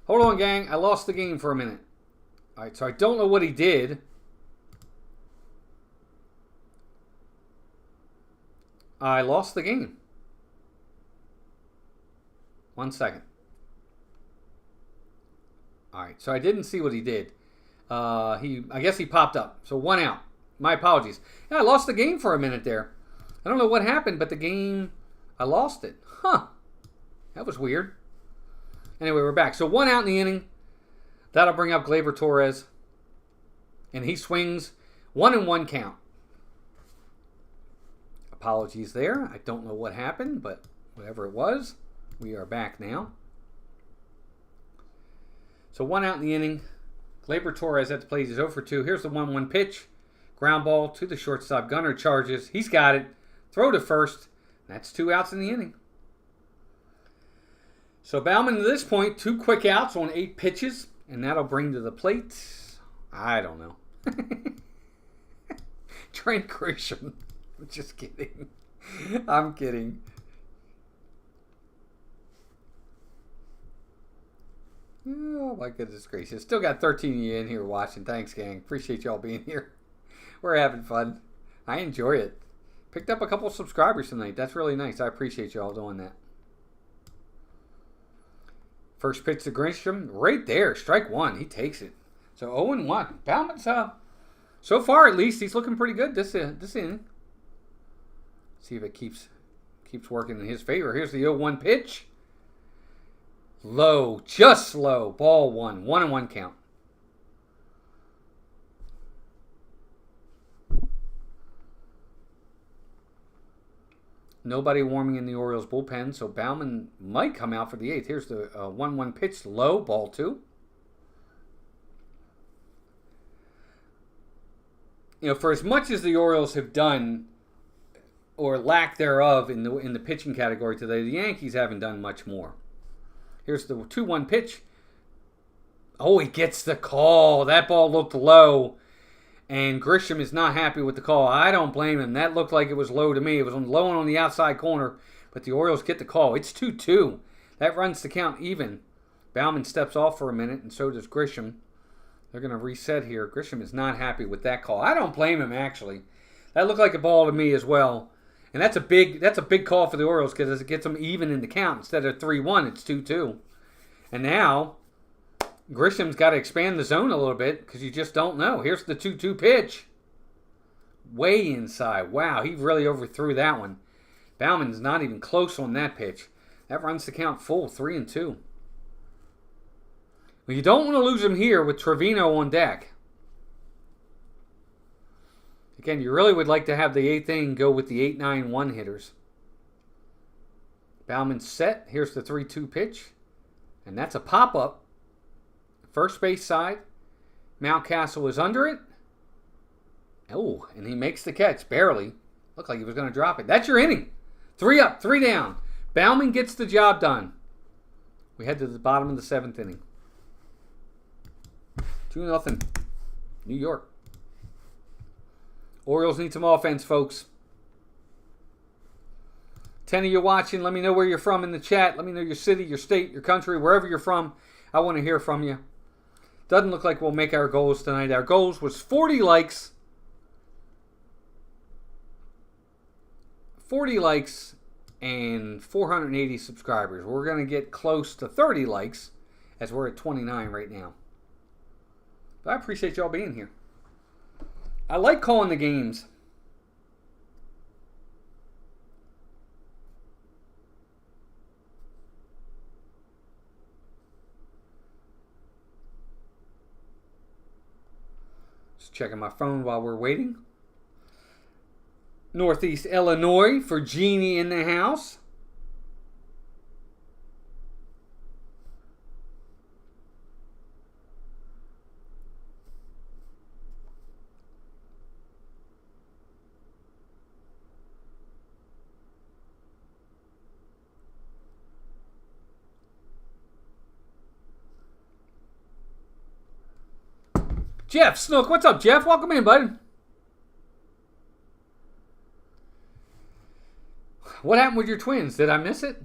Hold on, gang. I lost the game for a minute. All right, so I don't know what he did. I lost the game. 1 second. All right, so I didn't see what he did. I guess he popped up. So 1 out. My apologies. Yeah, I lost the game for a minute there. I don't know what happened, but the game, I lost it. Huh. That was weird. Anyway, we're back. So 1 out in the inning. That'll bring up Gleyber Torres. And he swings 1-1 count. Apologies there. I don't know what happened, but whatever it was, we are back now. So 1 out in the inning. Gleyber Torres at the plate. He's 0 for 2. Here's the 1-1 pitch. Ground ball to the shortstop. Gunnar charges. He's got it. Throw to first. That's 2 outs in the inning. So Baumann, to this point, 2 quick outs on 8 pitches. And that'll bring to the plate, I don't know. Trent Grisham. I'm just kidding. I'm kidding. Oh, my goodness gracious. Still got 13 of you in here watching. Thanks, gang. Appreciate y'all being here. We're having fun. I enjoy it. Picked up a couple subscribers tonight. That's really nice. I appreciate y'all doing that. First pitch to Grisham. Right there. Strike 1. He takes it. So 0-1. Baumann's, so far at least, he's looking pretty good this inning. See if it keeps working in his favor. Here's the 0-1 pitch. Low, just low. Ball 1. 1-1 count. Nobody warming in the Orioles bullpen, so Baumann might come out for the 8th. Here's the 1-1 pitch. Low, ball 2. You know, for as much as the Orioles have done, or lack thereof, in the pitching category today, the Yankees haven't done much more. Here's the 2-1 pitch. Oh, he gets the call. That ball looked low, and Grisham is not happy with the call. I don't blame him. That looked like it was low to me. It was low on the outside corner, but the Orioles get the call. It's 2-2. That runs the count even. Baumann steps off for a minute, and so does Grisham. They're going to reset here. Grisham is not happy with that call. I don't blame him, actually. That looked like a ball to me as well. And that's a big call for the Orioles because it gets them even in the count. Instead of 3-1, it's 2-2. And now, Grisham's got to expand the zone a little bit because you just don't know. Here's the 2-2 pitch. Way inside. Wow, he really overthrew that one. Baumann's not even close on that pitch. That runs the count full, 3-2. Well, you don't want to lose him here with Trevino on deck. Again, you really would like to have the 8th inning go with the 8-9-1 hitters. Baumann's set. Here's the 3-2 pitch. And that's a pop-up. First base side. Mountcastle is under it. Oh, and he makes the catch. Barely. Looked like he was going to drop it. That's your inning. 3 up, 3 down. Baumann gets the job done. We head to the bottom of the 7th inning. 2-0. New York. Orioles need some offense, folks. 10 of you watching, let me know where you're from in the chat. Let me know your city, your state, your country, wherever you're from. I want to hear from you. Doesn't look like we'll make our goals tonight. Our goals was 40 likes. 40 likes and 480 subscribers. We're going to get close to 30 likes as we're at 29 right now. But I appreciate y'all being here. I like calling the games. Just checking my phone while we're waiting. Northeast Illinois for Jeannie in the house. Jeff Snook, what's up, Jeff? Welcome in, bud. What happened with your Twins? Did I miss it?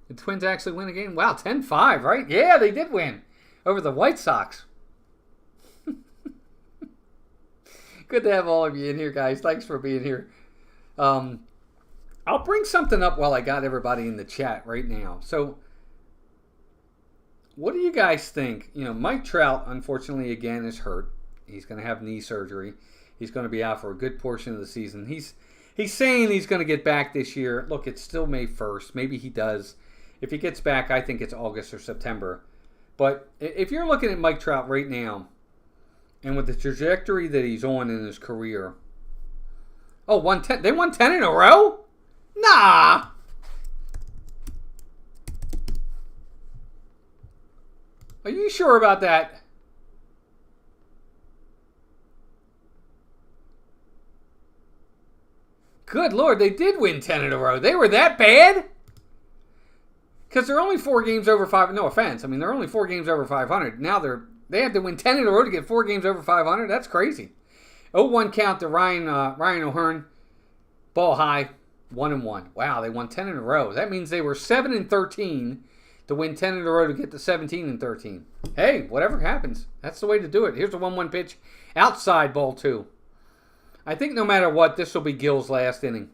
The Twins actually win a game? Wow, 10-5, right? Yeah, they did win over the White Sox. Good to have all of you in here, guys. Thanks for being here. I'll bring something up while I got everybody in the chat right now. So, what do you guys think? You know, Mike Trout, unfortunately, again, is hurt. He's going to have knee surgery. He's going to be out for a good portion of the season. He's saying he's going to get back this year. Look, it's still May 1st. Maybe he does. If he gets back, I think it's August or September. But if you're looking at Mike Trout right now, and with the trajectory that he's on in his career, they won 10 in a row? Nah. Are you sure about that? Good Lord, they did win 10 in a row. They were that bad? Because they're only 4 games over 5. No offense. I mean, they're only 4 games over 500. Now they have to win 10 in a row to get 4 games over 500. That's crazy. 0-1 count to Ryan O'Hearn. Ball high. 1-1. Wow, they won 10 in a row. That means they were 7-13 to win 10 in a row to get to 17-13. Hey, whatever happens. That's the way to do it. Here's the 1-1 pitch. Outside, ball 2. I think no matter what, this will be Gill's last inning.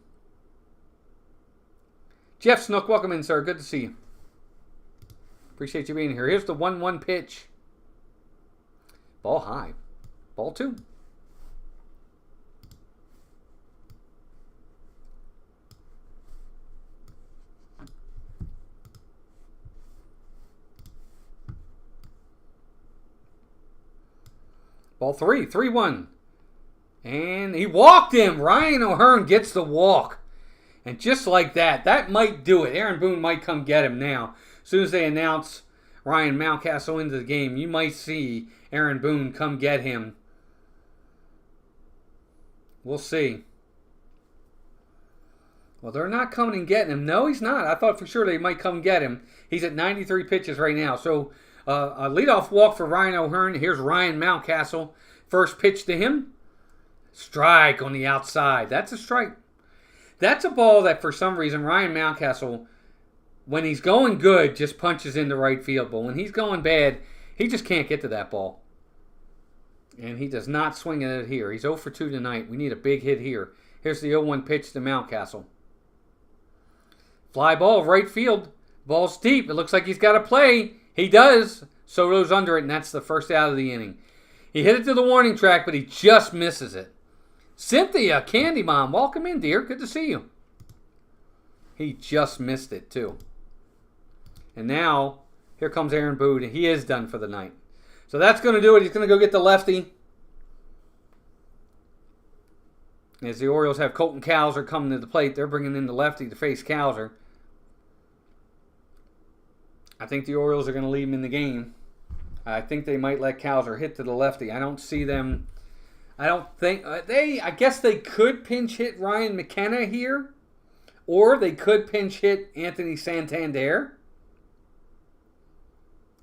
Jeff Snook, welcome in, sir. Good to see you. Appreciate you being here. Here's the 1-1 pitch. Ball high. Ball 2. Ball 3. 3-1. And he walked him. Ryan O'Hearn gets the walk. And just like that, that might do it. Aaron Boone might come get him now. As soon as they announce Ryan Mountcastle into the game, you might see Aaron Boone come get him. We'll see. Well, they're not coming and getting him. No, he's not. I thought for sure they might come get him. He's at 93 pitches right now. So, a leadoff walk for Ryan O'Hearn. Here's Ryan Mountcastle. First pitch to him. Strike on the outside. That's a strike. That's a ball that for some reason Ryan Mountcastle, when he's going good, just punches into right field. But when he's going bad, he just can't get to that ball. And he does not swing at it here. He's 0 for 2 tonight. We need a big hit here. Here's the 0-1 pitch to Mountcastle. Fly ball, right field. Ball's deep. It looks like he's got to play. He does. Soto's under it, and that's the first out of the inning. He hit it to the warning track, but he just misses it. Cynthia, Candy Mom, welcome in, dear. Good to see you. He just missed it, too. And now, here comes Aaron Boone. He is done for the night. So that's going to do it. He's going to go get the lefty. As the Orioles have Colton Cowser coming to the plate, they're bringing in the lefty to face Cowser. I think the Orioles are going to leave him in the game. I think they might let Cowser hit to the lefty. I don't see them. I don't think I guess they could pinch hit Ryan McKenna here, or they could pinch hit Anthony Santander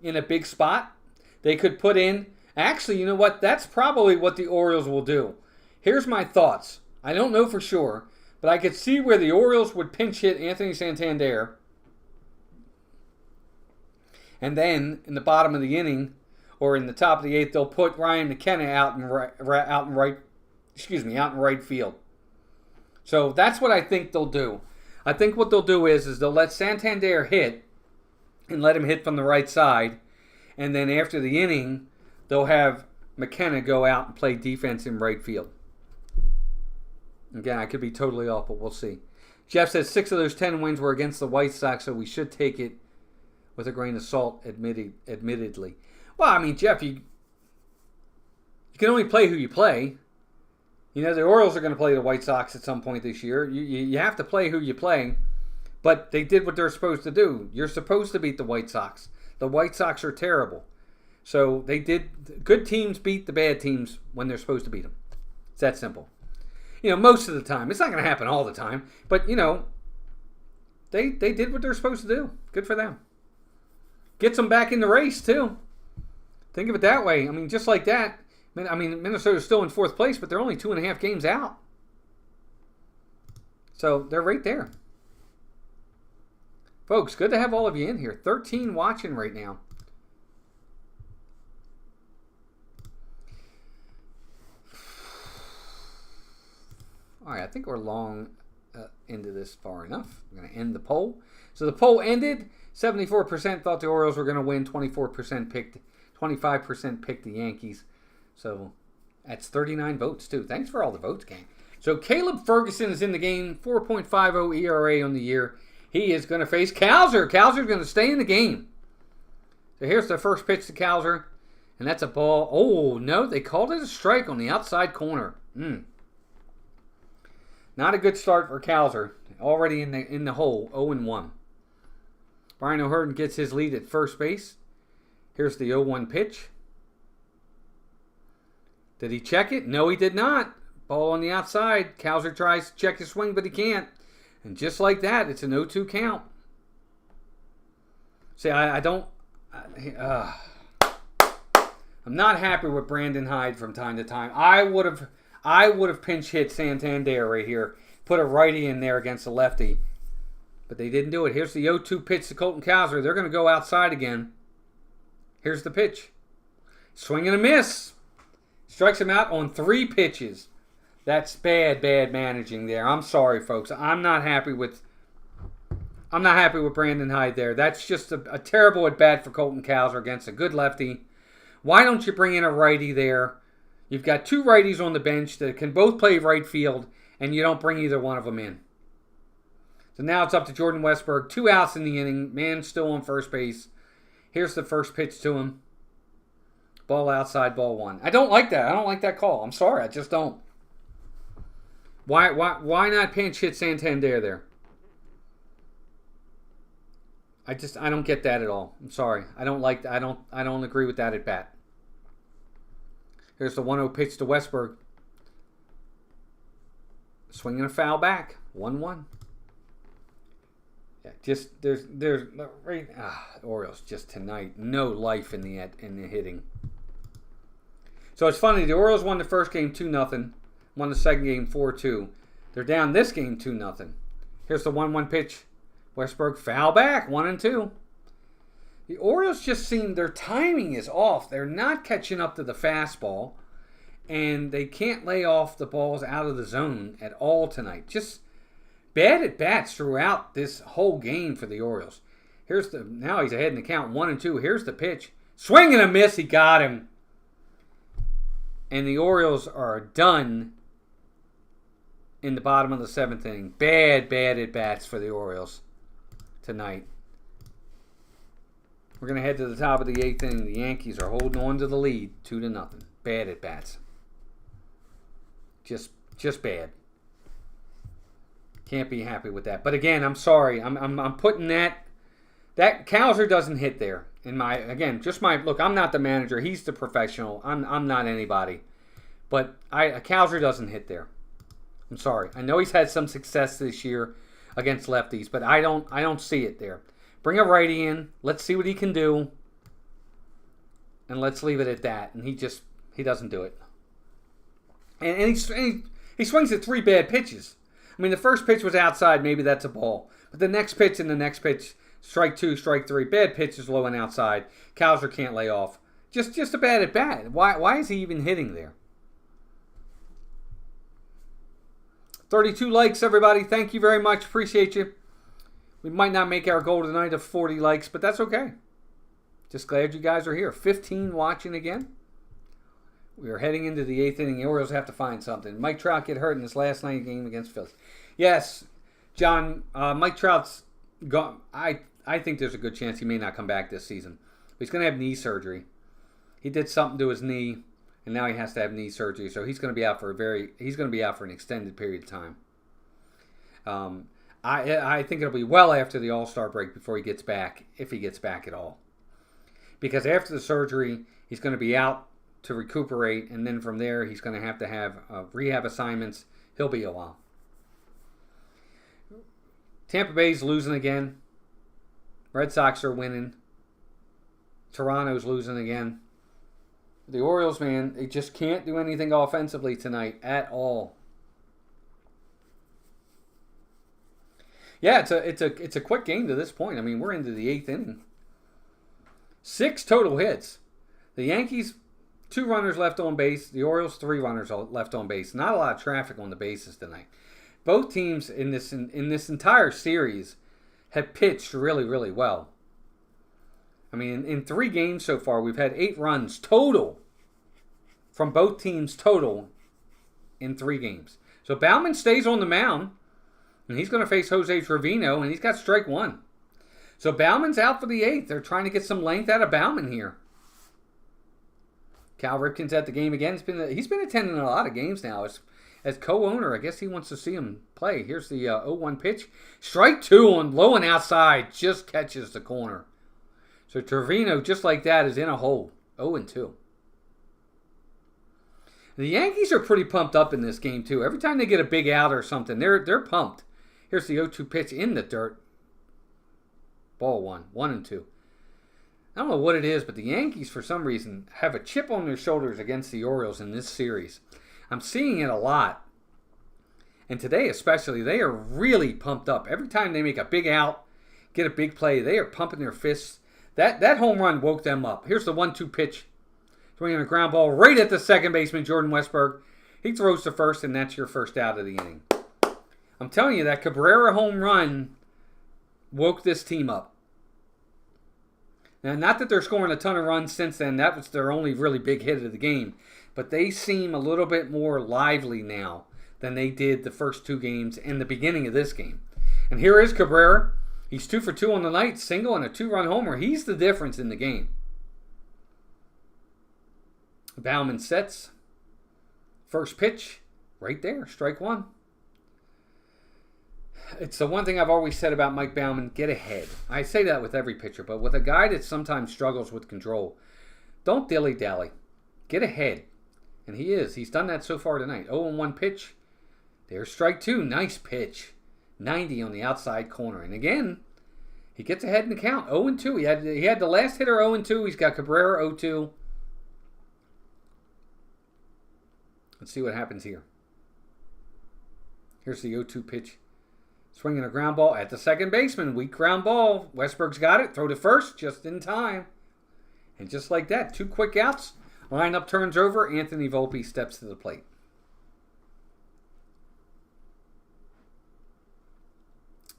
in a big spot. They could put in Actually, you know what? That's probably what the Orioles will do. Here's my thoughts. I don't know for sure, but I could see where the Orioles would pinch hit Anthony Santander. And then in the bottom of the inning, or in the top of the eighth, they'll put Ryan McKenna out in right field. So that's what I think they'll do. I think what they'll do is they'll let Santander hit and let him hit from the right side. And then after the inning, they'll have McKenna go out and play defense in right field. Again, I could be totally off, but we'll see. Jeff says 6 of those 10 wins were against the White Sox, so we should take it with a grain of salt, admittedly. Well, I mean, Jeff, you can only play who you play. You know, the Orioles are going to play the White Sox at some point this year. You have to play who you play, but they did what they're supposed to do. You're supposed to beat the White Sox. The White Sox are terrible. So they did. Good teams beat the bad teams when they're supposed to beat them. It's that simple. You know, most of the time. It's not going to happen all the time, but, you know, they did what they're supposed to do. Good for them. Gets them back in the race, too. Think of it that way. I mean, just like that. I mean, Minnesota's still in 4th place, but they're only 2.5 games out. So they're right there. Folks, good to have all of you in here. 13 watching right now. All right, I think we're long into this far enough. I'm going to end the poll. So the poll ended. 74% thought the Orioles were going to win. 25% picked the Yankees. So that's 39 votes, too. Thanks for all the votes, gang. So Caleb Ferguson is in the game. 4.50 ERA on the year. He is going to face Cowser. Cowser's going to stay in the game. So here's the first pitch to Cowser. And that's a ball. Oh, no, they called it a strike on the outside corner. Not a good start for Cowser. Already in the hole, 0-1. Brian O'Hearn gets his lead at first base. Here's the 0-1 pitch. Did he check it? No, he did not. Ball on the outside. Cowser tries to check his swing, but he can't. And just like that, it's an 0-2 count. See, I'm not happy with Brandon Hyde from time to time. I would have pinch hit Santander right here. Put a righty in there against a lefty. But they didn't do it. Here's the 0-2 pitch to Colton Cowser. They're going to go outside again. Here's the pitch. Swing and a miss. Strikes him out on 3 pitches. That's bad managing there. I'm sorry, folks. I'm not happy with Brandon Hyde there. That's just a terrible at bat for Colton Cowser against a good lefty. Why don't you bring in a righty there? You've got 2 righties on the bench that can both play right field, and you don't bring either one of them in. So now it's up to Jordan Westburg. 2 outs in the inning. Man still on first base. Here's the first pitch to him. Ball outside, ball 1. I don't like that. I don't like that call. I'm sorry. I just don't. Why not pinch hit Santander there? I don't get that at all. I'm sorry. I don't like that. I don't agree with that at bat. Here's the 1-0 pitch to Westburg. Swinging a foul back. 1-1. Yeah, just there's Orioles just tonight. No life in the hitting. So it's funny. The Orioles won the first game 2-0. Won the second game 4-2. They're down this game 2-0. Here's the 1-1 pitch. Westburg foul back. 1-2. The Orioles just seem their timing is off. They're not catching up to the fastball, and they can't lay off the balls out of the zone at all tonight. Just bad at bats throughout this whole game for the Orioles. Now he's ahead in the count 1-2. Here's the pitch. Swing and a miss. He got him. And the Orioles are done in the bottom of the 7th inning. Bad at bats for the Orioles tonight. We're going to head to the top of the 8th inning. The Yankees are holding on to the lead 2-0. Bad at bats. Just bad. Can't be happy with that. But again, I'm sorry. I'm putting that Cowser doesn't hit there. Look, I'm not the manager. He's the professional. I'm not anybody. But Cowser doesn't hit there. I'm sorry. I know he's had some success this year against lefties, but I don't see it there. Bring a righty in. Let's see what he can do. and let's leave it at that. And he doesn't do it. And he swings at 3 bad pitches. I mean, the first pitch was outside. Maybe that's a ball. But the next pitch and the next pitch, strike 2, strike 3. Bad pitches, low and outside. Cowser can't lay off. Just a bad at bat. Why is he even hitting there? 32 likes, everybody. Thank you very much. Appreciate you. We might not make our goal tonight of 40 likes, but that's okay. Just glad you guys are here. 15 watching again. We are heading into the 8th inning. The Orioles have to find something. Mike Trout get hurt in this last night game against Phillies. Yes, John, Mike Trout's gone. I think there's a good chance he may not come back this season. But he's going to have knee surgery. He did something to his knee, and now he has to have knee surgery. So he's going to be out for an extended period of time. I think it'll be well after the All-Star break before he gets back, if he gets back at all. Because after the surgery, he's going to be out to recuperate, and then from there, he's going to have rehab assignments. He'll be a while. Tampa Bay's losing again. Red Sox are winning. Toronto's losing again. The Orioles, man, they just can't do anything offensively tonight at all. Yeah, it's a quick game to this point. I mean, we're into the 8th inning. 6 total hits. The Yankees, 2 runners left on base. The Orioles, 3 runners left on base. Not a lot of traffic on the bases tonight. Both teams in this entire series have pitched really, really well. I mean, in 3 games so far, we've had 8 runs total from both teams total in 3 games. So Bauman stays on the mound, and he's going to face Jose Trevino, and he's got strike 1. So Bauman's out for the 8th. They're trying to get some length out of Bauman here. Cal Ripken's at the game again. He's been attending a lot of games now. As co-owner, I guess he wants to see him play. Here's the 0-1 pitch. Strike 2 on low and outside. Just catches the corner. So Trevino, just like that, is in a hole. 0-2. The Yankees are pretty pumped up in this game, too. Every time they get a big out or something, they're pumped. Here's the 0-2 pitch in the dirt. Ball 1. 1-2. I don't know what it is, but the Yankees, for some reason, have a chip on their shoulders against the Orioles in this series. I'm seeing it a lot. And today especially, they are really pumped up. Every time they make a big out, get a big play, they are pumping their fists. That home run woke them up. Here's the 1-2 pitch. Swinging a ground ball right at the second baseman, Jordan Westberg. He throws to first, and that's your first out of the inning. I'm telling you, that Cabrera home run woke this team up. Now, not that they're scoring a ton of runs since then. That was their only really big hit of the game. But they seem a little bit more lively now than they did the first 2 games and the beginning of this game. And here is Cabrera. He's 2 for 2 on the night, single and a 2-run homer. He's the difference in the game. Bauman sets. First pitch, right there, strike 1. It's the one thing I've always said about Mike Bauman, get ahead. I say that with every pitcher, but with a guy that sometimes struggles with control, don't dilly-dally. Get ahead. And he is. He's done that so far tonight. 0-1 pitch. There's strike 2. Nice pitch. 90 on the outside corner. And again, he gets ahead in the count. 0-2. He had the last hitter 0-2. He's got Cabrera 0-2. Let's see what happens here. Here's the 0-2 pitch. Swinging a ground ball at the second baseman. Weak ground ball. Westberg's got it. Throw to first just in time. And just like that, 2 quick outs. Lineup turns over. Anthony Volpe steps to the plate.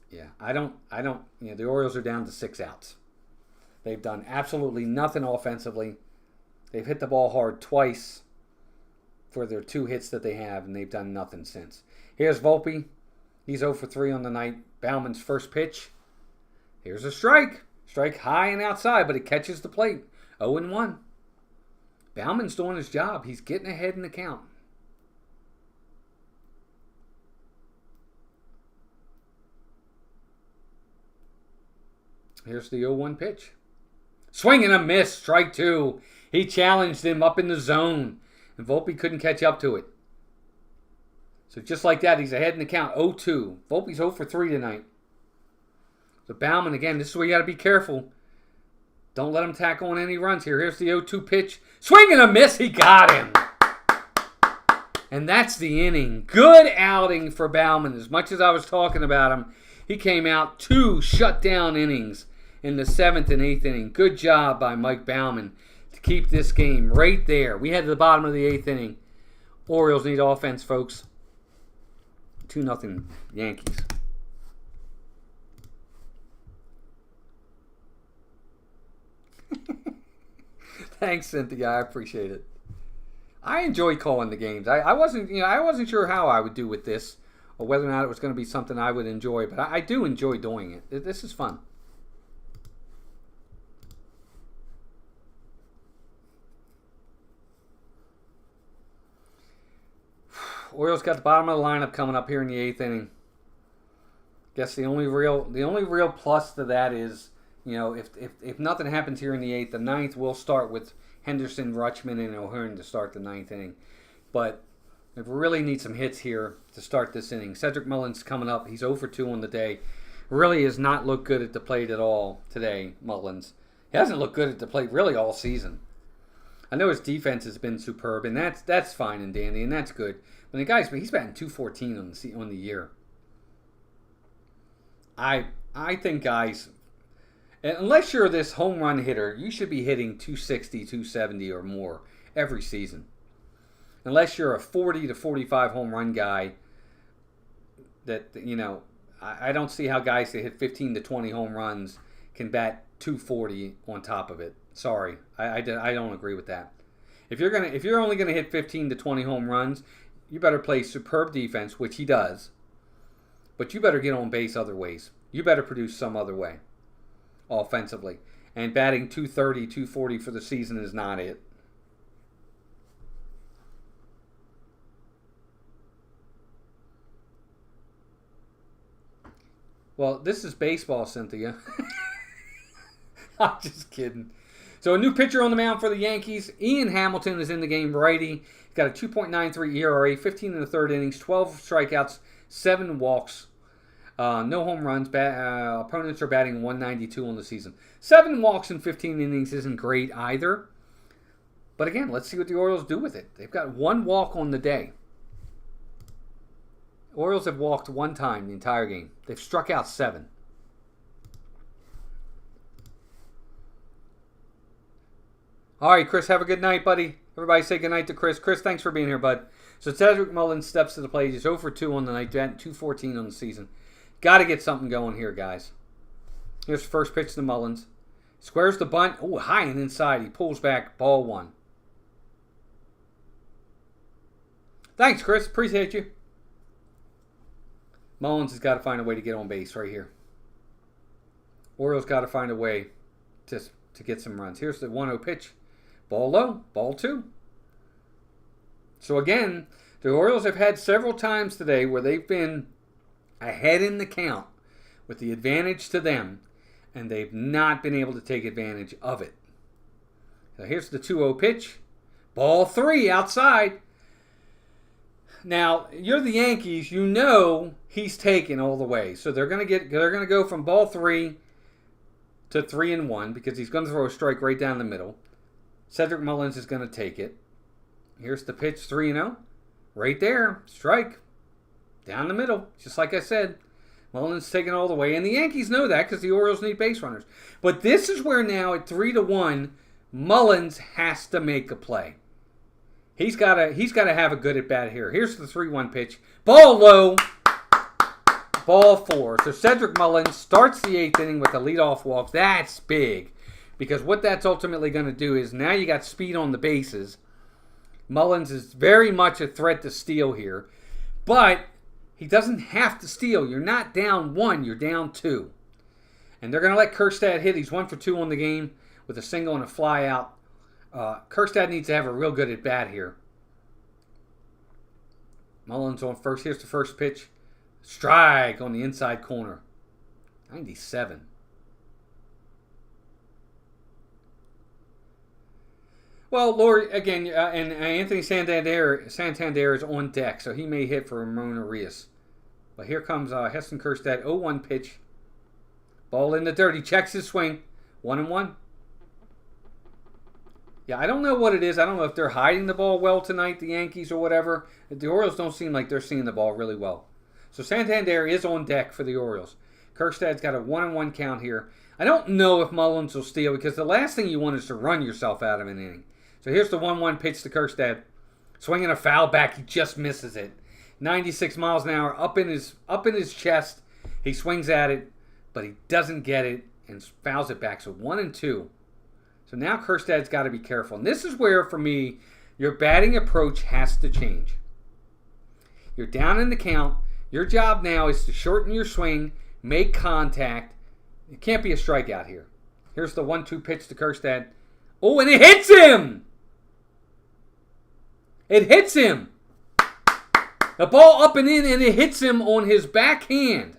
Yeah, the Orioles are down to 6 outs. They've done absolutely nothing offensively. They've hit the ball hard twice for their 2 hits that they have, and they've done nothing since. Here's Volpe. He's 0 for 3 on the night. Bauman's first pitch. Here's a strike. Strike high and outside, but it catches the plate. 0-1. Bauman's doing his job. He's getting ahead in the count. Here's the 0-1 pitch. Swing and a miss. Strike 2. He challenged him up in the zone, and Volpe couldn't catch up to it. So just like that, he's ahead in the count. 0-2. Volpe's 0 for 3 tonight. So Bauman, again, this is where you got to be careful. Don't let him tack on any runs here. Here's the 0-2 pitch. Swing and a miss. He got him. And that's the inning. Good outing for Baumann. As much as I was talking about him, he came out 2 shutdown innings in the 7th and 8th inning. Good job by Mike Baumann to keep this game right there. We head to the bottom of the 8th inning. Orioles need offense, folks. 2-0 Yankees. Thanks, Cynthia. I appreciate it. I enjoy calling the games. I wasn't sure how I would do with this, or whether or not it was going to be something I would enjoy, but I do enjoy doing it. This is fun. Orioles got the bottom of the lineup coming up here in the 8th inning. Guess the only real plus to that is, if nothing happens here in the 8th, the 9th will start with Henderson, Rutschman, and O'Hearn to start the 9th inning. But we really need some hits here to start this inning. Cedric Mullins coming up. He's 0 for 2 on the day. Really has not looked good at the plate at all today, Mullins. He hasn't looked good at the plate really all season. I know his defense has been superb, and that's fine and dandy, and that's good. But he's batting .214 on the year. I think, guys, unless you're this home run hitter, you should be hitting 260, 270 or more every season. Unless you're a 40 to 45 home run guy, I don't see how guys that hit 15 to 20 home runs can bat 240 on top of it. Sorry, I don't agree with that. If you're only gonna hit 15 to 20 home runs, you better play superb defense, which he does. But you better get on base other ways. You better produce some other way, offensively. And batting 230, 240 for the season is not it. Well, this is baseball, Cynthia. I'm just kidding. So a new pitcher on the mound for the Yankees. Ian Hamilton is in the game, righty. He's got a 2.93 ERA, 15 in the third innings, 12 strikeouts, 7 walks, no home runs. Opponents are batting 192 on the season. 7 walks in 15 innings isn't great either. But again, let's see what the Orioles do with it. They've got 1 walk on the day. Orioles have walked 1 time the entire game. They've struck out 7. All right, Chris, have a good night, buddy. Everybody say good night to Chris. Chris, thanks for being here, bud. So Cedric Mullins steps to the plate. He's 0 for 2 on the night, 214 on the season. Got to get something going here, guys. Here's the first pitch to Mullins. Squares the bunt. Oh, high and inside. He pulls back. Ball 1. Thanks, Chris. Appreciate you. Mullins has got to find a way to get on base right here. Orioles got to find a way to get some runs. Here's the 1-0 pitch. Ball low. Ball 2. So again, the Orioles have had several times today where they've been ahead in the count with the advantage to them, and they've not been able to take advantage of it. So here's the 2-0 pitch. Ball 3 outside. Now, you're the Yankees, you know he's taken all the way. So they're going to go from ball 3 to 3-1 because he's going to throw a strike right down the middle. Cedric Mullins is going to take it. Here's the pitch, 3-0. Right there, strike. Down the middle, just like I said. Mullins taking all the way, and the Yankees know that because the Orioles need base runners. But this is where now at 3-1, Mullins has to make a play. He's got to have a good at bat here. Here's the 3-1 pitch. Ball low. Ball 4. So Cedric Mullins starts the 8th inning with a leadoff walk. That's big because what that's ultimately going to do is now you got speed on the bases. Mullins is very much a threat to steal here, but he doesn't have to steal. You're not down 1, you're down 2. And they're going to let Kjerstad hit. He's 1 for 2 on the game with a single and a fly out. Kjerstad needs to have a real good at bat here. Mullins on first. Here's the first pitch. Strike on the inside corner. 97. Well, Lord, again, and Anthony Santander is on deck, so he may hit for Ramon Arias. But here comes Heston Kjerstad, 0-1 pitch. Ball in the dirt. He checks his swing. 1-1. Yeah, I don't know what it is. I don't know if they're hiding the ball well tonight, the Yankees or whatever. The Orioles don't seem like they're seeing the ball really well. So Santander is on deck for the Orioles. Kjerstad's got a 1-1 count here. I don't know if Mullins will steal because the last thing you want is to run yourself out of an inning. So here's the 1-1 pitch to Kjerstad. Swinging a foul back, he just misses it. 96 miles an hour up in his chest. He swings at it, but he doesn't get it and fouls it back. So 1-2. So now Kjerstad's got to be careful. And this is where, for me, your batting approach has to change. You're down in the count. Your job now is to shorten your swing, make contact. It can't be a strikeout here. Here's the 1-2 pitch to Kjerstad. Oh, and it hits him! It hits him! The ball up and in, and it hits him on his backhand.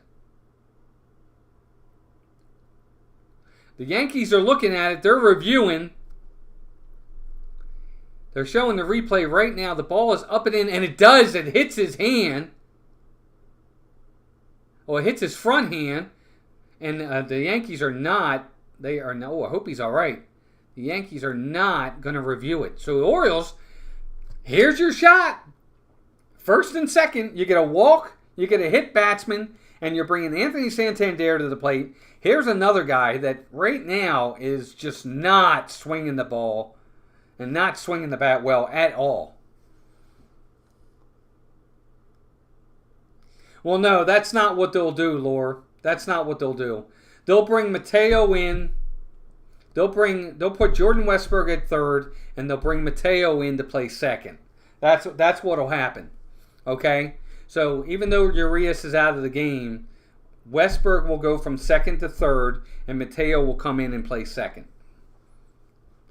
The Yankees are looking at it. They're reviewing. They're showing the replay right now. The ball is up and in, and it does. It hits his hand. Well, it hits his front hand. And the Yankees are not. They are no. Oh, I hope he's all right. The Yankees are not going to review it. So the Orioles, here's your shot. First and second, you get a walk, you get a hit batsman, and you're bringing Anthony Santander to the plate. Here's another guy that right now is just not swinging the ball and not swinging the bat well at all. Well, no, that's not what they'll do, Lore. That's not what they'll do. They'll bring Mateo in. They'll put Jordan Westburg at third, and they'll bring Mateo in to play second. That's what'll happen. Okay? So even though Urias is out of the game, Westburg will go from second to third, and Mateo will come in and play second.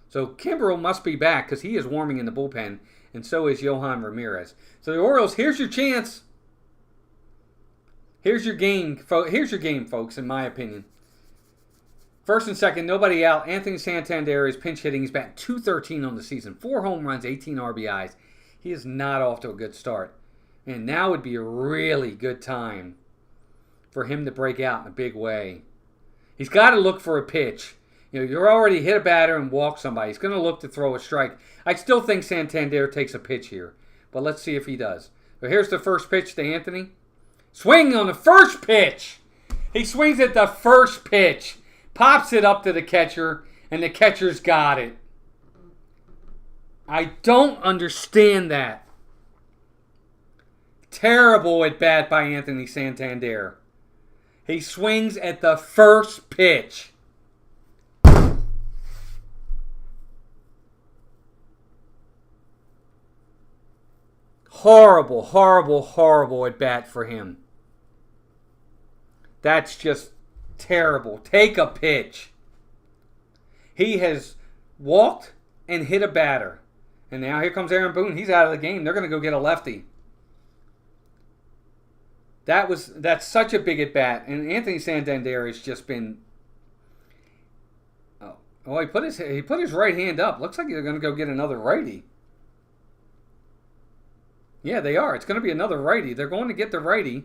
So Kimbrel must be back because he is warming in the bullpen, and so is Johan Ramirez. So the Orioles, here's your chance. Here's your game, folks, in my opinion. First and second, nobody out. Anthony Santander is pinch hitting. He's batting .213 on the season. 4 home runs, 18 RBIs. He is not off to a good start. And now would be a really good time for him to break out in a big way. He's got to look for a pitch. You're already hit a batter and walk somebody. He's going to look to throw a strike. I still think Santander takes a pitch here. But let's see if he does. So here's the first pitch to Anthony. Swing on the first pitch. He swings at the first pitch. Pops it up to the catcher, and the catcher's got it. I don't understand that. Terrible at bat by Anthony Santander. He swings at the first pitch. Horrible, horrible, horrible at bat for him. That's just terrible. Take a pitch. He has walked and hit a batter. And now here comes Aaron Boone. He's out of the game. They're going to go get a lefty. That's such a big at bat. And Anthony Santander has just been. Oh, he put his right hand up. Looks like they're going to go get another righty. Yeah, they are. It's going to be another righty. They're going to get the righty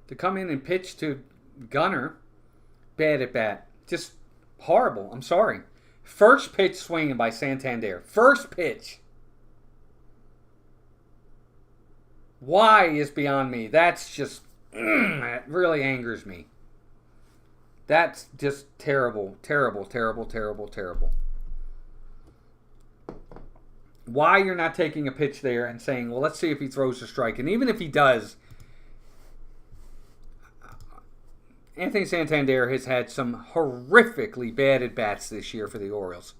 to come in and pitch to Gunnar. Bad at bat. Just horrible. I'm sorry. First pitch swinging by Santander. First pitch. Why is beyond me. That's just, that really angers me. That's just terrible, terrible, terrible, terrible, terrible. Why you're not taking a pitch there and saying, well, let's see if he throws a strike. And even if he does, Anthony Santander has had some horrifically bad at-bats this year for the Orioles.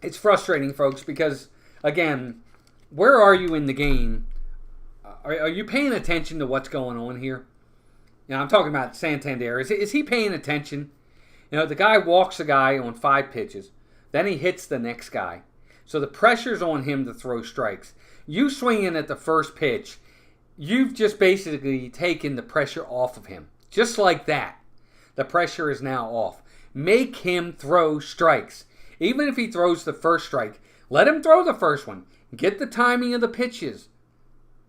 It's frustrating, folks, because, again, where are you in the game? Are you paying attention to what's going on here? I'm talking about Santander. Is he paying attention? The guy walks a guy on 5 pitches. Then he hits the next guy. So the pressure's on him to throw strikes. You swinging at the first pitch, you've just basically taken the pressure off of him. Just like that. The pressure is now off. Make him throw strikes. Even if he throws the first strike, let him throw the first one. Get the timing of the pitches.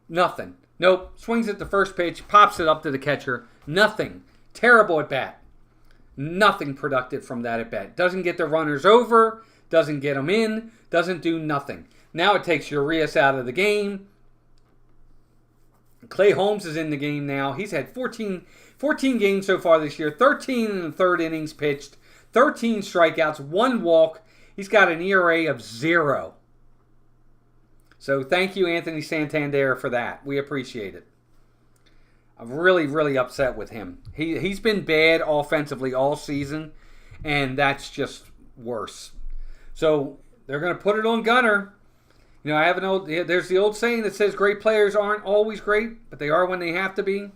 Nothing. Nope. Swings at the first pitch, pops it up to the catcher. Nothing. Terrible at bat. Nothing productive from that at bat. Doesn't get the runners over. Doesn't get them in. Doesn't do nothing. Now it takes Urias out of the game. Clay Holmes is in the game now. He's had 14 games so far this year. 13 in the third innings pitched. 13 strikeouts. 1 walk. He's got an ERA of 0. So thank you, Anthony Santander, for that. We appreciate it. I'm really, really upset with him. He's been bad offensively all season, and that's just worse. So they're going to put it on Gunnar. You know, there's the old saying that says great players aren't always great, but they are when they have to be.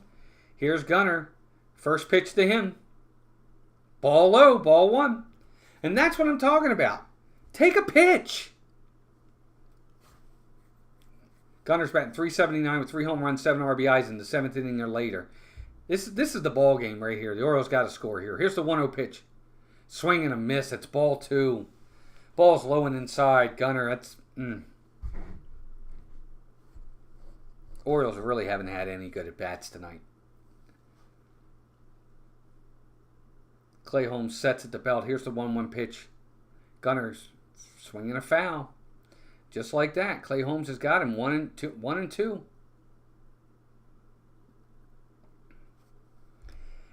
Here's Gunnar. First pitch to him. Ball low, ball 1. And that's what I'm talking about. Take a pitch. Gunnar's batting .379 with 3 home runs, 7 RBIs in the 7th inning or later. This is the ball game right here. The Orioles got to score here. Here's the 1-0 pitch. Swing and a miss. It's ball 2. Ball's low and inside. Gunnar, that's... Orioles really haven't had any good at-bats tonight. Clay Holmes sets at the belt. Here's the 1-1 pitch. Gunner's swinging a foul. Just like that. Clay Holmes has got him 1 and 2.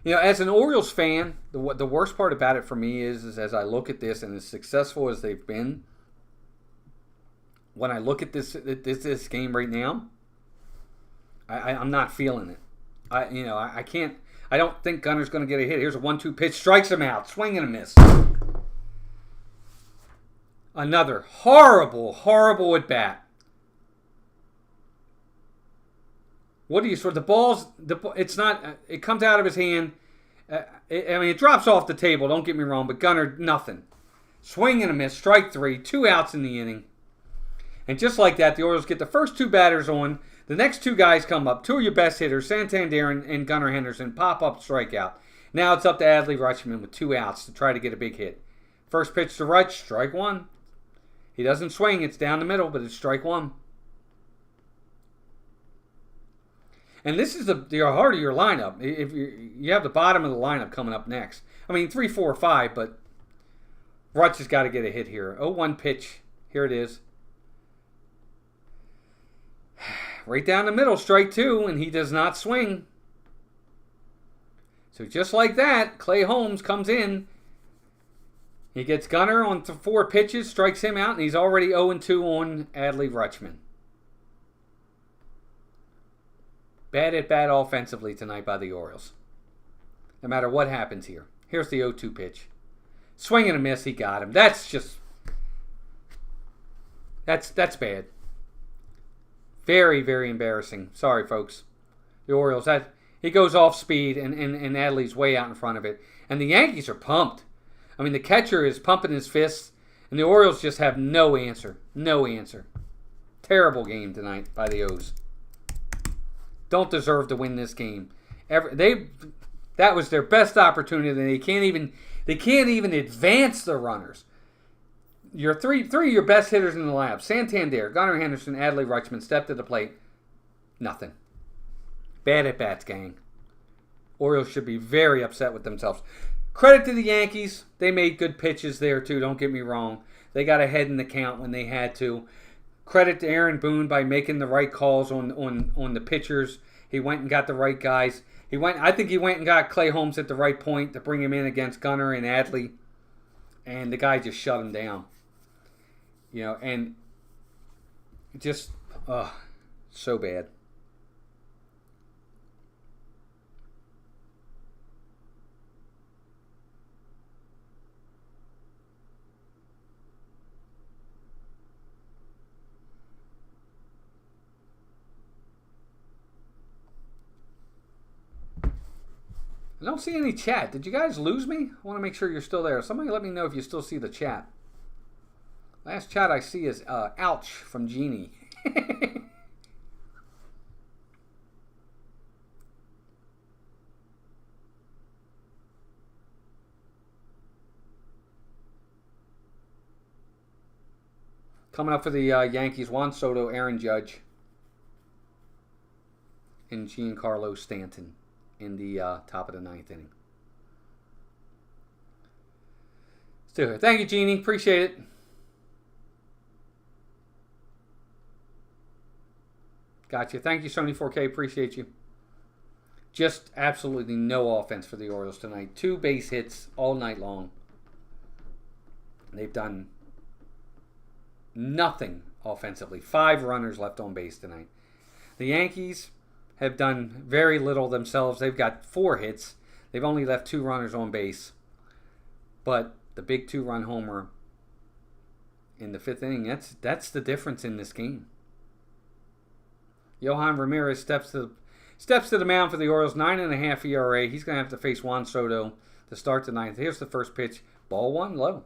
You know, as an Orioles fan, the worst part about it for me is as I look at this, and as successful as they've been, when I look at this game right now, I'm not feeling it. I can't. I don't think Gunner's going to get a hit. Here's a 1-2 pitch, strikes him out, swing and a miss. Another horrible at bat. What do you sort? The ball's it's not. It comes out of his hand. It drops off the table. Don't get me wrong, but Gunnar, nothing. Swing and a miss, strike 3, 2 outs in the inning, and just like that, the Orioles get the first 2 batters on. The next 2 guys come up, 2 of your best hitters, Santander and Gunnar Henderson, pop up, strikeout. Now it's up to Adley Rutschman with 2 outs to try to get a big hit. First pitch to Rutsch, strike 1. He doesn't swing. It's down the middle, but it's strike 1. And this is the heart of your lineup. If you have the bottom of the lineup coming up next. I mean, 3, 4, 5, but Rutsch has got to get a hit here. 0-1 pitch. Here it is. Right down the middle, strike 2, and he does not swing. So just like that, Clay Holmes comes in. He gets Gunnar on 4 pitches, strikes him out, and he's already 0-2 on Adley Rutschman. Bad at bat offensively tonight by the Orioles. No matter what happens here. Here's the 0-2 pitch. Swing and a miss, he got him. That's just... That's bad. Very, very embarrassing. Sorry, folks. The Orioles, he goes off speed, and Adley's way out in front of it. And the Yankees are pumped. I mean, the catcher is pumping his fists, and the Orioles just have no answer. No answer. Terrible game tonight by the O's. Don't deserve to win this game. That was their best opportunity. They can't even advance the runners. Your three of your best hitters in the lineup, Santander, Gunnar Henderson, Adley Rutschman, stepped to the plate. Nothing. Bad at bats, gang. Orioles should be very upset with themselves. Credit to the Yankees. They made good pitches there, too. Don't get me wrong. They got ahead in the count when they had to. Credit to Aaron Boone by making the right calls on the pitchers. He went and got the right guys. I think he went and got Clay Holmes at the right point to bring him in against Gunnar and Adley. And the guy just shut him down. You know, and just, so bad. I don't see any chat. Did you guys lose me? I want to make sure you're still there. Somebody let me know if you still see the chat. Last chat I see is ouch from Jeannie. Coming up for the Yankees, Juan Soto, Aaron Judge. and Giancarlo Stanton in the top of the 9th inning. Still here. Thank you, Jeannie. Appreciate it. Gotcha. Thank you, Sony 4K. Appreciate you. Just absolutely no offense for the Orioles tonight. 2 base hits all night long. They've done nothing offensively. 5 runners left on base tonight. The Yankees have done very little themselves. They've got 4 hits. They've only left 2 runners on base. But the big 2-run homer in the 5th inning, that's the difference in this game. Yohan Ramirez steps to the mound for the Orioles. 9.5 ERA. He's going to have to face Juan Soto to start the 9th. Here's the first pitch. Ball 1, low.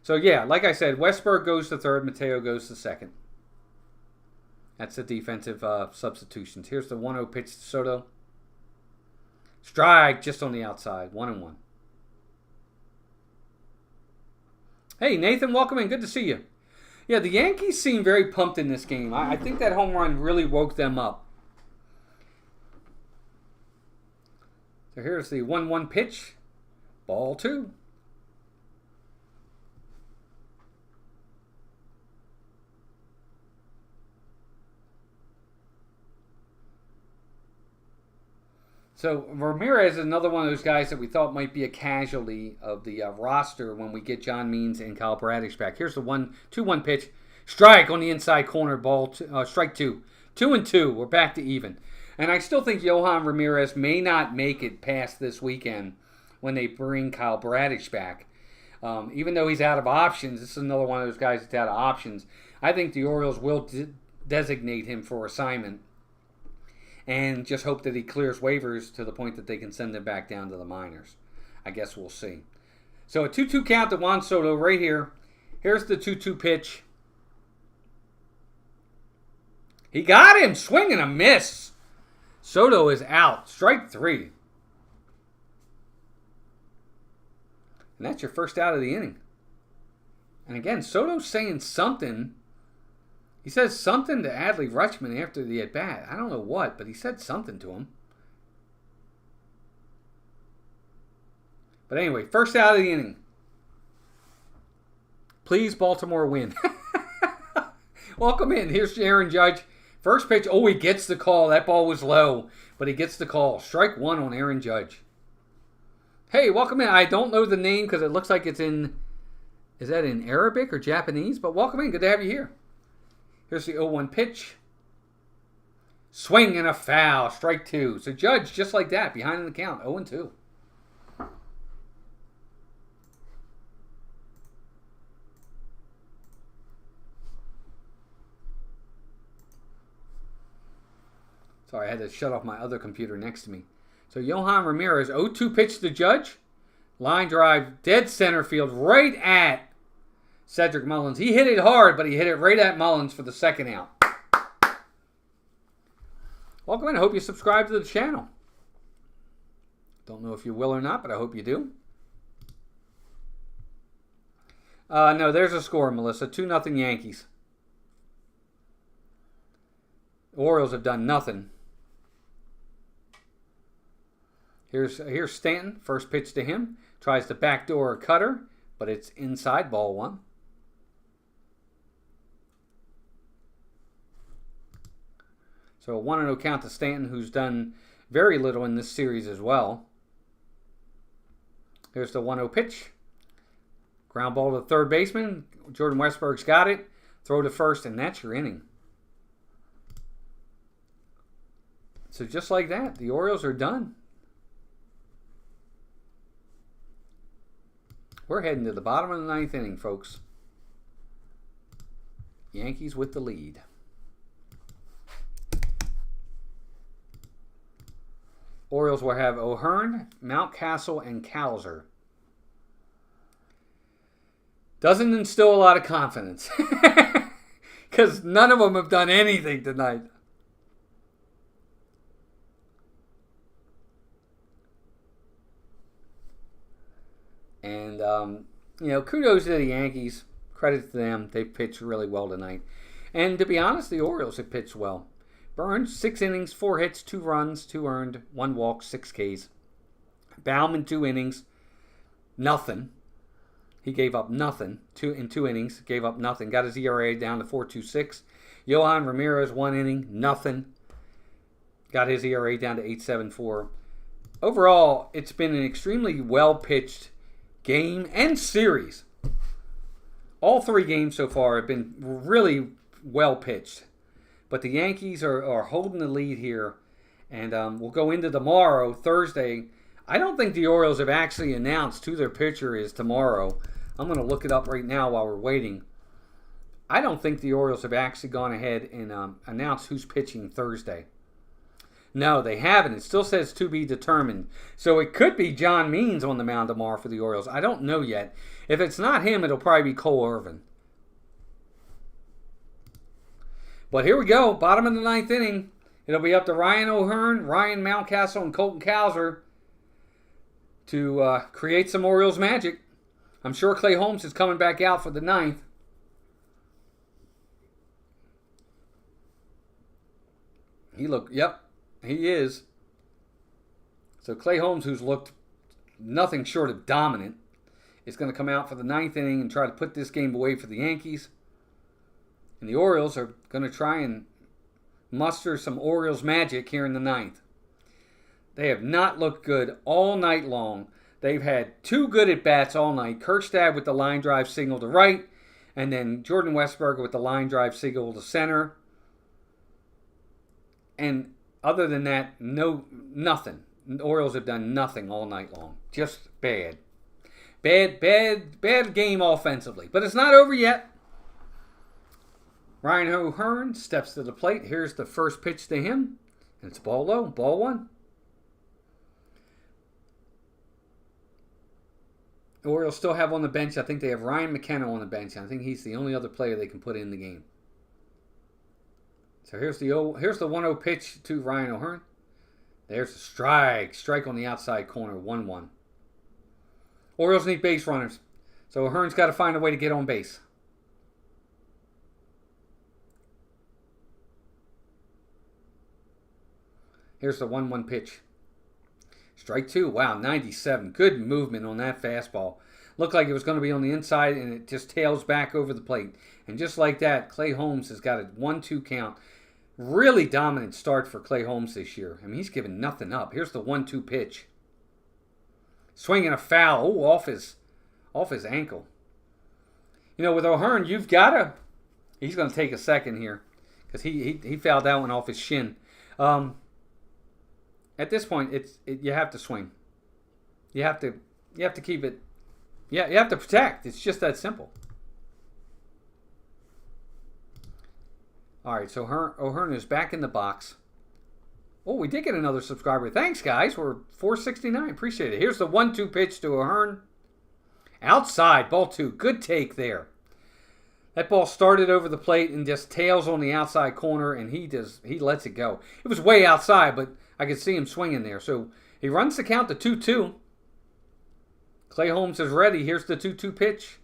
So, yeah, like I said, Westberg goes to 3rd. Mateo goes to 2nd. That's the defensive substitutions. Here's the 1-0 pitch to Soto. Strike just on the outside. 1-1. Hey, Nathan, welcome in. Good to see you. Yeah, the Yankees seem very pumped in this game. I think that home run really woke them up. So here's the 1-1 pitch. Ball 2. So Ramirez is another one of those guys that we thought might be a casualty of the roster when we get John Means and Kyle Bradish back. Here's the 2-1 pitch. Strike on the inside corner. Ball strike 2. 2-2. We're back to even. And I still think Yohan Ramirez may not make it past this weekend when they bring Kyle Bradish back. Even though he's out of options, this is another one of those guys that's out of options. I think the Orioles will designate him for assignment. And just hope that he clears waivers to the point that they can send him back down to the minors. I guess we'll see. So a 2-2 count to Juan Soto right here. Here's the 2-2 pitch. He got him. Swing and a miss. Soto is out. Strike 3. And that's your first out of the inning. And again, Soto's saying something. He says something to Adley Rutschman after the at-bat. I don't know what, but he said something to him. But anyway, first out of the inning. Please, Baltimore, win. Welcome in. Here's Aaron Judge. First pitch. Oh, he gets the call. That ball was low, but he gets the call. Strike 1 on Aaron Judge. Hey, welcome in. I don't know the name because it looks like it's in... Is that in Arabic or Japanese? But welcome in. Good to have you here. Here's the 0-1 pitch. Swing and a foul. Strike 2. So Judge, just like that, behind in the count. 0-2. Sorry, I had to shut off my other computer next to me. So Yohan Ramirez, 0-2 pitch to Judge. Line drive, dead center field, right at Cedric Mullins. He hit it hard, but he hit it right at Mullins for the second out. Welcome in. I hope you subscribe to the channel. Don't know if you will or not, but I hope you do. No, there's a score, Melissa. 2-0 Yankees. The Orioles have done nothing. Here's Stanton. First pitch to him. Tries to backdoor a cutter, but it's inside, ball 1. So a 1-0 count to Stanton, who's done very little in this series as well. Here's the 1-0 pitch. Ground ball to the third baseman. Jordan Westberg's got it. Throw to first, and that's your inning. So just like that, the Orioles are done. We're heading to the bottom of the 9th inning, folks. Yankees with the lead. Orioles will have O'Hearn, Mountcastle, and Cowser. Doesn't instill a lot of confidence. Because none of them have done anything tonight. And, kudos to the Yankees. Credit to them. They've pitched really well tonight. And to be honest, the Orioles have pitched well. Burns, 6 innings, 4 hits, 2 runs, 2 earned, 1 walk, 6 Ks. Baumann, 2 innings, nothing. He gave up nothing. In 2 innings, gave up nothing. Got his ERA down to 4.26. Yohan Ramirez, 1 inning, nothing. Got his ERA down to 8.74. Overall, it's been an extremely well-pitched game and series. All 3 games so far have been really well-pitched. But the Yankees are holding the lead here. And we'll go into tomorrow, Thursday. I don't think the Orioles have actually announced who their pitcher is tomorrow. I'm going to look it up right now while we're waiting. I don't think the Orioles have actually gone ahead and announced who's pitching Thursday. No, they haven't. It still says to be determined. So it could be John Means on the mound tomorrow for the Orioles. I don't know yet. If it's not him, it'll probably be Cole Irvin. But here we go. Bottom of the 9th inning. It'll be up to Ryan O'Hearn, Ryan Mountcastle, and Colton Cowser to create some Orioles magic. I'm sure Clay Holmes is coming back out for the 9th. Yep, he is. So Clay Holmes, who's looked nothing short of dominant, is going to come out for the 9th inning and try to put this game away for the Yankees. And the Orioles are going to try and muster some Orioles magic here in the 9th. They have not looked good all night long. They've had 2 good at-bats all night. Kirkstad with the line drive signal to right, and then Jordan Westburger with the line drive signal to center. And other than that, nothing. The Orioles have done nothing all night long. Just bad. Bad game offensively. But it's not over yet. Ryan O'Hearn steps to the plate. Here's the first pitch to him. And it's ball low, ball 1. The Orioles still have on the bench, I think they have Ryan McKenna on the bench. I think he's the only other player they can put in the game. So here's the 1-0 pitch to Ryan O'Hearn. There's a strike. Strike on the outside corner, 1-1. Orioles need base runners. So O'Hearn's got to find a way to get on base. Here's the 1-1 pitch. Strike 2. Wow, 97. Good movement on that fastball. Looked like it was going to be on the inside, and it just tails back over the plate. And just like that, Clay Holmes has got a 1-2 count. Really dominant start for Clay Holmes this year. I mean, he's given nothing up. Here's the 1-2 pitch. Swinging a foul. Oh, off his ankle. You know, with O'Hearn, you've got to... He's going to take a second here because he fouled that one off his shin. At this point, you have to swing. You have to keep it. Yeah, you have to protect. It's just that simple. All right, so O'Hearn is back in the box. Oh, we did get another subscriber. Thanks, guys. We're 469. Appreciate it. Here's the 1-2 pitch to O'Hearn. Outside, ball 2. Good take there. That ball started over the plate and just tails on the outside corner, and he lets it go. It was way outside, but I could see him swinging there. So he runs the count to 2-2. Clay Holmes is ready. Here's the 2-2 pitch.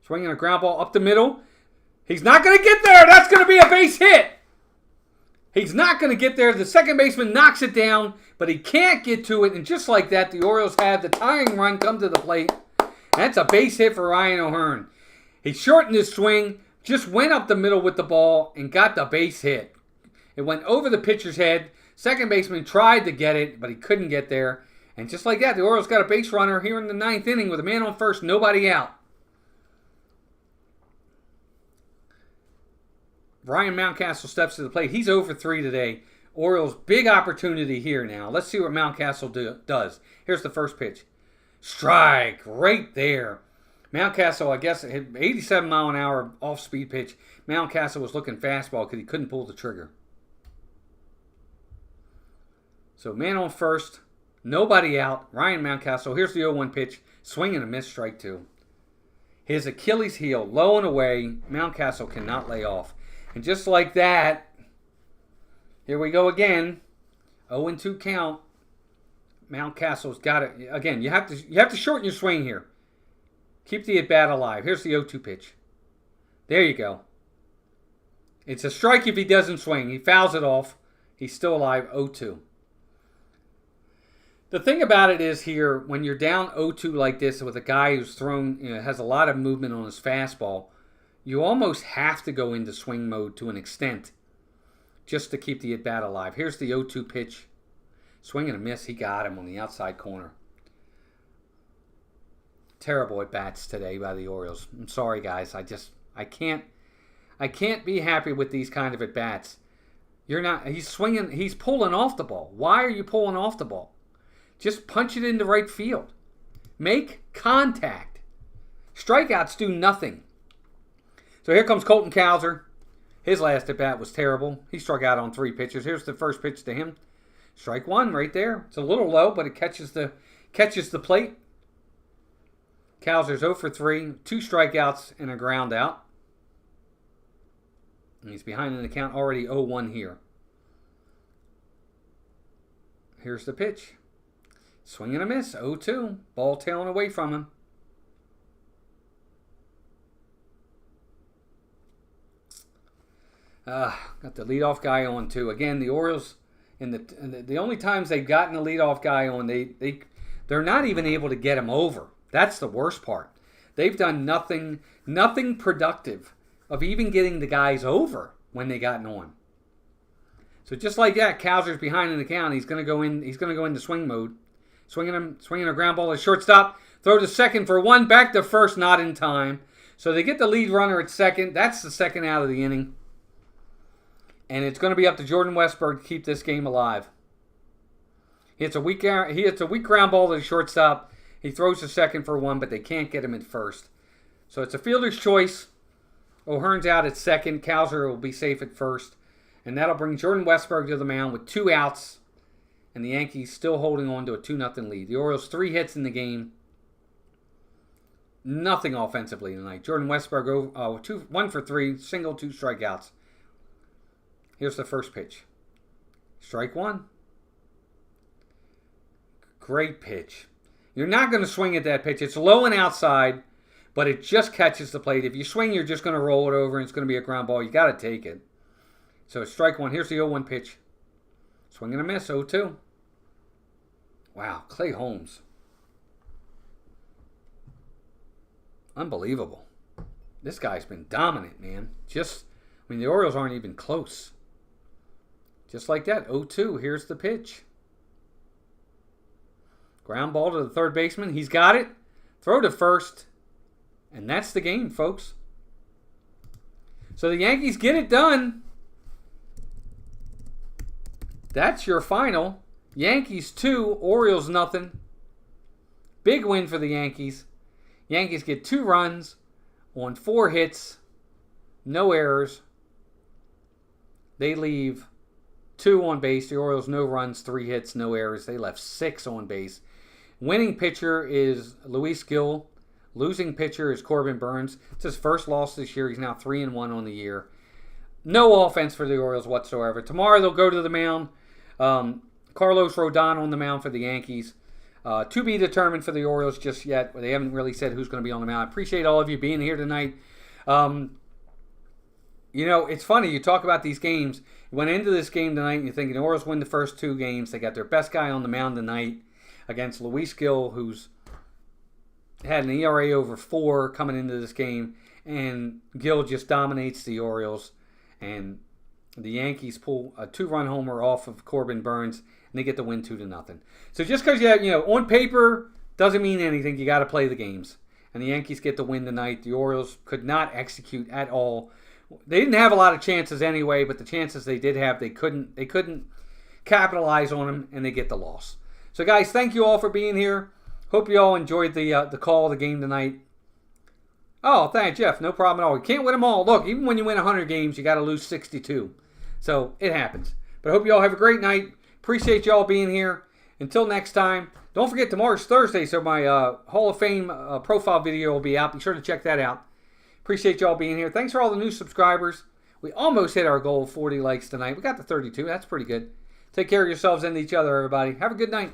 Swinging a ground ball up the middle. He's not going to get there. That's going to be a base hit. He's not going to get there. The second baseman knocks it down, but he can't get to it. And just like that, the Orioles have the tying run come to the plate. That's a base hit for Ryan O'Hearn. He shortened his swing, just went up the middle with the ball, and got the base hit. It went over the pitcher's head. Second baseman tried to get it, but he couldn't get there. And just like that, the Orioles got a base runner here in the 9th inning with a man on first, nobody out. Ryan Mountcastle steps to the plate. He's 0 for 3 today. Orioles, big opportunity here now. Let's see what Mountcastle does. Here's the first pitch. Strike right there. Mountcastle, I guess, hit 87 mile an hour off-speed pitch. Mountcastle was looking fastball because he couldn't pull the trigger. So man on first, nobody out. Ryan Mountcastle. Here's the 0-1 pitch. Swing and a miss, strike 2. His Achilles heel, low and away. Mountcastle cannot lay off. And just like that, here we go again. 0-2 count. Mountcastle's got it. Again, you have to shorten your swing here. Keep the at-bat alive. Here's the 0-2 pitch. There you go. It's a strike if he doesn't swing. He fouls it off. He's still alive, 0-2. The thing about it is here, when you're down 0-2 like this with a guy who's thrown, has a lot of movement on his fastball, you almost have to go into swing mode to an extent just to keep the at-bat alive. Here's the 0-2 pitch. Swing and a miss. He got him on the outside corner. Terrible at-bats today by the Orioles. I'm sorry, guys. I can't be happy with these kind of at-bats. He's swinging, he's pulling off the ball. Why are you pulling off the ball? Just punch it into right field. Make contact. Strikeouts do nothing. So here comes Colton Cowser. His last at-bat was terrible. He struck out on 3 pitches. Here's the first pitch to him. Strike 1 right there. It's a little low, but it catches the plate. Cowser's 0 for 3. 2 strikeouts and a ground out. And he's behind in the count already 0-1 here. Here's the pitch. Swing and a miss, 0-2. Ball tailing away from him. Got the leadoff guy on too. Again, the Orioles, in the only times they've gotten a leadoff guy on, they're not even able to get him over. That's the worst part. They've done nothing productive of even getting the guys over when they gotten on. So just like that, Cowser's behind in the count. He's going to go into swing mode. Swinging a ground ball to shortstop. Throw to second for 1. Back to first, not in time. So they get the lead runner at second. That's the second out of the inning. And it's going to be up to Jordan Westburg to keep this game alive. He hits a weak ground ball to the shortstop. He throws to second for 1, but they can't get him at first. So it's a fielder's choice. O'Hearn's out at second. Cowser will be safe at first. And that'll bring Jordan Westburg to the mound with 2 outs. And the Yankees still holding on to a 2-0 lead. The Orioles 3 hits in the game. Nothing offensively tonight. Jordan Westburg 1 for 3, single, 2 strikeouts. Here's the first pitch. Strike 1. Great pitch. You're not going to swing at that pitch. It's low and outside, but it just catches the plate. If you swing, you're just going to roll it over, and it's going to be a ground ball. You got to take it. So it's strike 1. Here's the 0-1 pitch. Swing and a miss, 0-2. Wow, Clay Holmes. Unbelievable. This guy's been dominant, man. The Orioles aren't even close. Just like that, 0-2. Here's the pitch. Ground ball to the third baseman. He's got it. Throw to first. And that's the game, folks. So the Yankees get it done. That's your final. Yankees 2, Orioles nothing. Big win for the Yankees. Yankees get 2 runs on 4 hits. No errors. They leave 2 on base. The Orioles, no runs, 3 hits, no errors. They left 6 on base. Winning pitcher is Luis Gil. Losing pitcher is Corbin Burns. It's his first loss this year. He's now 3-1 on the year. No offense for the Orioles whatsoever. Tomorrow they'll go to the mound. Carlos Rodon on the mound for the Yankees. To be determined for the Orioles just yet. They haven't really said who's going to be on the mound. I appreciate all of you being here tonight. It's funny. You talk about these games. You went into this game tonight and you're thinking the Orioles win the first 2 games. They got their best guy on the mound tonight against Luis Gil, who's had an ERA over 4 coming into this game. And Gil just dominates the Orioles. And the Yankees pull a 2-run homer off of Corbin Burns, and they get the win 2-0. So just because on paper doesn't mean anything. You got to play the games, and the Yankees get the win tonight. The Orioles could not execute at all. They didn't have a lot of chances anyway, but the chances they did have, they couldn't capitalize on them, and they get the loss. So guys, thank you all for being here. Hope you all enjoyed the call of the game tonight. Oh, thanks, Jeff. No problem at all. You can't win them all. Look, even when you win 100 games, you got to lose 62. So it happens. But I hope you all have a great night. Appreciate you all being here. Until next time, don't forget tomorrow's Thursday, so my Hall of Fame profile video will be out. Be sure to check that out. Appreciate you all being here. Thanks for all the new subscribers. We almost hit our goal of 40 likes tonight. We got to 32. That's pretty good. Take care of yourselves and each other, everybody. Have a good night.